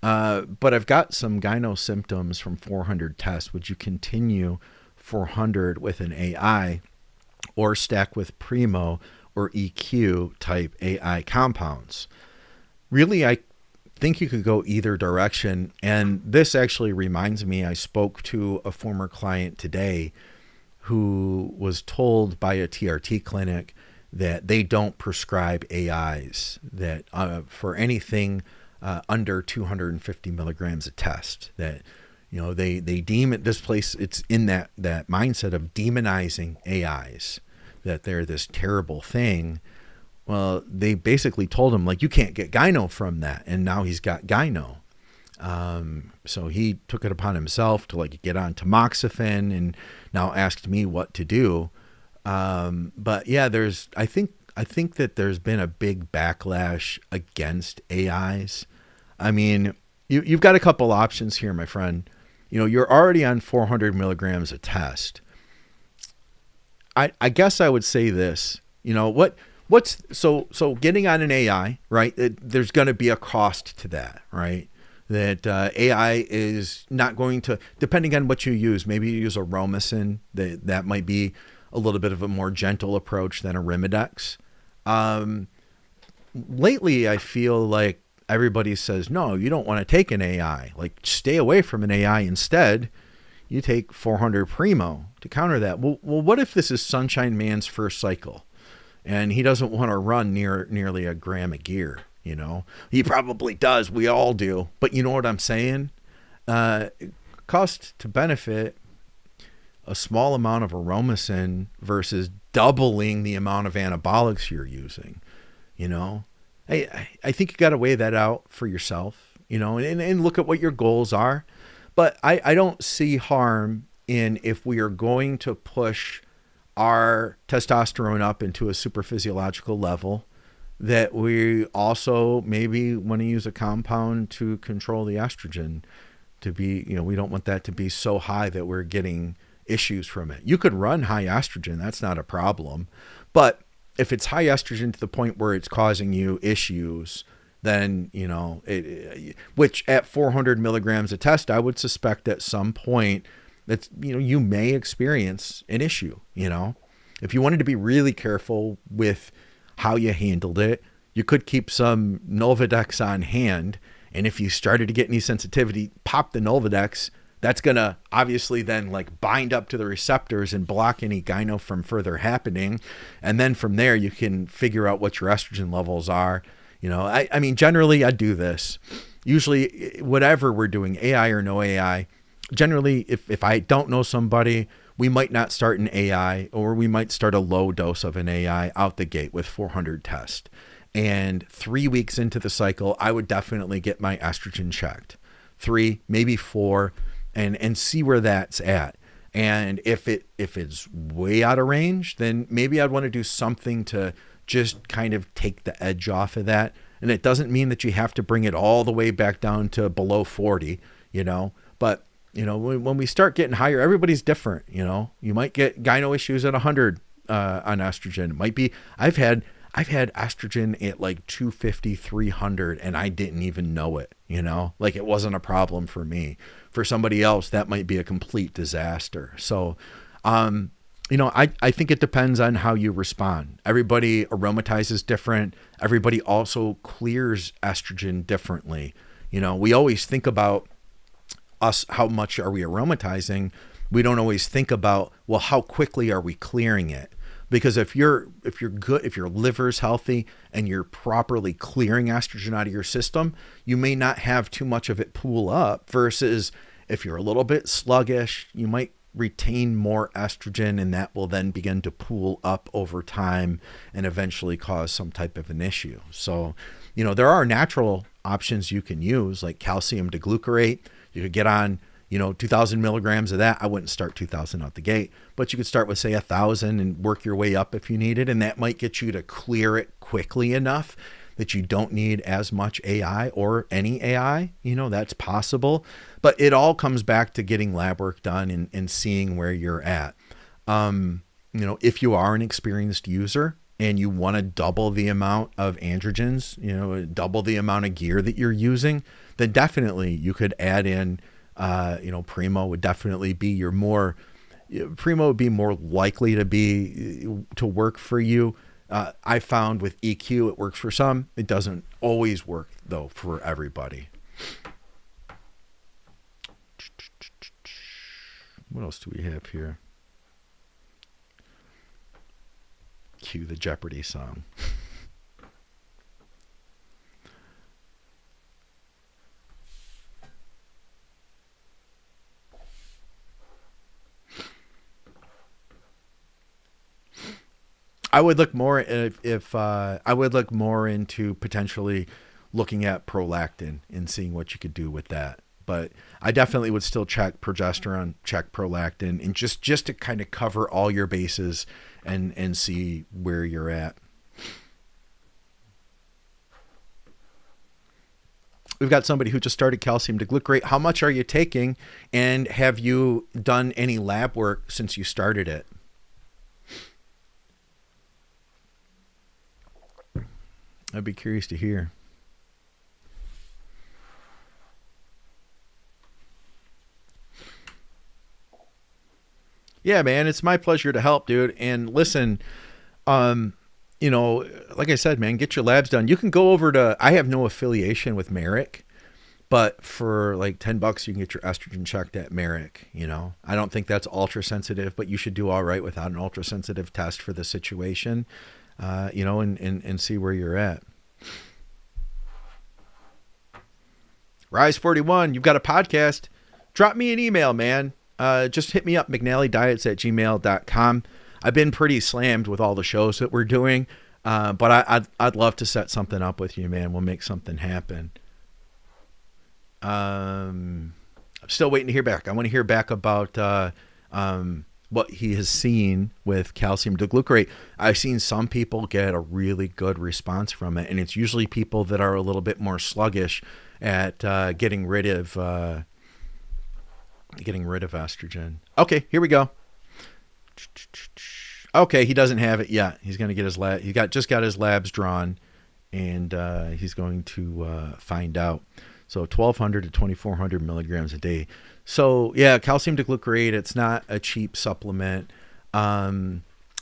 but I've got some gyno symptoms from 400 tests. Would you continue 400 with an AI or stack with Primo or EQ type AI compounds? Really, I think you could go either direction. And this actually reminds me, I spoke to a former client today who was told by a TRT clinic that they don't prescribe AIs, that for anything under 250 milligrams a test, that, you know, they deem it, this place, it's in that mindset of demonizing AIs, that they're this terrible thing. Well, they basically told him, like, you can't get gyno from that. And now he's got gyno. So he took it upon himself to like get on tamoxifen and now asked me what to do. But yeah, I think that there's been a big backlash against AIs. I mean, you've got a couple options here, my friend. You know, you're already on 400 milligrams a test. I guess I would say this, you know, what's so getting on an AI, right? There's going to be a cost to that, right? That AI is not going to, depending on what you use, maybe you use Aromacin, that might be a little bit of a more gentle approach than a Arimidex. Lately, I feel like everybody says, no, you don't want to take an AI. Like, stay away from an AI. Instead, you take 400 Primo to counter that. Well, what if this is Sunshine Man's first cycle and he doesn't want to run nearly a gram of gear? You know, he probably does. We all do. But you know what I'm saying? Cost to benefit, a small amount of Aromacin versus doubling the amount of anabolics you're using. You know, I think you got to weigh that out for yourself, you know, and look at what your goals are. But I don't see harm in, if we are going to push our testosterone up into a super physiological level, that we also maybe want to use a compound to control the estrogen, to be, you know, we don't want that to be so high that we're getting issues from it. You could run high estrogen, that's not a problem. But if it's high estrogen to the point where it's causing you issues, then, you know, which at 400 milligrams a test, I would suspect at some point that, you know, you may experience an issue. You know, if you wanted to be really careful with how you handled it, you could keep some Nolvadex on hand. And if you started to get any sensitivity, pop the Nolvadex. That's going to obviously then like bind up to the receptors and block any gyno from further happening. And then from there, you can figure out what your estrogen levels are. You know, I mean, generally I do this. Usually whatever we're doing, AI or no AI, generally if I don't know somebody, we might not start an AI, or we might start a low dose of an AI out the gate with 400 tests. And 3 weeks into the cycle, I would definitely get my estrogen checked. 3, maybe 4, and see where that's at. And if it's way out of range, then maybe I'd want to do something to just kind of take the edge off of that. And it doesn't mean that you have to bring it all the way back down to below 40, but when we start getting higher, everybody's different. You might get gyno issues at 100 on estrogen. It might be, I've had estrogen at like 250, 300, and I didn't even know it, like it wasn't a problem for me. For somebody else, that might be a complete disaster. So, I think it depends on how you respond. Everybody aromatizes different. Everybody also clears estrogen differently. We always think about us, how much are we aromatizing? We don't always think about, well, how quickly are we clearing it? Because if you're good, if your liver's healthy and you're properly clearing estrogen out of your system, you may not have too much of it pool up, versus if you're a little bit sluggish, you might retain more estrogen, and that will then begin to pool up over time and eventually cause some type of an issue. So, there are natural options you can use, like calcium deglucarate. You could get on 2,000 milligrams of that. I wouldn't start 2,000 out the gate, but you could start with, say, 1,000 and work your way up if you need it. And that might get you to clear it quickly enough that you don't need as much AI or any AI. That's possible, but it all comes back to getting lab work done and seeing where you're at. If you are an experienced user and you want to double the amount of androgens, double the amount of gear that you're using, then definitely you could add in, Primo would definitely be Primo would be more likely to work for you. I found with EQ, it works for some. It doesn't always work though for everybody. What else do we have here? Cue the Jeopardy song. I would look more if I would look more into potentially looking at prolactin and seeing what you could do with that. But I definitely would still check progesterone, check prolactin, and just to kind of cover all your bases and see where you're at. We've got somebody who just started calcium deglucarate. How much are you taking, and have you done any lab work since you started it? I'd be curious to hear. Yeah, man, it's my pleasure to help, dude. And listen, like I said, man, get your labs done. You can go over to, I have no affiliation with Merrick, but for like $10, you can get your estrogen checked at Merrick. I don't think that's ultra sensitive, but you should do all right without an ultra sensitive test for the situation. And see where you're at. Rise 41, you've got a podcast. Drop me an email, man. Just hit me up, mcnallydiets@gmail.com. I've been pretty slammed with all the shows that we're doing, but I'd love to set something up with you, man. We'll make something happen. I'm still waiting to hear back. I want to hear back about what he has seen with calcium deglucarate. I've seen some people get a really good response from it, and it's usually people that are a little bit more sluggish at getting rid of estrogen. Okay, here we go. Okay, he doesn't have it yet. He's going to get his lab. He just got his labs drawn, and he's going to find out. So 1,200 to 2,400 milligrams a day. So yeah, calcium deglucarate, it's not a cheap supplement.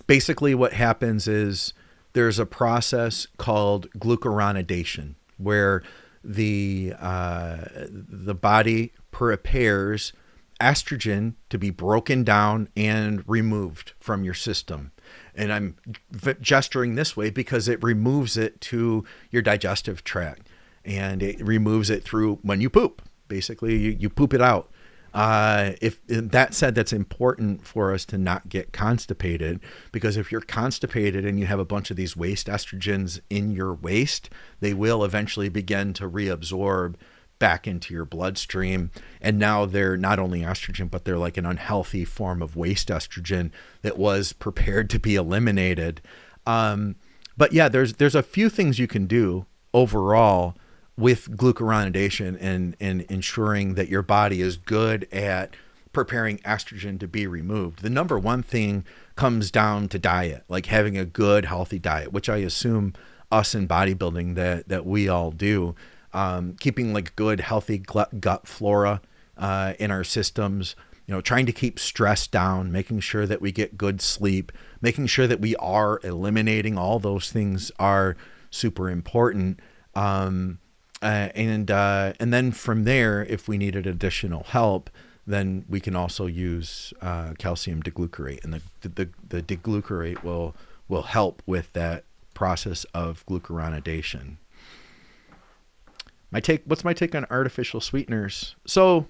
Basically what happens is there's a process called glucuronidation where the body prepares estrogen to be broken down and removed from your system. And I'm gesturing this way because it removes it to your digestive tract, and it removes it through when you poop. Basically, you poop it out. If that said, that's important for us to not get constipated, because if you're constipated and you have a bunch of these waste estrogens in your waist, they will eventually begin to reabsorb back into your bloodstream. And now they're not only estrogen, but they're like an unhealthy form of waste estrogen that was prepared to be eliminated. But yeah, there's a few things you can do overall with glucuronidation and ensuring that your body is good at preparing estrogen to be removed. The number one thing comes down to diet, like having a good, healthy diet, which I assume us in bodybuilding that we all do. Keeping like good, healthy gut flora in our systems, trying to keep stress down, making sure that we get good sleep, making sure that we are eliminating all those things are super important. And then from there, if we needed additional help, then we can also use calcium deglucarate, and the deglucarate will help with that process of glucuronidation. What's my take on artificial sweeteners? So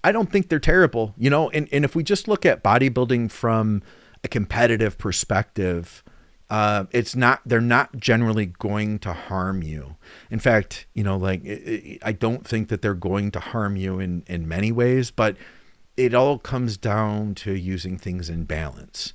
I don't think they're terrible, and if we just look at bodybuilding from a competitive perspective, they're not generally going to harm you. In fact, I don't think that they're going to harm you in many ways, but it all comes down to using things in balance.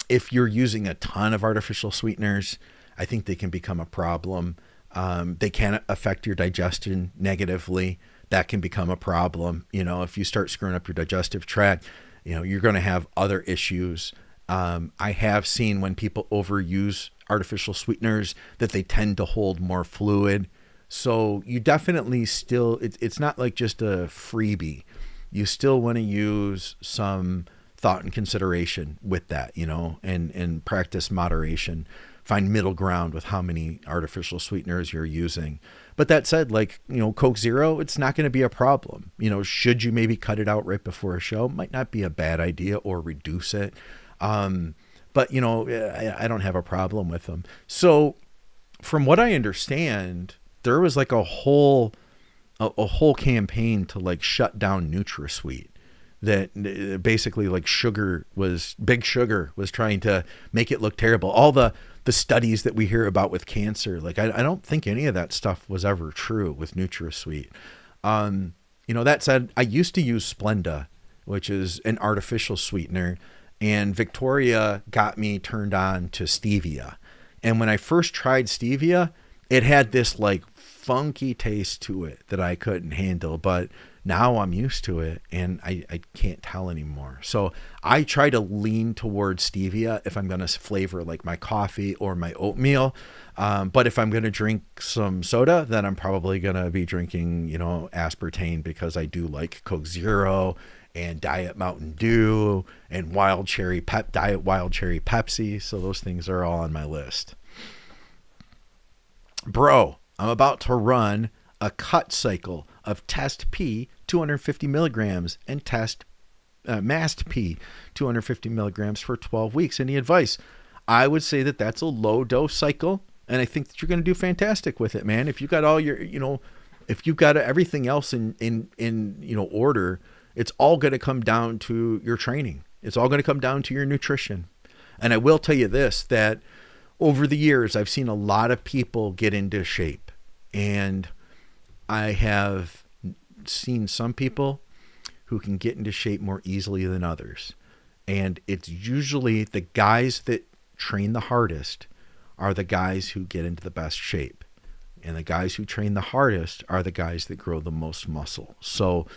If you're using a ton of artificial sweeteners, I think they can become a problem. They can affect your digestion negatively. That can become a problem. If you start screwing up your digestive tract, you're going to have other issues. I have seen when people overuse artificial sweeteners that they tend to hold more fluid. So you definitely still, it's not like just a freebie. You still want to use some thought and consideration with that, and practice moderation. Find middle ground with how many artificial sweeteners you're using. But that said, Coke Zero, it's not going to be a problem. Should you maybe cut it out right before a show? Might not be a bad idea, or reduce it. But I don't have a problem with them. So from what I understand, there was like a whole campaign to shut down NutraSweet. That basically Big Sugar was trying to make it look terrible. All the studies that we hear about with cancer, I don't think any of that stuff was ever true with NutraSweet. That said, I used to use Splenda, which is an artificial sweetener, and Victoria got me turned on to stevia. And when I first tried stevia, it had this funky taste to it that I couldn't handle, but now I'm used to it and I can't tell anymore. So I try to lean towards stevia if I'm going to flavor my coffee or my oatmeal. But if I'm going to drink some soda, then I'm probably going to be drinking, aspartame, because I do like Coke Zero and Diet Mountain Dew and Diet Wild Cherry Pepsi. So those things are all on my list. Bro, I'm about to run a cut cycle of Test P 250 milligrams and Test Mast P 250 milligrams for 12 weeks. Any advice? I would say that that's a low dose cycle, and I think that you're going to do fantastic with it, man. If you got all your, if you've got everything else in order, it's all going to come down to your training. It's all going to come down to your nutrition. And I will tell you this, that over the years, I've seen a lot of people get into shape, and I have seen some people who can get into shape more easily than others. And it's usually the guys that train the hardest are the guys who get into the best shape. And the guys who train the hardest are the guys that grow the most muscle. So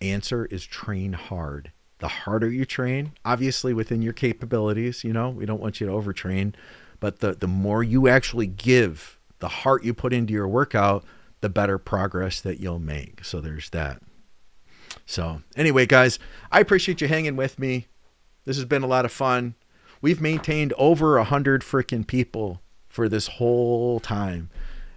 answer is train hard. The harder you train, obviously within your capabilities, we don't want you to overtrain, but the more you actually give, the heart you put into your workout, the better progress that you'll make. So there's that. So anyway, guys, I appreciate you hanging with me. This has been a lot of fun. We've maintained over 100 freaking people for this whole time.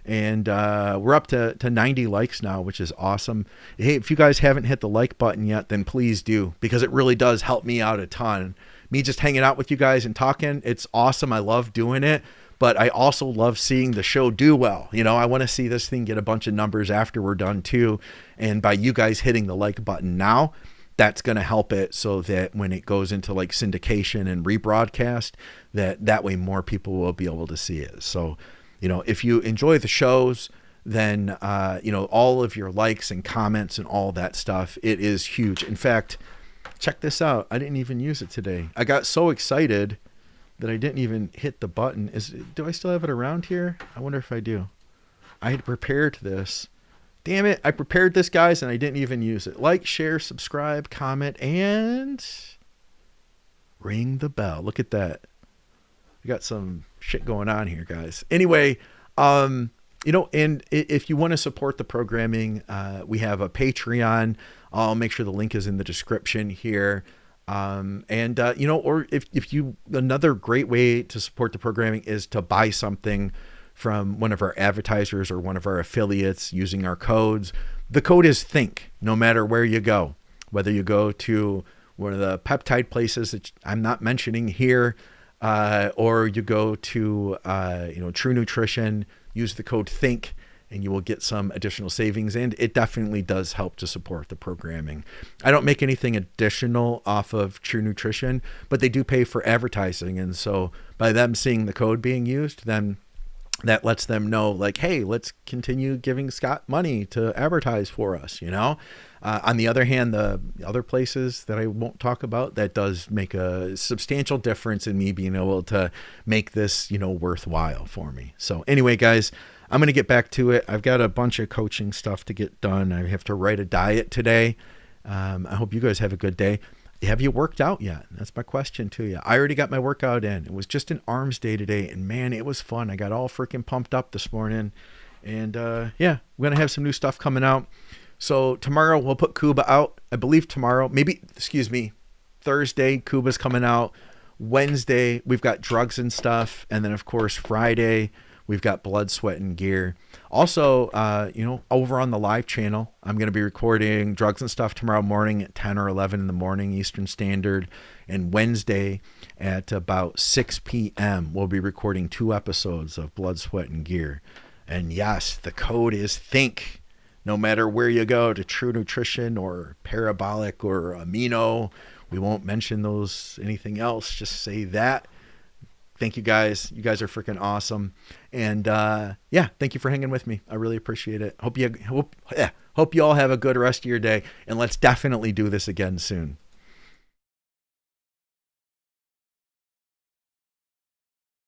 And we're up to 90 likes now, which is awesome. Hey, if you guys haven't hit the like button yet, then please do, because it really does help me out a ton. Me just hanging out with you guys and talking, it's awesome. I love doing it. but I also love seeing the show do well. You know, I want to see this thing get a bunch of numbers after we're done too. And by you guys hitting the like button now, that's going to help it so that when it goes into like syndication and rebroadcast, that way more people will be able to see it. So, you know, if you enjoy the shows, then, you know, all of your likes and comments and all that stuff, it is huge. In fact, check this out. I didn't even use it today. I got so excited that I didn't even hit the button. Do I still have it around here? I wonder if I do. I had prepared this. Damn it. I prepared this, guys, and I didn't even use it. Like, share, subscribe, comment, and ring the bell. Look at that. We got some shit going on here, guys. Anyway, you know, and if you want to support the programming, we have a Patreon. I'll make sure the link is in the description here. You know, or if you, another great way to support the programming is to buy something from one of our advertisers or one of our affiliates using our codes. The code is THINK, no matter where you go, whether you go to one of the peptide places that I'm not mentioning here, or you go to, you know, True Nutrition, use the code THINK and you will get some additional savings. And it definitely does help to support the programming. I don't make anything additional off of True Nutrition, but they do pay for advertising. And so by them seeing the code being used, then that lets them know, like, hey, let's continue giving Scott money to advertise for us, you know? On the other hand, the other places that I won't talk about, that does make a substantial difference in me being able to make this, you know, worthwhile for me. So anyway, guys, I'm going to get back to it. I've got a bunch of coaching stuff to get done. I have to write a diet today. I hope you guys have a good day. Have you worked out yet? That's my question to you. I already got my workout in. It was just an arms day today, and man, it was fun. I got all freaking pumped up this morning. And yeah, we're going to have some new stuff coming out. So tomorrow we'll put Kuba out. I believe tomorrow, maybe, excuse me, Thursday, Kuba's coming out. Wednesday, we've got drugs and stuff. And then, of course, Friday, we've got blood, sweat, and gear. Also, you know, over on the live channel, I'm going to be recording drugs and stuff tomorrow morning at 10 or 11 in the morning, Eastern Standard. And Wednesday at about 6 p.m., we'll be recording 2 episodes of blood, sweat, and gear. And yes, the code is THINK. No matter where you go, to True Nutrition or Parabolic or Amino, we won't mention those, anything else. Just say that. Thank you guys. You guys are freaking awesome. And yeah, thank you for hanging with me. I really appreciate it. Hope you all have a good rest of your day. And let's definitely do this again soon.